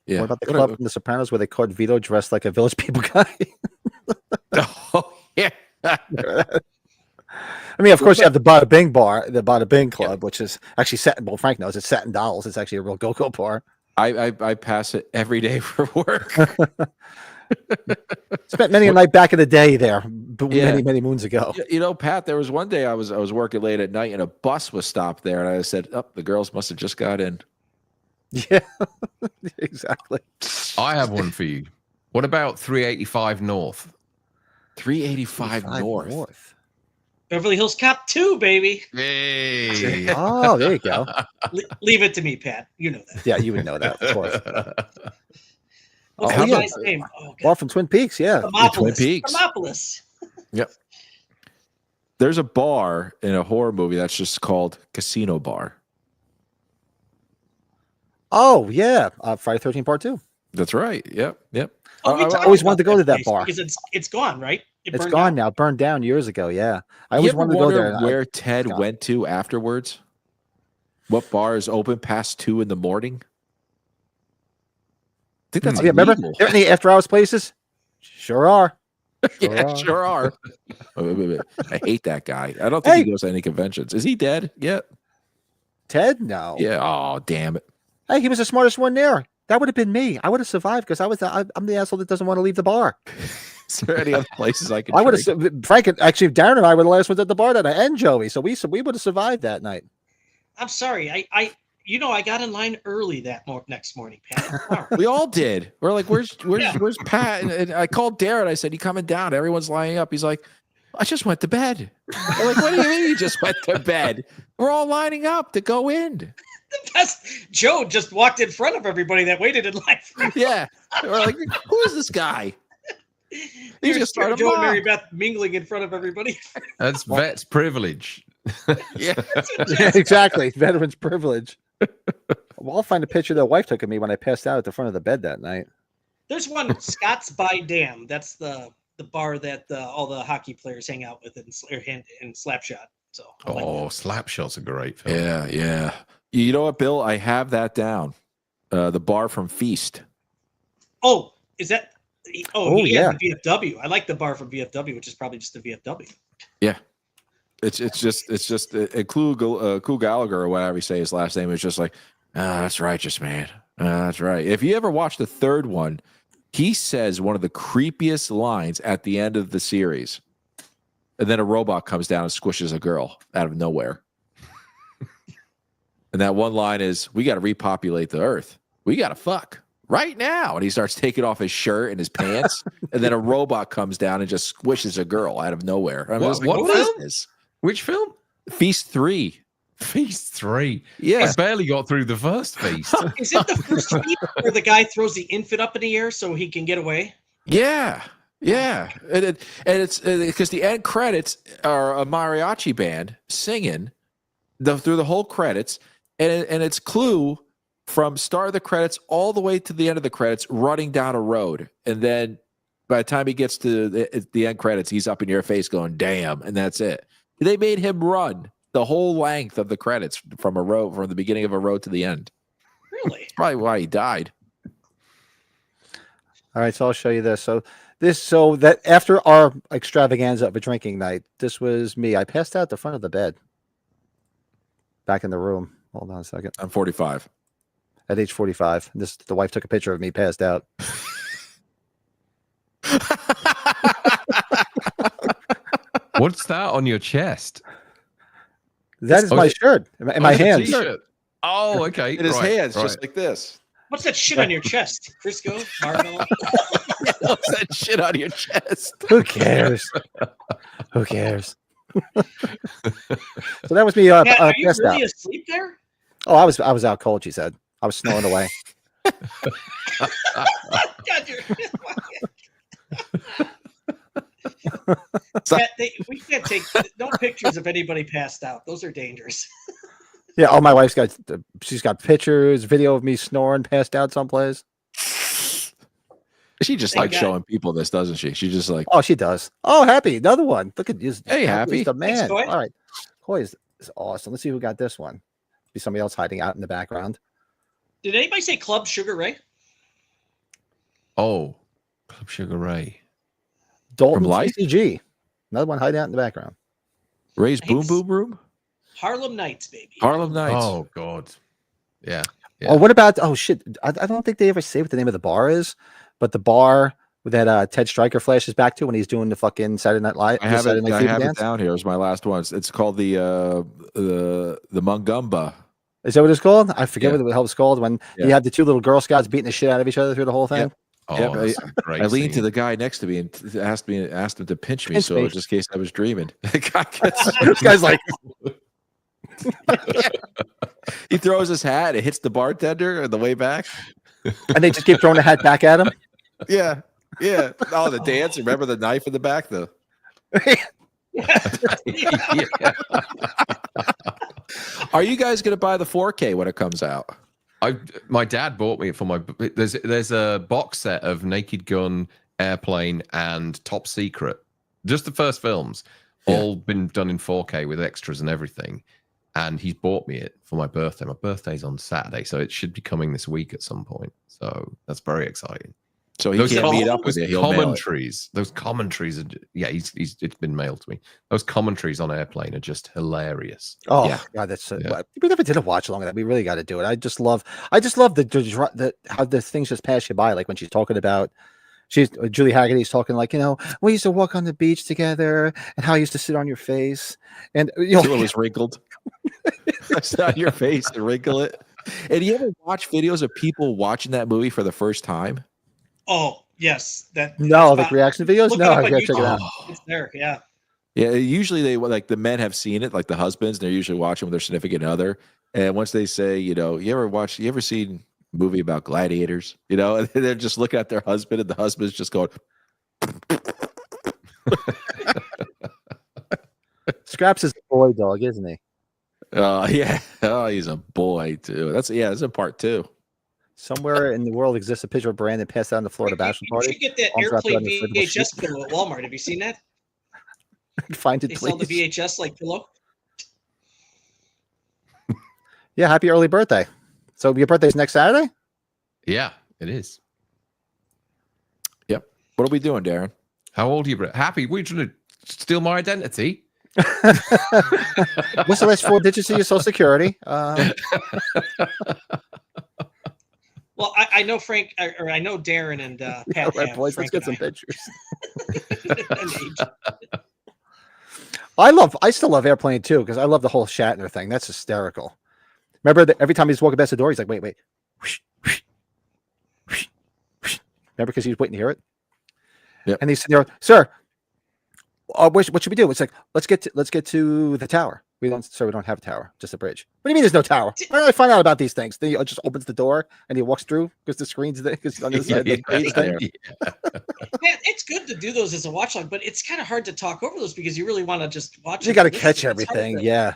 [SPEAKER 1] What about the club from The Sopranos where they caught Vito dressed like a Village People guy?
[SPEAKER 4] Oh yeah.
[SPEAKER 1] I mean, of course, you have the Bada Bing bar, the Bada Bing Club, which is actually set. Well, Frank knows it's set in Dolls. It's actually a real go-go bar.
[SPEAKER 4] I pass it every day for work.
[SPEAKER 1] Spent many a night back in the day there,
[SPEAKER 4] Yeah.
[SPEAKER 1] many moons ago.
[SPEAKER 4] Pat, there was one day I was working late at night and a bus was stopped there, and I said, "Oh, the girls must have just got in."
[SPEAKER 1] Yeah, exactly.
[SPEAKER 3] I have one for you. What about 385 North?
[SPEAKER 4] 385 North.
[SPEAKER 2] Beverly Hills Cop 2, baby.
[SPEAKER 3] Hey.
[SPEAKER 1] Oh, there you go.
[SPEAKER 2] Leave it to me, Pat. You know that.
[SPEAKER 1] Yeah, you would know that, of course.
[SPEAKER 2] What's
[SPEAKER 1] Oh,
[SPEAKER 2] the
[SPEAKER 1] yeah.
[SPEAKER 2] guy's name? Oh,
[SPEAKER 1] Bar
[SPEAKER 2] God.
[SPEAKER 1] from Twin Peaks, yeah.
[SPEAKER 4] Twin Peaks.
[SPEAKER 2] Thermopolis.
[SPEAKER 4] Yep. There's a bar in a horror movie that's just called Casino Bar.
[SPEAKER 1] Oh, yeah. Friday 13 Part 2.
[SPEAKER 4] That's right. Yep.
[SPEAKER 2] Oh, we
[SPEAKER 1] I
[SPEAKER 2] talked
[SPEAKER 1] always
[SPEAKER 2] about
[SPEAKER 1] wanted to go to that
[SPEAKER 2] place
[SPEAKER 1] bar.
[SPEAKER 2] because it's gone, right? It
[SPEAKER 1] It's
[SPEAKER 2] burned
[SPEAKER 1] gone
[SPEAKER 2] down.
[SPEAKER 1] now. Burned down years ago, yeah. I
[SPEAKER 4] You
[SPEAKER 1] always
[SPEAKER 4] ever
[SPEAKER 1] wanted to go
[SPEAKER 4] wonder
[SPEAKER 1] there. and
[SPEAKER 4] where Ted
[SPEAKER 1] gone.
[SPEAKER 4] went to afterwards? What bar is open past 2 in the morning? I think that's
[SPEAKER 1] Oh, yeah, remember?
[SPEAKER 4] illegal.
[SPEAKER 1] There any after-hours places? Sure are.
[SPEAKER 4] Yeah, sure are. Wait. I hate that guy. I don't think
[SPEAKER 1] Hey.
[SPEAKER 4] he goes to any conventions. Is he dead yet?
[SPEAKER 1] Ted? No.
[SPEAKER 4] Yeah. Oh, damn it.
[SPEAKER 1] Hey, he was the smartest one there. That would have been me. I would have survived because I'm the asshole that doesn't want to leave the bar.
[SPEAKER 4] Is there any other places I could?
[SPEAKER 1] I would have. Frank, actually, Darren and I were the last ones at the bar that night, and Joey. So we would have survived that night.
[SPEAKER 2] I'm sorry. I got in line early next morning, Pat.
[SPEAKER 4] We all did. We're like, where's Pat? And I called Darren. I said, "You coming down?" Everyone's lining up. He's like, "I just went to bed." I'm like, "What do you mean you just went to bed?" We're all lining up to go in.
[SPEAKER 2] Joe just walked in front of everybody that waited in line.
[SPEAKER 4] Yeah, we're like, "Who is this guy?" He just started
[SPEAKER 2] Joe and Mary Beth mingling in front of everybody.
[SPEAKER 3] That's vet's privilege.
[SPEAKER 4] Yeah,
[SPEAKER 1] yeah, exactly. Veterans privilege. Well, I'll find a picture that wife took of me when I passed out at the front of the bed that night.
[SPEAKER 2] There's one, Scott's by Dam. That's the bar that all the hockey players hang out with in Slapshot. So
[SPEAKER 3] Slapshot's a great film.
[SPEAKER 4] yeah. You know what, Bill? I have that down. The bar from Feast.
[SPEAKER 2] Oh, is that? Oh yeah,
[SPEAKER 1] yeah.
[SPEAKER 2] the VFW. I like the bar from VFW, which is probably just the VFW.
[SPEAKER 4] Yeah, it's just Clue Gallagher or whatever you say his last name is just like, that's righteous, man. That's right. If you ever watch the third one, he says one of the creepiest lines at the end of the series, and then a robot comes down and squishes a girl out of nowhere. And that one line is, "We got to repopulate the earth. We got to fuck right now." And he starts taking off his shirt and his pants. And then a robot comes down and just squishes a girl out of nowhere. I mean,
[SPEAKER 3] What
[SPEAKER 4] is
[SPEAKER 3] film?
[SPEAKER 4] this?
[SPEAKER 3] Which film?
[SPEAKER 4] Feast 3.
[SPEAKER 3] Feast 3.
[SPEAKER 4] Yeah.
[SPEAKER 3] I barely got through the first feast.
[SPEAKER 2] Is it the first feast where the guy throws the infant up in the air so he can get away?
[SPEAKER 4] Yeah. And it's because the end credits are a mariachi band singing through the whole credits. And it's Clue from start of the credits all the way to the end of the credits running down a road. And then by the time he gets to the end credits, he's up in your face going, "Damn." And that's it. They made him run the whole length of the credits from the beginning of a road to the end.
[SPEAKER 2] Really?
[SPEAKER 4] That's probably why he died.
[SPEAKER 1] All right, so I'll show you this. So that after our extravaganza of a drinking night, this was me. I passed out at the front of the bed. Back in the room. Hold on a second.
[SPEAKER 4] I'm 45.
[SPEAKER 1] At age 45. The wife took a picture of me passed out.
[SPEAKER 3] What's that on your chest?
[SPEAKER 1] That is my shirt in my hands.
[SPEAKER 3] Oh, okay.
[SPEAKER 4] In his hands, just like this.
[SPEAKER 2] What's that shit on your chest? Crisco? Marvel?
[SPEAKER 4] What's that shit on your chest?
[SPEAKER 1] Who cares? Who cares? So that was me.
[SPEAKER 2] Are you
[SPEAKER 1] passed
[SPEAKER 2] really
[SPEAKER 1] out.
[SPEAKER 2] asleep there?
[SPEAKER 1] Oh, I was out cold. She said I was snoring away.
[SPEAKER 2] God, we can't take no pictures of anybody passed out. Those are dangerous.
[SPEAKER 1] Yeah. Oh, my wife's she's got pictures, video of me snoring, passed out someplace.
[SPEAKER 4] She just likes showing people this, doesn't she? She just like,
[SPEAKER 1] oh, she does. Oh, Happy, another one. Look at you.
[SPEAKER 4] Hey, Happy,
[SPEAKER 1] the man.
[SPEAKER 2] Thanks, Coy.
[SPEAKER 1] All right, Coy is awesome. Let's see who got this one. Be somebody else hiding out in the background.
[SPEAKER 2] Did anybody say Club Sugar Ray?
[SPEAKER 3] Oh, Club Sugar Ray.
[SPEAKER 1] Dalton
[SPEAKER 4] From Life?
[SPEAKER 1] TCG. Another one hiding out in the background.
[SPEAKER 4] Ray's Boom Boom Room?
[SPEAKER 2] Harlem Nights, baby.
[SPEAKER 4] Harlem Nights.
[SPEAKER 3] Oh, God. Yeah.
[SPEAKER 1] Oh, what about? Oh shit! I don't think they ever say what the name of the bar is, but the bar that Ted Stryker flashes back to when he's doing the fucking Saturday Night Live.
[SPEAKER 4] I have it down here. It's my last one. It's called the Mungumba.
[SPEAKER 1] Is that what it's called? I forget what the hell it's called when you had the two little Girl Scouts beating the shit out of each other through the whole thing.
[SPEAKER 4] Yep.
[SPEAKER 3] Oh,
[SPEAKER 4] Yeah,
[SPEAKER 3] great
[SPEAKER 4] I leaned to
[SPEAKER 3] scene.
[SPEAKER 4] the guy next to me and asked him to pinch me,
[SPEAKER 1] Pinch
[SPEAKER 4] so
[SPEAKER 1] me.
[SPEAKER 4] just in case I was dreaming. The guy gets,
[SPEAKER 1] This guy's like,
[SPEAKER 4] he throws his hat, it hits the bartender on the way back.
[SPEAKER 1] and they just keep throwing the hat back at him.
[SPEAKER 4] Yeah. Oh, the dance. Remember the knife in the back, though.
[SPEAKER 3] Yeah.
[SPEAKER 4] Are you guys going to buy the 4K when it comes out?
[SPEAKER 3] My dad bought me it for my. There's a box set of Naked Gun, Airplane, and Top Secret. Just the first films, all been done in 4K with extras and everything. And he's bought me it for my birthday. My birthday's on Saturday, so it should be coming this week at some point. So that's very exciting.
[SPEAKER 4] So he can't meet up with you. He'll mail it.
[SPEAKER 3] Commentaries. Those commentaries are it's been mailed to me. Those commentaries on Airplane are just hilarious.
[SPEAKER 1] Oh
[SPEAKER 4] Yeah.
[SPEAKER 1] God, that's we never did a watch along of that. We really got to do it. I just love the how the things just pass you by. Like when she's talking about Julie Haggerty's talking like, we used to walk on the beach together, and how I used to sit on your face, and
[SPEAKER 4] until it was wrinkled. Sit on your face and wrinkle it. And you ever watch videos of people watching that movie for the first time?
[SPEAKER 2] Oh yes,
[SPEAKER 1] like reaction videos. No, I gotta check it out.
[SPEAKER 2] It's there, yeah.
[SPEAKER 4] Yeah, usually they like the men have seen it, like the husbands. They're usually watching with their significant other, and once they say, you ever seen a movie about gladiators? And they're just looking at their husband, and the husband's just going.
[SPEAKER 1] Scraps is a boy dog, isn't he?
[SPEAKER 4] Yeah. Oh, he's a boy too. That's in part 2.
[SPEAKER 1] Somewhere in the world exists a picture of Brandon passed out in the Florida bachelor party.
[SPEAKER 2] You should get that airplane VHS pillow at Walmart. Have you seen that?
[SPEAKER 1] Find it,
[SPEAKER 2] They
[SPEAKER 1] please.
[SPEAKER 2] sell the VHS like pillow.
[SPEAKER 1] Yeah, happy early birthday. So your birthday's next Saturday?
[SPEAKER 3] Yeah, it is.
[SPEAKER 4] Yep. What are we doing, Darren?
[SPEAKER 3] How old are you? Happy? We're trying to steal my identity.
[SPEAKER 1] What's the last 4 digits of your social security?
[SPEAKER 2] Well, I know Frank, or I know Darren and Pat.
[SPEAKER 1] All right, boys, let's get some pictures.
[SPEAKER 2] pictures.
[SPEAKER 1] I still love Airplane too, because I love the whole Shatner thing. That's hysterical. Remember that every time he's walking past the door, he's like, wait. Remember, because he's waiting to hear it.
[SPEAKER 4] Yep.
[SPEAKER 1] And he's sitting there, sir, what should we do? It's like, let's get to the tower. We don't have a tower, just a bridge. What do you mean there's no tower? Where do I find out about these things? Then he just opens the door and he walks through because the screen's there, because on the side the screen's there.
[SPEAKER 2] Man, it's good to do those as a watch log, but it's kind of hard to talk over those because you really want to just watch.
[SPEAKER 1] You got to catch everything, yeah.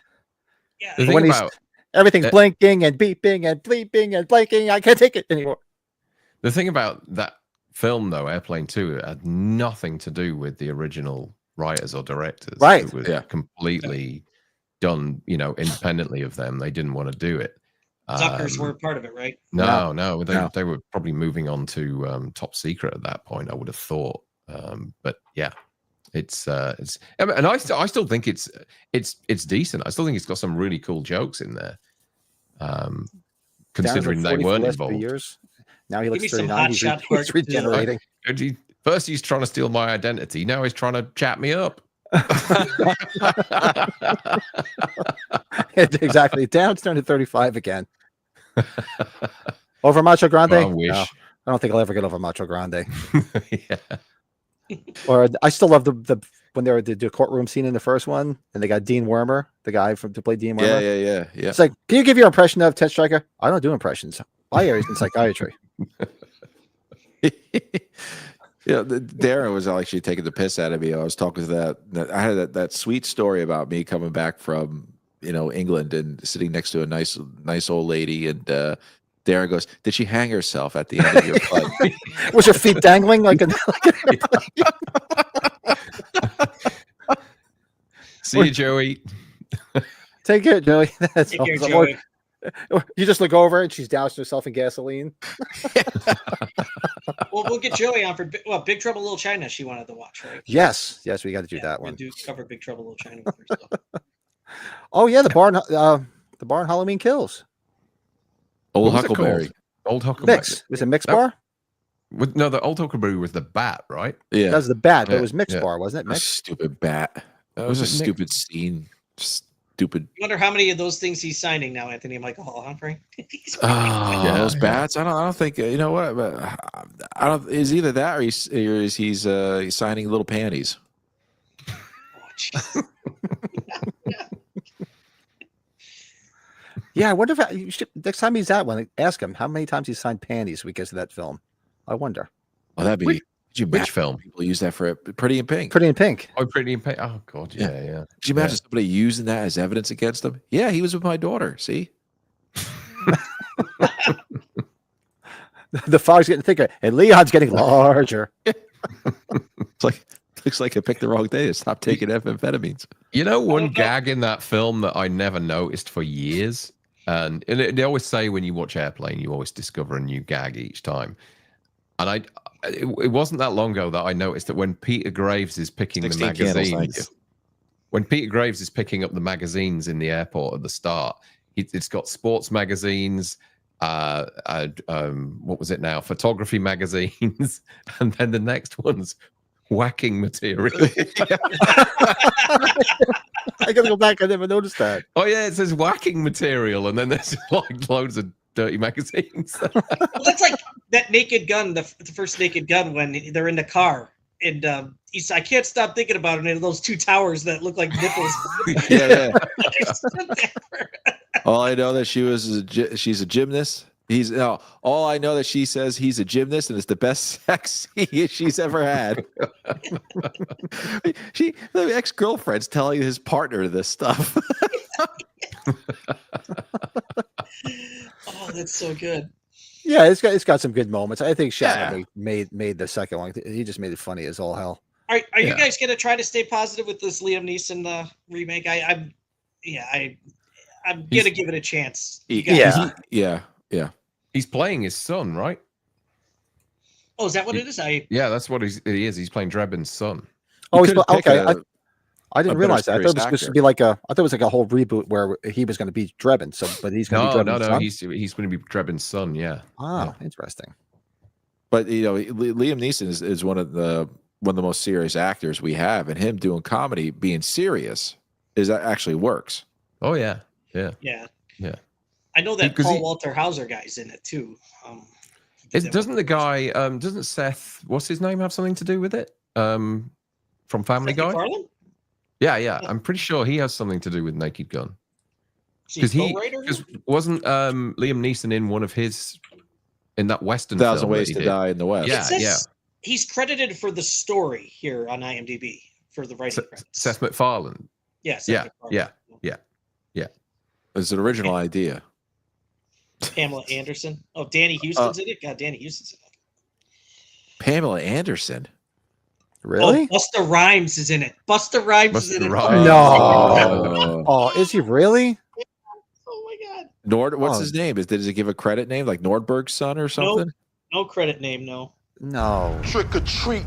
[SPEAKER 2] Yeah.
[SPEAKER 3] The thing about
[SPEAKER 1] everything's blinking and beeping and bleeping and blinking, I can't take it anymore.
[SPEAKER 3] The thing about that film, though, Airplane 2, it had nothing to do with the original writers or directors.
[SPEAKER 1] Right.
[SPEAKER 3] It was completely done, independently of them. They didn't want to do it.
[SPEAKER 2] Zuckers were part of it, right?
[SPEAKER 3] No. They were probably moving on to Top Secret at that point, I would have thought. But yeah, it's and I still think it's decent. I still think it's got some really cool jokes in there. Considering they weren't involved.
[SPEAKER 1] Years. Now he looks
[SPEAKER 2] Give me some
[SPEAKER 1] 39.
[SPEAKER 2] hot shot
[SPEAKER 1] He's regenerating.
[SPEAKER 3] First, he's trying to steal my identity. Now he's trying to chat me up.
[SPEAKER 1] Exactly. Down's turned to 35 again. Over Macho Grande?
[SPEAKER 3] I wish.
[SPEAKER 1] No, I don't think I'll ever get over Macho Grande.
[SPEAKER 3] Yeah.
[SPEAKER 1] Or I still love the when they were the courtroom scene in the first one, and they got Dean Wormer, the guy to play Dean Wormer.
[SPEAKER 4] Yeah.
[SPEAKER 1] It's like, can you give your impression of Ted Stryker? I don't do impressions. My area's in psychiatry.
[SPEAKER 4] Darren was actually taking the piss out of me. I was talking to I had that sweet story about me coming back from England and sitting next to a nice old lady, and Darren goes, "Did she hang herself at the end of your flight?"
[SPEAKER 1] Was her feet dangling like an
[SPEAKER 3] See you, Joey.
[SPEAKER 1] Take care, Joey. That's
[SPEAKER 2] Take care,
[SPEAKER 1] awesome.
[SPEAKER 2] Joey.
[SPEAKER 1] Or you just look over and she's doused herself in gasoline.
[SPEAKER 2] Well, we'll get Joey on for Big Trouble in Little China. She wanted to watch, right?
[SPEAKER 1] Yes, we got to do that one.
[SPEAKER 2] We do cover Big Trouble in Little China with her, so.
[SPEAKER 1] Oh yeah, the barn Halloween Kills.
[SPEAKER 4] Old
[SPEAKER 3] What was it
[SPEAKER 4] Huckleberry.
[SPEAKER 3] called? Old Huckleberry.
[SPEAKER 1] Mix. Was it Mix Bar?
[SPEAKER 3] No, the Old Huckleberry was the bat, right?
[SPEAKER 4] Yeah,
[SPEAKER 1] That was the bat, but
[SPEAKER 3] Yeah,
[SPEAKER 1] it was Mix
[SPEAKER 3] yeah.
[SPEAKER 1] Bar, wasn't it? Mix.
[SPEAKER 4] Stupid bat. That was a
[SPEAKER 3] Was it Nick?
[SPEAKER 4] stupid scene. Stupid.
[SPEAKER 2] I wonder how many of those things he's signing now, Anthony Michael Hall, huh, Frank?
[SPEAKER 4] Oh, those bats. I don't think. You know what? But I don't. Is either that or he's signing little panties.
[SPEAKER 2] Oh, jeez.
[SPEAKER 1] Yeah, I wonder if you should, next time he's at one, ask him how many times he signed panties because of that film. I wonder.
[SPEAKER 4] Oh, that'd be.
[SPEAKER 3] Which-
[SPEAKER 4] Could you
[SPEAKER 3] Which
[SPEAKER 4] imagine
[SPEAKER 3] film?
[SPEAKER 4] people use that for Pretty in Pink?
[SPEAKER 1] Pretty in Pink.
[SPEAKER 3] Oh, Pretty in Pink. Oh, God, yeah.
[SPEAKER 4] Could you imagine somebody using that as evidence against them? Yeah, he was with my daughter. See,
[SPEAKER 1] The fog's getting thicker, and Leon's getting larger.
[SPEAKER 4] it's like looks like I picked the wrong day to stop taking amphetamines.
[SPEAKER 3] You know, one gag in that film that I never noticed for years, and they always say when you watch Airplane, you always discover a new gag each time. And it wasn't that long ago that I noticed that when Peter Graves is picking the
[SPEAKER 4] 16 candles, thank you.
[SPEAKER 3] magazines, when Peter Graves is picking up the magazines in the airport at the start, it's got sports magazines, what was it now? Photography magazines, and then the next one's whacking material.
[SPEAKER 1] I gotta go back. I never noticed that.
[SPEAKER 3] Oh yeah, it says whacking material, and then there's like loads of dirty magazines.
[SPEAKER 2] Well, that's like that Naked Gun, the first Naked Gun, when they're in the car, and I can't stop thinking about it. And those two towers that look like nipples.
[SPEAKER 4] Yeah. All I know that she's a gymnast. All I know that she says he's a gymnast, and it's the best sex she's ever had. The ex-girlfriend's telling his partner this stuff.
[SPEAKER 2] Oh, that's so good.
[SPEAKER 1] Yeah, it's got some good moments. I think Shannon made the second one. He just made it funny as all hell.
[SPEAKER 2] Are you guys gonna try to stay positive with this Liam Neeson remake? I'm gonna give it a chance.
[SPEAKER 4] Yeah.
[SPEAKER 3] He's playing his son, right?
[SPEAKER 2] Oh, is that what it is?
[SPEAKER 3] Yeah, that's what he is. He's playing Drebin's son.
[SPEAKER 1] Oh, okay. I didn't realize that. I thought it was supposed to be like I thought it was like a whole reboot where he was going to be Drebin. But he's going to be Drebin's son?
[SPEAKER 3] He's going to be Drebin's son. Yeah.
[SPEAKER 1] Oh, interesting.
[SPEAKER 4] But Liam Neeson is one of the most serious actors we have, and him doing comedy, being serious, actually works.
[SPEAKER 3] Oh yeah.
[SPEAKER 2] I know that Paul Walter Hauser guy's in it too.
[SPEAKER 3] Doesn't Seth, what's his name, have something to do with it? From Family Guy?
[SPEAKER 2] MacFarlane?
[SPEAKER 3] Yeah. I'm pretty sure he has something to do with Naked Gun. Because wasn't Liam Neeson in that Western
[SPEAKER 4] 1,000 Ways to Die in the West?
[SPEAKER 3] Yeah.
[SPEAKER 2] He's credited for the story here on IMDb for the writing credits.
[SPEAKER 3] Seth MacFarlane.
[SPEAKER 2] Yes.
[SPEAKER 3] Yeah.
[SPEAKER 4] It's an original idea.
[SPEAKER 2] Pamela Anderson. Oh, Danny Houston's in it? God, Danny Houston's in it.
[SPEAKER 4] Pamela Anderson?
[SPEAKER 1] Really?
[SPEAKER 2] Oh, Busta Rhymes is in it. Busta Rhymes is in it.
[SPEAKER 1] No. Oh, is he really?
[SPEAKER 2] Oh my God.
[SPEAKER 4] What's his name? Did it give a credit name like Nordberg's son or something?
[SPEAKER 2] No credit name, no.
[SPEAKER 1] No.
[SPEAKER 7] Trick or treat,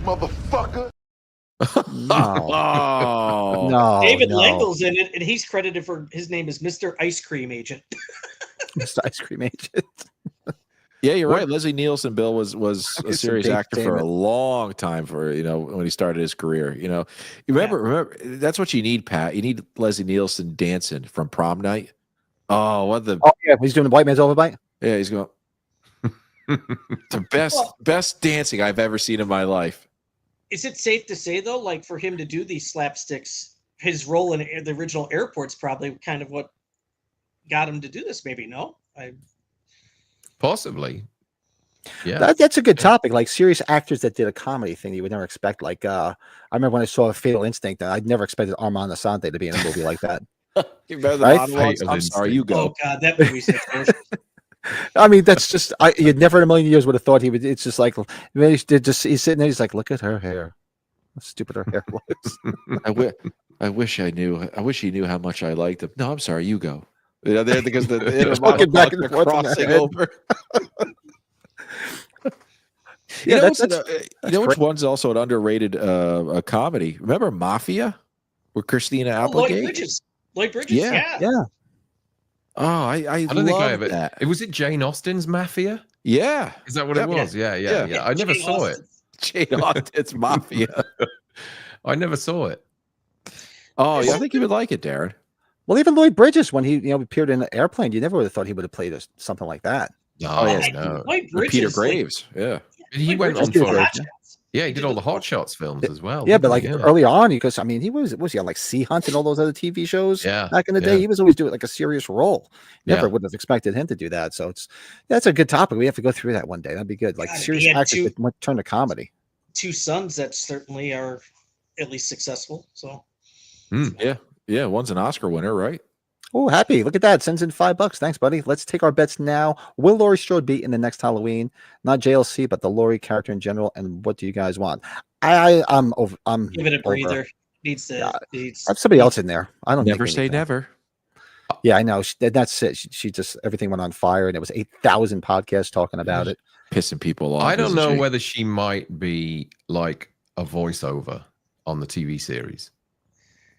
[SPEAKER 7] motherfucker.
[SPEAKER 1] No.
[SPEAKER 2] David Lengel's in it, and he's credited for his name is Mr. Ice Cream Agent.
[SPEAKER 1] Mr. Ice Cream Agent.
[SPEAKER 4] Yeah, you're right. Leslie Nielsen, Bill, was a serious actor for a long time. When he started his career. You remember that's what you need, Pat. You need Leslie Nielsen dancing from Prom Night. Oh
[SPEAKER 1] yeah, he's doing the white man's overbite.
[SPEAKER 4] Yeah, he's going. The best dancing I've ever seen in my life.
[SPEAKER 2] Is it safe to say though, like for him to do these slapsticks, his role in the original Airport's probably kind of what got him to do this? Maybe no.
[SPEAKER 3] Possibly. Yeah,
[SPEAKER 1] that's a good topic. Like serious actors that did a comedy thing you would never expect. Like I remember when I saw Fatal Instinct, I'd never expected Armand Assante to be in a movie like that.
[SPEAKER 4] You remember the monologues? I'm sorry, you go.
[SPEAKER 2] Oh God, that movie's atrocious.
[SPEAKER 1] I mean, that's just you'd never in a million years would have thought he would. It's just like he's sitting there. He's like, look at her hair. How stupid her hair was.
[SPEAKER 4] I wish I knew. I wish he knew how much I liked him. No, I'm sorry. You go. Because the
[SPEAKER 1] walking back and forth
[SPEAKER 4] crossing over. Which one's also an underrated comedy? Remember Mafia with Christina Applegate?
[SPEAKER 2] Lloyd Bridges.
[SPEAKER 1] Yeah.
[SPEAKER 4] Oh, I
[SPEAKER 3] don't think I
[SPEAKER 4] love
[SPEAKER 3] ever.
[SPEAKER 4] that.
[SPEAKER 3] Was it Jane Austen's Mafia?
[SPEAKER 4] Yeah.
[SPEAKER 3] Is that what it was? Yeah. I never saw it.
[SPEAKER 4] Jane Austen's Mafia.
[SPEAKER 3] I never saw it.
[SPEAKER 4] Oh, yeah, I think you would like it, Darren.
[SPEAKER 1] Well, even Lloyd Bridges, when he appeared in an Airplane, you never would have thought he would have played something like that.
[SPEAKER 3] No.
[SPEAKER 2] Lloyd Bridges,
[SPEAKER 4] Peter Graves.
[SPEAKER 3] He went on for he did all the Hot Shots films as well.
[SPEAKER 1] Yeah, but early on, because I mean, he was he on like Sea Hunt and all those other TV shows back in the day. He was always doing like a serious role. Never would have expected him to do that. So that's a good topic. We have to go through that one day. That'd be good. Like serious actors that turn to comedy.
[SPEAKER 2] Two sons that certainly are at least successful. So
[SPEAKER 4] yeah, one's an Oscar winner, right?
[SPEAKER 1] Oh, happy. Look at that. Sends in $5. Thanks, buddy. Let's take our bets now. Will Laurie Strode be in the next Halloween? Not JLC, but the Laurie character in general. And what do you guys want? I'm
[SPEAKER 2] give it a breather. Needs
[SPEAKER 1] have somebody else in there. I don't
[SPEAKER 4] never say never.
[SPEAKER 1] Yeah, I know. That's it. She just everything went on fire, and it was 8,000 podcasts talking about it,
[SPEAKER 4] pissing people off.
[SPEAKER 3] I don't know whether she might be like a voiceover on the TV series.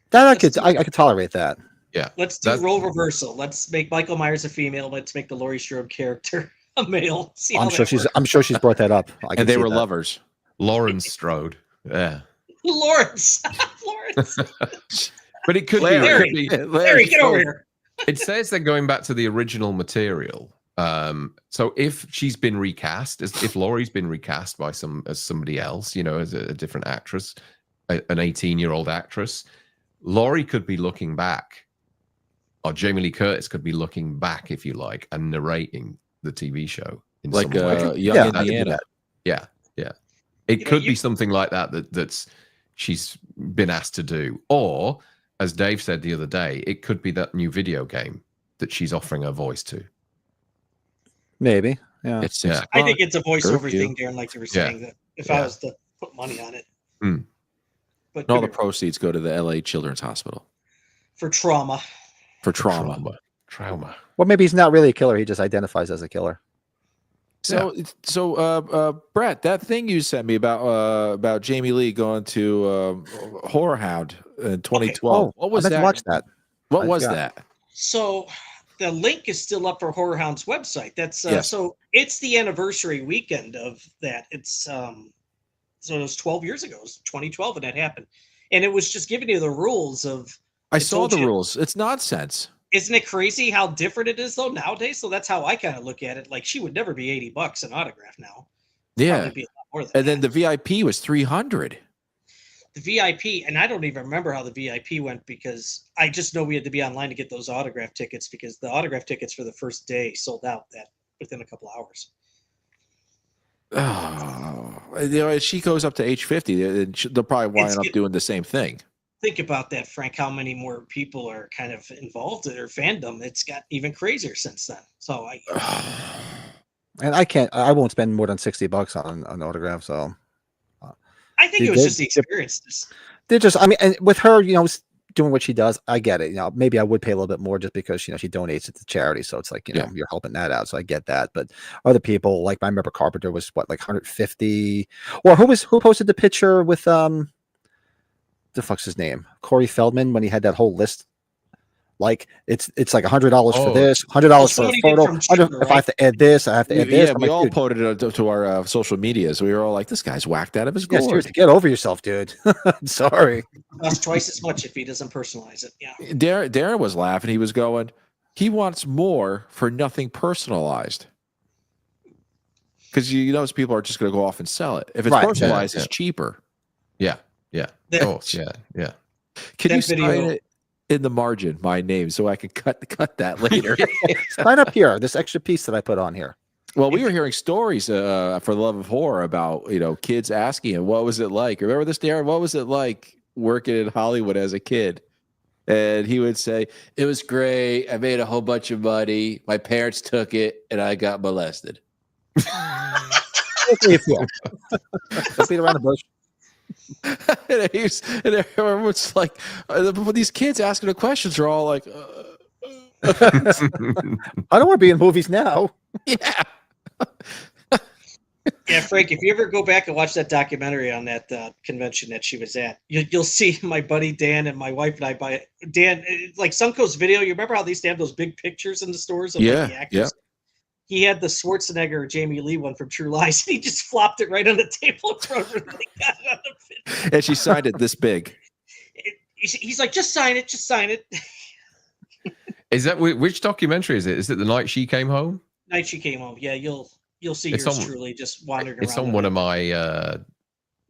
[SPEAKER 1] That I could tolerate that.
[SPEAKER 3] Yeah.
[SPEAKER 2] Let's do role reversal. Let's make Michael Myers a female. Let's make the Laurie Strode character a male. See
[SPEAKER 1] I'm sure she's brought that up.
[SPEAKER 4] And they were lovers.
[SPEAKER 3] Lauren Strode. Yeah.
[SPEAKER 2] Lawrence.
[SPEAKER 3] But it could
[SPEAKER 2] Larry,
[SPEAKER 3] be.
[SPEAKER 2] Larry, get over here.
[SPEAKER 3] It says they're going back to the original material. So if she's been recast, if Laurie's been recast by somebody else, as a different actress, an 18-year-old actress, Laurie could be looking back, or Jamie Lee Curtis could be looking back, if you like, and narrating the TV show in
[SPEAKER 4] like
[SPEAKER 3] some way.
[SPEAKER 4] Young Indiana.
[SPEAKER 3] Yeah. It could be something like that's she's been asked to do, or as Dave said the other day, it could be that new video game that she's offering her voice to.
[SPEAKER 1] Maybe, yeah.
[SPEAKER 2] I think it's a voiceover thing, Darren, like you were saying. That if I was to put money on it,
[SPEAKER 4] but all the proceeds go to the LA Children's Hospital
[SPEAKER 2] for trauma.
[SPEAKER 3] Trauma.
[SPEAKER 1] Well, maybe he's not really a killer. He just identifies as a killer.
[SPEAKER 4] So, Brett, that thing you sent me about Jamie Lee going to Horror Hound in 2012. What was that?
[SPEAKER 1] Watch that.
[SPEAKER 4] What was that?
[SPEAKER 2] So, the link is still up for Horror Hound's website. That's so it's the anniversary weekend of that. It's so it was 12 years ago. It was 2012 when that happened, and it was just giving you the rules of.
[SPEAKER 4] I saw the rules. It's nonsense.
[SPEAKER 2] Isn't it crazy how different it is though nowadays? So that's how I kind of look at it. Like she would never be $80 an autograph now.
[SPEAKER 4] Yeah.
[SPEAKER 2] Be a lot more than
[SPEAKER 4] and then the VIP was $300.
[SPEAKER 2] The VIP, and I don't even remember how the VIP went because I just know we had to be online to get those autograph tickets because the autograph tickets for the first day sold out that within a couple hours.
[SPEAKER 4] Oh, she goes up to age 50. They'll probably wind up doing the same thing.
[SPEAKER 2] Think about that, Frank, how many more people are kind of involved in their fandom. It's got even crazier since then. So
[SPEAKER 1] and I won't spend more than $60 on an autograph. So
[SPEAKER 2] I think it was just the experience.
[SPEAKER 1] They're just, I mean, and with her, doing what she does, I get it. Maybe I would pay a little bit more just because, she donates it to charity. So it's like, you're helping that out. So I get that. But other people, like I remember Carpenter was like 150, or who posted the picture with, the fuck's his name? Corey Feldman, when he had that whole list. Like it's like $100 for this, $100 for a photo. If I have to add this, I have to add this.
[SPEAKER 4] Yeah, we all put it to our social media. So we were all like, this guy's whacked out of his gourd.
[SPEAKER 1] Seriously, get over yourself, dude. I'm sorry.
[SPEAKER 2] Costs twice as much if he doesn't personalize it. Yeah.
[SPEAKER 4] Darren was laughing. He was going, he wants more for nothing personalized. Because those people are just going to go off and sell it. If it's personalized, it's cheaper.
[SPEAKER 3] Yeah. Yeah. Yeah.
[SPEAKER 4] Can you sign it in the margin, my name, so I can cut that later?
[SPEAKER 1] Sign up here. This extra piece that I put on here.
[SPEAKER 4] Well, we were hearing stories for the love of horror about kids asking him, what was it like? Remember this, Darren? What was it like working in Hollywood as a kid? And he would say, it was great. I made a whole bunch of money. My parents took it, and I got molested.
[SPEAKER 1] Don't beat around the bush.
[SPEAKER 4] And everyone's like, these kids asking the questions are all like,
[SPEAKER 1] I don't want to be in movies now.
[SPEAKER 4] Yeah.
[SPEAKER 2] Yeah, Frank, if you ever go back and watch that documentary on that convention that she was at, you'll see my buddy Dan and my wife and I buy it. Dan, like Sunco's video, you remember how they used to have those big pictures in the stores of the actors?
[SPEAKER 4] Yeah.
[SPEAKER 2] He had the Schwarzenegger or Jamie Lee one from True Lies, and he just flopped it right on the table in front of her.
[SPEAKER 4] And she signed it this big.
[SPEAKER 2] He's like, just sign it, just sign it.
[SPEAKER 3] Is that which documentary is it? Is it The Night She Came Home?
[SPEAKER 2] Night She Came Home. Yeah, you'll see yours truly just wandering around.
[SPEAKER 3] It's on one of my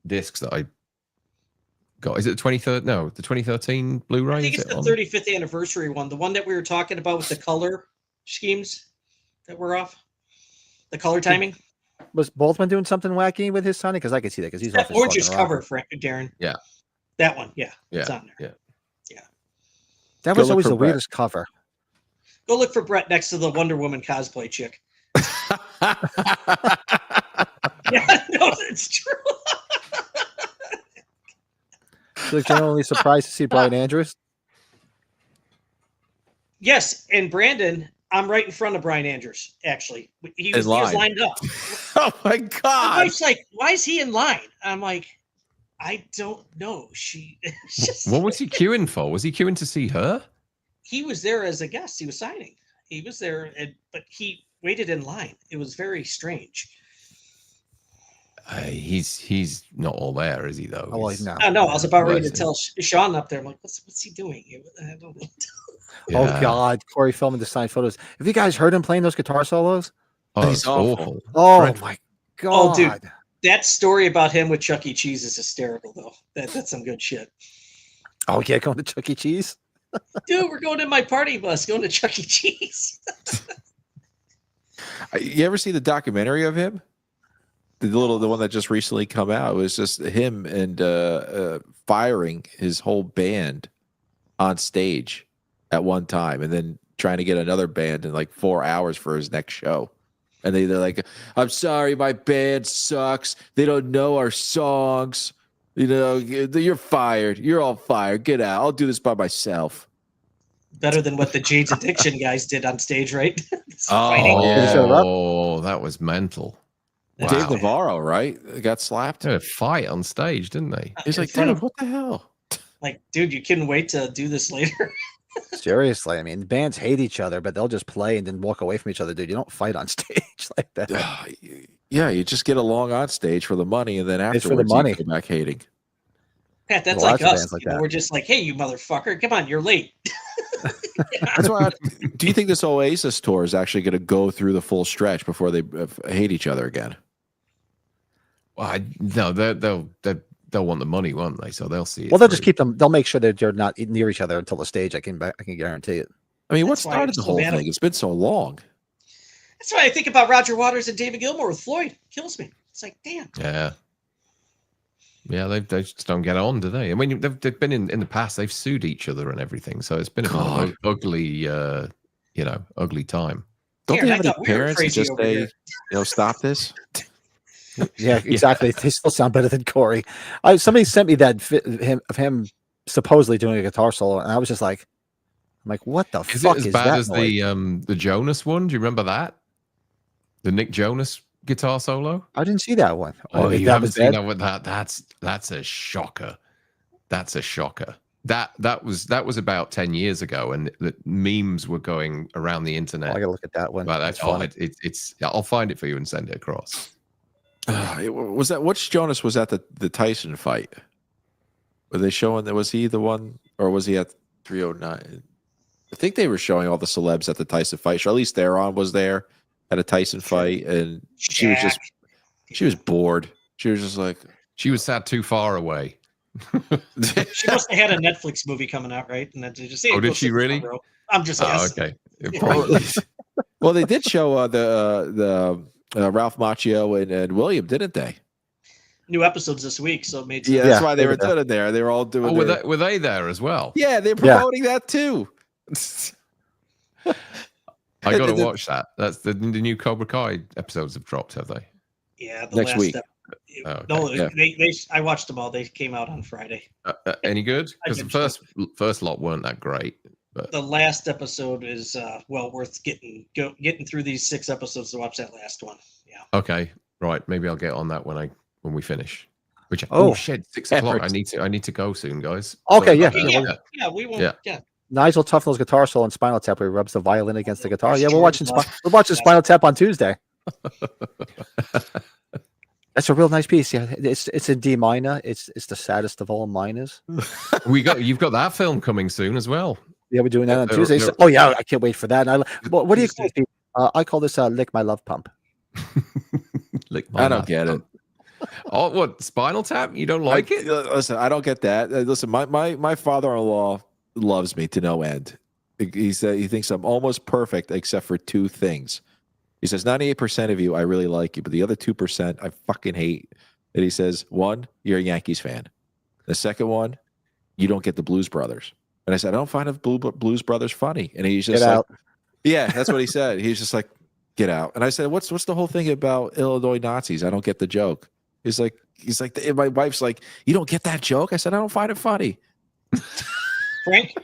[SPEAKER 3] discs that I got. Is it the 2013 Blu-ray?
[SPEAKER 2] I think it's the 35th anniversary one, the one that we were talking about with the color schemes that were off, the color timing.
[SPEAKER 1] Was Boltzmann doing something wacky with his son? Because I can see that because he's
[SPEAKER 2] that gorgeous cover, Frank, Darren.
[SPEAKER 3] Yeah,
[SPEAKER 2] that one. Yeah, it's on there.
[SPEAKER 3] Yeah.
[SPEAKER 1] That was always the weirdest cover.
[SPEAKER 2] Go look for Brett next to the Wonder Woman cosplay chick. Yeah, no, it's true.
[SPEAKER 1] So generally surprised to see Brian Andrews.
[SPEAKER 2] Yes, and Brandon, I'm right in front of Brian Andrews. Actually, he was lined up.
[SPEAKER 4] Oh my God!
[SPEAKER 2] My wife's like, "Why is he in line?" I'm like, "I don't know." What
[SPEAKER 3] was he queuing for? Was he queuing to see her?
[SPEAKER 2] he was there as a guest. He was signing. He was there, but he waited in line. It was very strange.
[SPEAKER 3] He's not all there, is he? Though.
[SPEAKER 1] Oh, well, no.
[SPEAKER 2] I know. I was about ready to tell Sean up there. I'm like, what's he doing? I don't know.
[SPEAKER 3] Yeah.
[SPEAKER 1] Oh God, Corey filming the signed photos. Have you guys heard him playing those guitar solos?
[SPEAKER 3] Oh,
[SPEAKER 4] He's
[SPEAKER 3] it's
[SPEAKER 4] awful.
[SPEAKER 1] Oh
[SPEAKER 3] Dreadful.
[SPEAKER 1] my God.
[SPEAKER 2] Oh, dude. That story about him with Chuck E. Cheese is hysterical, though. That's some good shit.
[SPEAKER 1] Oh yeah, going to Chuck E. Cheese.
[SPEAKER 2] Dude, we're going in my party bus, going to Chuck E. Cheese.
[SPEAKER 4] You ever see the documentary of him? The one that just recently come out. It was just him and firing his whole band on stage at one time, and then trying to get another band in like 4 hours for his next show. And they're like, "I'm sorry, my band sucks. They don't know our songs. You know, you're fired. You're all fired. Get out. I'll do this by myself."
[SPEAKER 2] Better than what the Jade's Addiction guys did on stage, right?
[SPEAKER 3] Oh, that was mental.
[SPEAKER 2] Wow.
[SPEAKER 4] Dave Navarro, right? They got slapped.
[SPEAKER 3] They had a fight on stage, didn't they?
[SPEAKER 4] He's like,
[SPEAKER 2] front
[SPEAKER 4] dude,
[SPEAKER 2] of-
[SPEAKER 4] what the hell?
[SPEAKER 2] Like, dude, you couldn't wait to do this later.
[SPEAKER 1] Seriously, I mean, bands hate each other, but they'll just play and then walk away from each other, dude. You don't fight on stage like that.
[SPEAKER 4] Yeah, you just get along on stage for the money, and then
[SPEAKER 1] It's
[SPEAKER 4] afterwards
[SPEAKER 1] for the money.
[SPEAKER 4] you go back hating.
[SPEAKER 2] Pat, that's
[SPEAKER 1] Lots
[SPEAKER 2] like
[SPEAKER 1] of
[SPEAKER 2] us.
[SPEAKER 1] bands like
[SPEAKER 2] You know,
[SPEAKER 1] that.
[SPEAKER 2] we're just like, hey, you motherfucker, come on, you're late.
[SPEAKER 4] That's why. Do you think this Oasis tour is actually going to go through the full stretch before they hate each other again?
[SPEAKER 3] Well, no, they'll want the money, won't they? So they'll see.
[SPEAKER 1] Well, they'll just keep them. They'll make sure that they're not near each other until the stage. I can guarantee it.
[SPEAKER 4] I mean, what
[SPEAKER 2] That's why
[SPEAKER 4] started
[SPEAKER 2] it's
[SPEAKER 4] the
[SPEAKER 2] so
[SPEAKER 4] whole
[SPEAKER 2] bad.
[SPEAKER 4] thing? It's been so long.
[SPEAKER 2] That's why I think about Roger Waters and David Gilmour with Floyd. Kills me. It's like, damn.
[SPEAKER 3] Yeah, they just don't get on, do they? I mean, they've been in the past. They've sued each other and everything, so it's been a ugly, ugly time.
[SPEAKER 4] Don't
[SPEAKER 2] Karen,
[SPEAKER 4] they
[SPEAKER 2] I
[SPEAKER 4] have any
[SPEAKER 2] thought we were
[SPEAKER 4] parents that
[SPEAKER 2] crazy
[SPEAKER 4] just
[SPEAKER 2] over
[SPEAKER 4] say,
[SPEAKER 2] here.
[SPEAKER 4] stop this?
[SPEAKER 1] Yeah, exactly. They still sound better than Corey. Somebody sent me that of him supposedly doing a guitar solo, and I was just like, what the
[SPEAKER 3] Is
[SPEAKER 1] fuck
[SPEAKER 3] it as
[SPEAKER 1] is
[SPEAKER 3] bad
[SPEAKER 1] that
[SPEAKER 3] as
[SPEAKER 1] noise?
[SPEAKER 3] the Jonas one? Do you remember that? The Nick Jonas guitar solo?
[SPEAKER 1] I didn't see that one.
[SPEAKER 3] Oh, you
[SPEAKER 1] that
[SPEAKER 3] haven't
[SPEAKER 1] was
[SPEAKER 3] seen
[SPEAKER 1] bad?
[SPEAKER 3] that one? That's a shocker. That's a shocker. That was about 10 years ago, and the memes were going around the internet.
[SPEAKER 1] I gotta look at that one.
[SPEAKER 3] But
[SPEAKER 1] That's funny.
[SPEAKER 3] I'll find it for you and send it across.
[SPEAKER 4] Was that which Jonas was at the Tyson fight? Were they showing that? Was he the one, or was he at 309? I think they were showing all the celebs at the Tyson fight. Or at least Theron was there at a Tyson fight, and she was bored. She was just like,
[SPEAKER 3] She was sat too far away.
[SPEAKER 2] She must have had a Netflix movie coming out, right? And then they just say,
[SPEAKER 3] Oh,
[SPEAKER 2] "Go
[SPEAKER 3] did she
[SPEAKER 2] sit down,
[SPEAKER 3] really?
[SPEAKER 2] bro." I'm just
[SPEAKER 3] Oh,
[SPEAKER 2] guessing.
[SPEAKER 3] okay.
[SPEAKER 4] well, they did show the Ralph Macchio and William, didn't they?
[SPEAKER 2] New episodes this week, so it made sense.
[SPEAKER 4] Yeah, that's
[SPEAKER 1] Yeah,
[SPEAKER 4] why they
[SPEAKER 1] they
[SPEAKER 4] were
[SPEAKER 1] were there.
[SPEAKER 4] doing it there. They were all doing.
[SPEAKER 3] Oh, were they there as well?
[SPEAKER 4] Yeah, they're promoting that too.
[SPEAKER 3] I got to watch that. That's the new Cobra Kai episodes have dropped, have they?
[SPEAKER 2] Yeah,
[SPEAKER 4] Next
[SPEAKER 2] last
[SPEAKER 4] week.
[SPEAKER 2] step.
[SPEAKER 3] Oh, okay.
[SPEAKER 2] No,
[SPEAKER 4] Yeah.
[SPEAKER 2] I watched them all. They came out on Friday.
[SPEAKER 3] Any good?
[SPEAKER 2] I
[SPEAKER 3] Because the
[SPEAKER 2] did
[SPEAKER 3] first lot weren't that great. But
[SPEAKER 2] The last episode is well worth getting through these 6 episodes to watch that last one. Yeah.
[SPEAKER 3] okay, right. Maybe I'll get on that when we finish. Which
[SPEAKER 1] Oh,
[SPEAKER 3] shit, 6 o'clock.
[SPEAKER 4] efforts.
[SPEAKER 3] I need to go soon, guys.
[SPEAKER 1] Okay, yeah.
[SPEAKER 2] Yeah, we won't.
[SPEAKER 3] Yeah.
[SPEAKER 2] Yeah.
[SPEAKER 1] Nigel Tufnell's guitar solo and Spinal Tap, where he rubs the violin against the guitar.
[SPEAKER 2] That's
[SPEAKER 1] Yeah,
[SPEAKER 2] true.
[SPEAKER 1] we're watching Spinal Tap on Tuesday. That's a real nice piece. Yeah, it's in D minor. It's the saddest of all minors.
[SPEAKER 3] You've got that film coming soon as well.
[SPEAKER 1] Yeah, we're doing that on
[SPEAKER 3] They're-
[SPEAKER 1] Tuesday.
[SPEAKER 3] they're-
[SPEAKER 1] Oh yeah, I can't wait for that. And what do you call this? I call this "Lick My Love Pump."
[SPEAKER 3] Lick my
[SPEAKER 4] I don't
[SPEAKER 3] love
[SPEAKER 4] get it.
[SPEAKER 3] pump. Oh, what Spinal Tap? You don't like it?
[SPEAKER 4] Listen, I don't get that. Listen, my father-in-law loves me to no end. He said he thinks I'm almost perfect except for 2 things. He says 98% of you I really like you, but the other 2% I fucking hate. And he says, 1, you're a Yankees fan. The second one, you don't get the Blues Brothers. And I said, I don't find the Blues Brothers funny. And he's just
[SPEAKER 1] Get
[SPEAKER 4] like,
[SPEAKER 1] out.
[SPEAKER 4] yeah, that's what he said. He's just like, get out. And I said, what's the whole thing about Illinois Nazis? I don't get the joke. He's like, and my wife's like, you don't get that joke? I said, I don't find it funny.
[SPEAKER 2] Frank,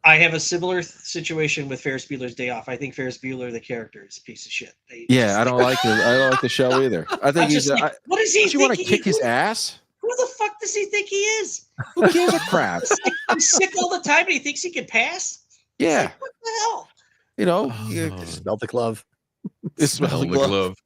[SPEAKER 2] I have a similar situation with Ferris Bueller's Day Off. I think Ferris Bueller, the character, is a piece of shit.
[SPEAKER 4] Yeah, I don't like the show either. I think he's.
[SPEAKER 2] What is he?
[SPEAKER 4] Does he want to
[SPEAKER 2] thinking?
[SPEAKER 4] kick his ass?
[SPEAKER 2] Who the fuck does he think he is?
[SPEAKER 4] Who gives a crap?
[SPEAKER 2] He's sick all the time, and he thinks he can pass.
[SPEAKER 4] Yeah.
[SPEAKER 2] Like, what the hell?
[SPEAKER 4] You know,
[SPEAKER 1] Smell the glove.
[SPEAKER 4] smell the glove.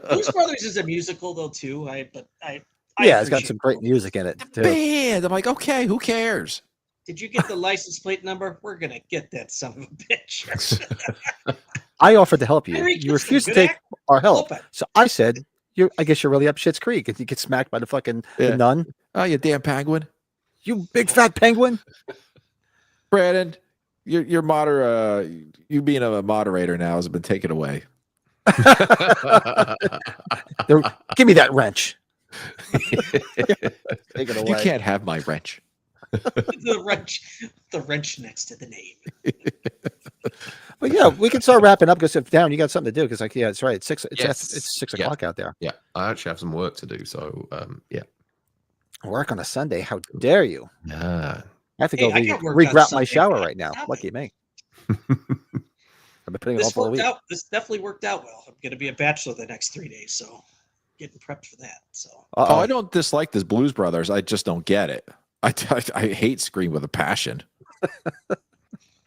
[SPEAKER 2] Blues Brothers is a musical though too. But I
[SPEAKER 1] Yeah, it's got
[SPEAKER 2] appreciate
[SPEAKER 1] some great
[SPEAKER 2] both.
[SPEAKER 1] music in it too.
[SPEAKER 4] Band. I'm like, okay, who cares?
[SPEAKER 2] Did you get the license plate number? We're gonna get that son of a bitch.
[SPEAKER 1] I offered to help you.
[SPEAKER 2] Henry
[SPEAKER 1] You
[SPEAKER 2] Kissinger,
[SPEAKER 1] refused to
[SPEAKER 2] good
[SPEAKER 1] take
[SPEAKER 2] act.
[SPEAKER 1] our help.
[SPEAKER 2] Flip it.
[SPEAKER 1] So I said, I guess you're really up Shit's Creek. And you get smacked by the fucking
[SPEAKER 4] Yeah.
[SPEAKER 1] the nun.
[SPEAKER 4] Oh, you damn penguin.
[SPEAKER 1] You big fat penguin.
[SPEAKER 4] Brandon, your you being a moderator now has been taken away.
[SPEAKER 1] Give me that wrench. Take it away.
[SPEAKER 4] You can't have my wrench.
[SPEAKER 2] the wrench next to the name.
[SPEAKER 1] But yeah, we can start wrapping up because if Darren, you got something to do because yeah, it's right. It's 6
[SPEAKER 3] Yes.
[SPEAKER 1] o'clock out there.
[SPEAKER 3] Yeah, I actually have some work to do. So yeah.
[SPEAKER 1] Work on a Sunday. How dare you?
[SPEAKER 3] Yeah.
[SPEAKER 1] I have to go
[SPEAKER 2] Hey, I got work on
[SPEAKER 1] regrout my
[SPEAKER 2] Sunday,
[SPEAKER 1] shower
[SPEAKER 2] man.
[SPEAKER 1] right now.
[SPEAKER 2] Stop
[SPEAKER 1] Lucky
[SPEAKER 2] it.
[SPEAKER 1] me. I've been putting it
[SPEAKER 2] This
[SPEAKER 1] off all
[SPEAKER 2] worked
[SPEAKER 1] week.
[SPEAKER 2] out. This definitely worked out well. I'm gonna be a bachelor the next 3 days, so getting prepped for that. So
[SPEAKER 4] Oh, I don't dislike this Blues Brothers. I just don't get it. I hate Scream with a passion.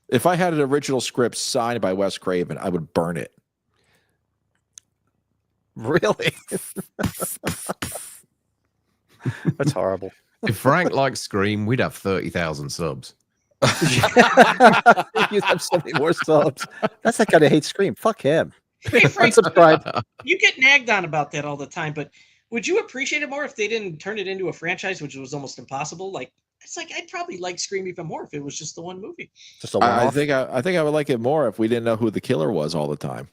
[SPEAKER 4] If I had an original script signed by Wes Craven, I would burn it.
[SPEAKER 1] Really? That's horrible.
[SPEAKER 3] If Frank likes Scream, we'd have 30,000 subs.
[SPEAKER 1] You'd have so many more subs. That's that guy that hates Scream. Fuck him.
[SPEAKER 2] hey, Frank,
[SPEAKER 1] Unsubscribe.
[SPEAKER 2] you get nagged on about that all the time, but would you appreciate it more if they didn't turn it into a franchise, which was almost impossible? Like it's like I'd probably like Scream even more if it was just the one movie.
[SPEAKER 1] Just a
[SPEAKER 4] I
[SPEAKER 1] one-off.
[SPEAKER 4] think I would like it more if we didn't know who the killer was all the time.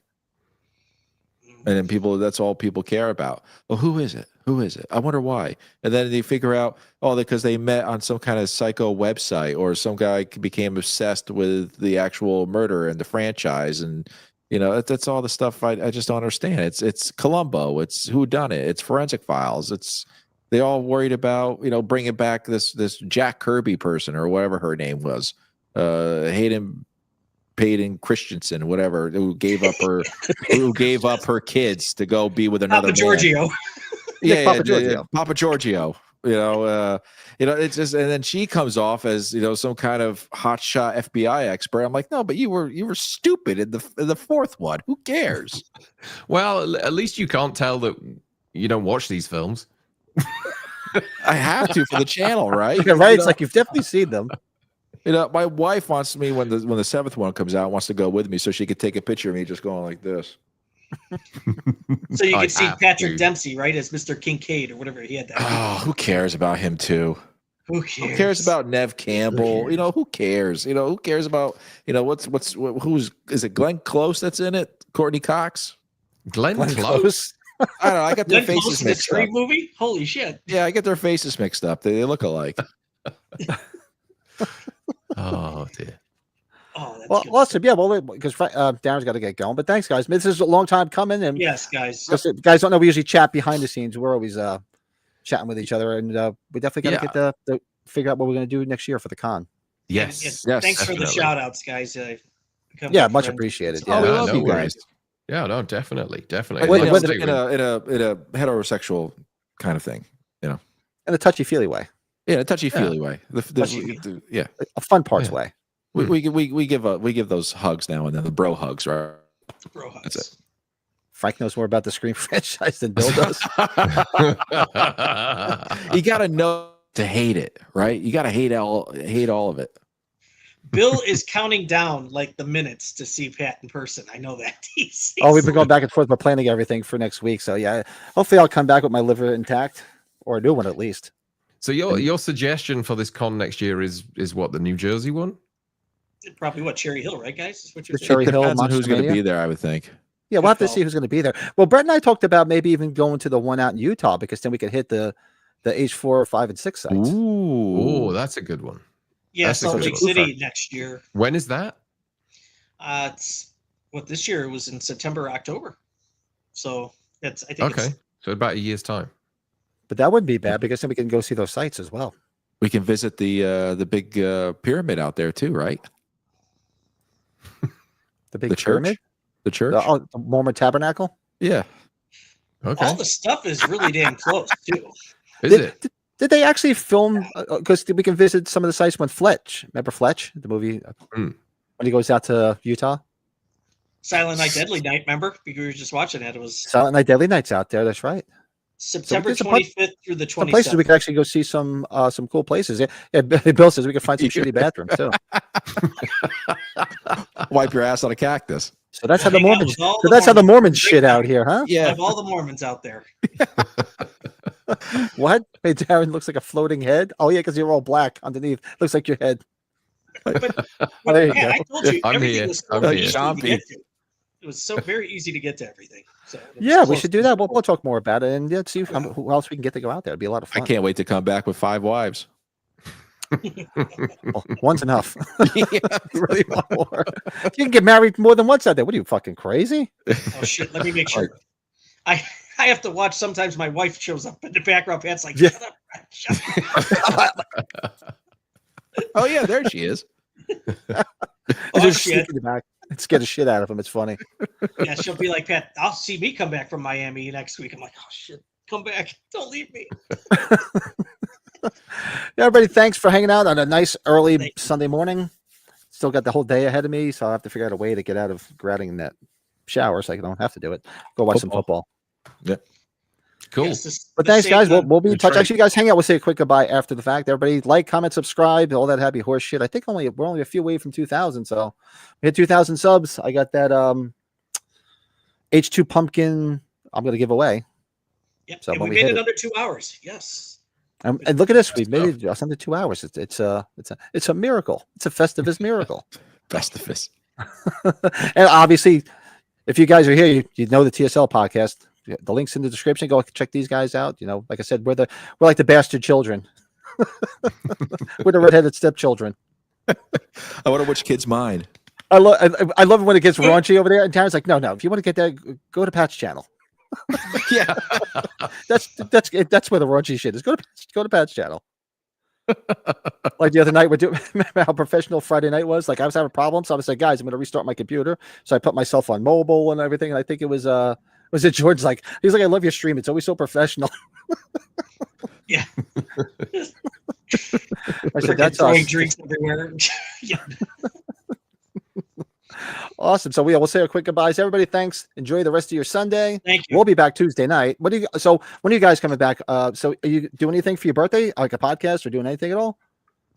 [SPEAKER 4] And then that's all people care about. Well, who is it? Who is it? I wonder why. And then they figure out, because they met on some kind of psycho website or some guy became obsessed with the actual murder and the franchise. And, that's all the stuff I just don't understand. It's Columbo. It's whodunit. It's Forensic Files. They all worried about, bringing back this Jack Kirby person or whatever her name was. Hayden Christensen, whatever, who gave up her kids to go be with another
[SPEAKER 2] Papa Giorgio.
[SPEAKER 1] Papa Giorgio.
[SPEAKER 4] Papa Giorgio. It's just, and then she comes off as some kind of hotshot FBI expert. I'm like, no, but you were stupid in the fourth one. Who cares?
[SPEAKER 3] Well, at least you can't tell that you don't watch these films.
[SPEAKER 4] I have to for the channel, right?
[SPEAKER 1] Yeah, right. It's like you've definitely seen them.
[SPEAKER 4] My wife wants me when the seventh one comes out, wants to go with me so she could take a picture of me just going like this.
[SPEAKER 2] So you
[SPEAKER 3] I
[SPEAKER 2] can see
[SPEAKER 3] have
[SPEAKER 2] Patrick
[SPEAKER 3] to.
[SPEAKER 2] Dempsey, right, as Mr. Kincaid or whatever he had that.
[SPEAKER 4] Oh, who cares about him too?
[SPEAKER 2] Who cares?
[SPEAKER 4] Who cares about Nev Campbell? Who cares? Who cares about who's is it Glenn Close that's in it? Courtney Cox?
[SPEAKER 3] Glenn
[SPEAKER 1] Glenn
[SPEAKER 3] Close.
[SPEAKER 4] I don't know. I got their
[SPEAKER 2] Glenn Close
[SPEAKER 4] faces
[SPEAKER 2] in the
[SPEAKER 4] mixed up.
[SPEAKER 2] Scream movie? Holy shit!
[SPEAKER 4] Yeah, I get their faces mixed up. They look alike.
[SPEAKER 3] Oh dear.
[SPEAKER 2] Oh, that's
[SPEAKER 1] Well,
[SPEAKER 2] good.
[SPEAKER 1] awesome. Yeah, well, because Darren's got to get going. But thanks, guys. This is a long time coming. And
[SPEAKER 2] Yes, guys.
[SPEAKER 1] just, guys don't know, we usually chat behind the scenes. We're always chatting with each other. And we definitely got to get the figure out what we're going to do next year for the con.
[SPEAKER 3] Yes.
[SPEAKER 4] Yes,
[SPEAKER 2] Thanks for the
[SPEAKER 3] definitely.
[SPEAKER 2] shout outs, guys. Become
[SPEAKER 1] Yeah,
[SPEAKER 2] good
[SPEAKER 1] much
[SPEAKER 2] friends.
[SPEAKER 1] appreciated.
[SPEAKER 4] Oh, we
[SPEAKER 1] Yeah.
[SPEAKER 4] love
[SPEAKER 3] no
[SPEAKER 4] you
[SPEAKER 3] worries.
[SPEAKER 4] guys.
[SPEAKER 3] Yeah, no, definitely.
[SPEAKER 1] Wait,
[SPEAKER 3] Let's
[SPEAKER 1] wait,
[SPEAKER 3] do
[SPEAKER 4] in
[SPEAKER 3] it.
[SPEAKER 4] a heterosexual kind of thing,
[SPEAKER 1] In a touchy-feely way.
[SPEAKER 4] Yeah, a touchy-feely way.
[SPEAKER 2] Touchy-feely.
[SPEAKER 4] Yeah,
[SPEAKER 1] A fun parts
[SPEAKER 3] Yeah.
[SPEAKER 1] way.
[SPEAKER 4] we give those hugs now and then, the bro hugs, right?
[SPEAKER 2] Bro hugs.
[SPEAKER 4] That's it.
[SPEAKER 1] Frank knows more about the Scream franchise than Bill does.
[SPEAKER 4] You got to know to hate it, right? You got to hate all of it.
[SPEAKER 2] Bill is counting down like the minutes to see Pat in person. I know that.
[SPEAKER 1] Oh, we've been going back and forth. We're planning everything for next week. So yeah, hopefully I'll come back with my liver intact, or a new one at least.
[SPEAKER 3] So your suggestion for this con next year is what, the New Jersey one?
[SPEAKER 2] Probably what, Cherry Hill, right, guys? Is what you're
[SPEAKER 1] The
[SPEAKER 2] saying?
[SPEAKER 1] Cherry Hill,
[SPEAKER 4] Depends on who's going to
[SPEAKER 1] Monstermania.
[SPEAKER 4] be there, I would think.
[SPEAKER 1] Yeah, we'll have to
[SPEAKER 2] Good
[SPEAKER 1] see who's going to be there. Well, Brett and I talked about maybe even going to the one out in Utah because then we could hit the H4, 5, and 6 sites.
[SPEAKER 3] Oh, that's a good one.
[SPEAKER 2] Yeah,
[SPEAKER 3] That's a
[SPEAKER 2] Salt
[SPEAKER 3] good
[SPEAKER 2] Lake
[SPEAKER 3] one.
[SPEAKER 2] City next year.
[SPEAKER 3] When is that?
[SPEAKER 2] It's this year it was in September, October. So I think
[SPEAKER 3] Okay, so about a year's time.
[SPEAKER 1] But that wouldn't be bad because then we can go see those sites as well.
[SPEAKER 4] We can visit the big pyramid out there too, right?
[SPEAKER 1] The big
[SPEAKER 4] The church?
[SPEAKER 1] pyramid,
[SPEAKER 4] The church.
[SPEAKER 1] the Mormon Tabernacle.
[SPEAKER 4] Yeah.
[SPEAKER 3] Okay.
[SPEAKER 2] all the stuff is really damn close too.
[SPEAKER 3] Is it?
[SPEAKER 1] Did they actually film? Because we can visit some of the sites when Fletch. Remember Fletch, the movie when he goes out to Utah.
[SPEAKER 2] Silent Night, Deadly Night. Remember, we were just watching that. It was
[SPEAKER 1] Silent Night, Deadly Night's out there. That's right.
[SPEAKER 2] September 25th through the 27th.
[SPEAKER 1] Some places we could actually go see some cool places. Yeah, Bill says we can find some shitty bathrooms too.
[SPEAKER 4] Wipe your ass on a cactus.
[SPEAKER 1] So that's how the Mormons. So that's how the Mormons shit out here, huh?
[SPEAKER 2] Yeah, have all the Mormons out there.
[SPEAKER 1] What? Hey, Darren looks like a floating head. Oh yeah, because you're all black underneath. Looks like your head. There you go.
[SPEAKER 2] I told you
[SPEAKER 3] I'm
[SPEAKER 2] everything
[SPEAKER 3] here.
[SPEAKER 2] was
[SPEAKER 3] I'm
[SPEAKER 2] so
[SPEAKER 3] here.
[SPEAKER 2] easy to get to. It was so very easy to get to everything. So
[SPEAKER 1] Yeah, we should do that. We'll talk more about it and see who else we can get to go out there. It'd be a lot of fun.
[SPEAKER 4] I can't wait to come back with 5 wives.
[SPEAKER 1] Well, one's enough. You really want more? You can get married more than once out there. What are you, fucking crazy?
[SPEAKER 2] Oh shit! Let me make sure. I have to watch. Sometimes my wife shows up in the background. Pat's like,
[SPEAKER 1] Yeah.
[SPEAKER 2] shut up.
[SPEAKER 4] Oh yeah, there she is.
[SPEAKER 2] Oh,
[SPEAKER 1] Just
[SPEAKER 2] shit.
[SPEAKER 1] sneak in the back. Scare the shit out of him. It's funny.
[SPEAKER 2] Yeah, she'll be like, Pat, I'll see me come back from Miami next week. I'm like, oh shit, come back. Don't leave me.
[SPEAKER 1] Everybody, thanks for hanging out on a nice early Sunday morning. Still got the whole day ahead of me, so I have to figure out a way to get out of getting in that shower so I don't have to do it. Go watch some football.
[SPEAKER 4] Yeah.
[SPEAKER 3] Cool.
[SPEAKER 2] Yes,
[SPEAKER 1] But thanks, guys. We'll be in touch.
[SPEAKER 3] trade.
[SPEAKER 1] Actually, you guys hang out. We'll say a quick goodbye after the fact. Everybody, like, comment, subscribe, all that happy horse shit. I think we're only a few away from 2,000. So we hit 2,000 subs. I got that H2 pumpkin. I'm going to give away.
[SPEAKER 2] Yep.
[SPEAKER 1] So
[SPEAKER 2] and
[SPEAKER 1] when
[SPEAKER 2] we
[SPEAKER 1] we
[SPEAKER 2] made
[SPEAKER 1] hit
[SPEAKER 2] it
[SPEAKER 1] it-
[SPEAKER 2] under 2 hours. Yes.
[SPEAKER 1] And look at this. We made it just under 2 hours. It's a miracle. It's a Festivus miracle.
[SPEAKER 4] Festivus.
[SPEAKER 1] And obviously, if you guys are here, you know the TSL podcast. The link's in the description. Go check these guys out. You know, like I said, we're like the bastard children. We're the redheaded stepchildren.
[SPEAKER 4] I wonder which kid's mine.
[SPEAKER 1] I love it when it gets raunchy over there. And Darren's like, no. If you want to get that, go to Pat's channel.
[SPEAKER 4] Yeah.
[SPEAKER 1] That's where the raunchy shit is. Go to Pat's channel. Like the other night, remember how professional Friday night was? Like I was having problems. So I was like, guys, I'm going to restart my computer. So I put myself on mobile and everything. And I think it was it George? Like he's like, I love your stream. It's always so professional.
[SPEAKER 2] Yeah.
[SPEAKER 1] I said, that's
[SPEAKER 2] throwing
[SPEAKER 1] awesome.
[SPEAKER 2] drinks everywhere. Yeah.
[SPEAKER 1] Awesome. So we'll say a quick goodbyes. Everybody, thanks. Enjoy the rest of your Sunday.
[SPEAKER 2] Thank you.
[SPEAKER 1] We'll be back Tuesday night. When are you guys coming back? So are you doing anything for your birthday? Like a podcast or doing anything at all?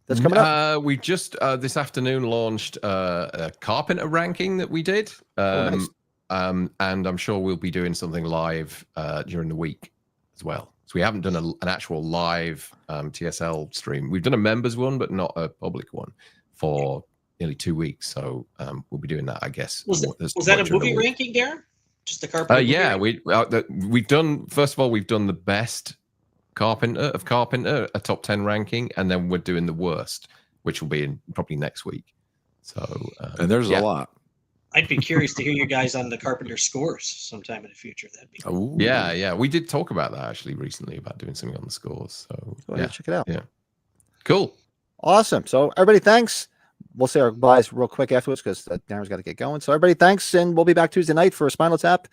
[SPEAKER 1] That's coming up.
[SPEAKER 3] We just this afternoon launched a carpenter ranking that we did.
[SPEAKER 1] Nice.
[SPEAKER 3] And I'm sure we'll be doing something live during the week as well. So we haven't done an actual live TSL stream. We've done a members one, but not a public one for nearly 2 weeks. So we'll be doing that, I guess.
[SPEAKER 2] Was that a movie ranking, Darren? Just the carpenter?
[SPEAKER 3] Yeah, we've done. First of all, we've done the best carpenter, a top 10 ranking, and then we're doing the worst, which will be in probably next week. So
[SPEAKER 4] And there's a lot.
[SPEAKER 2] I'd be curious to hear you guys on the carpenter scores sometime in the future. That'd be cool.
[SPEAKER 4] Ooh.
[SPEAKER 3] Yeah. We did talk about that actually recently about doing something on the scores. So
[SPEAKER 1] Go ahead, check it out.
[SPEAKER 3] Yeah. Cool.
[SPEAKER 1] Awesome. So everybody, thanks. We'll say our goodbyes real quick afterwards because Darren's got to get going. So everybody, thanks, and we'll be back Tuesday night for a Spinal Tap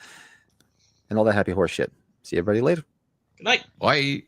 [SPEAKER 1] and all that happy horse shit. See everybody later.
[SPEAKER 2] Good night.
[SPEAKER 3] Bye.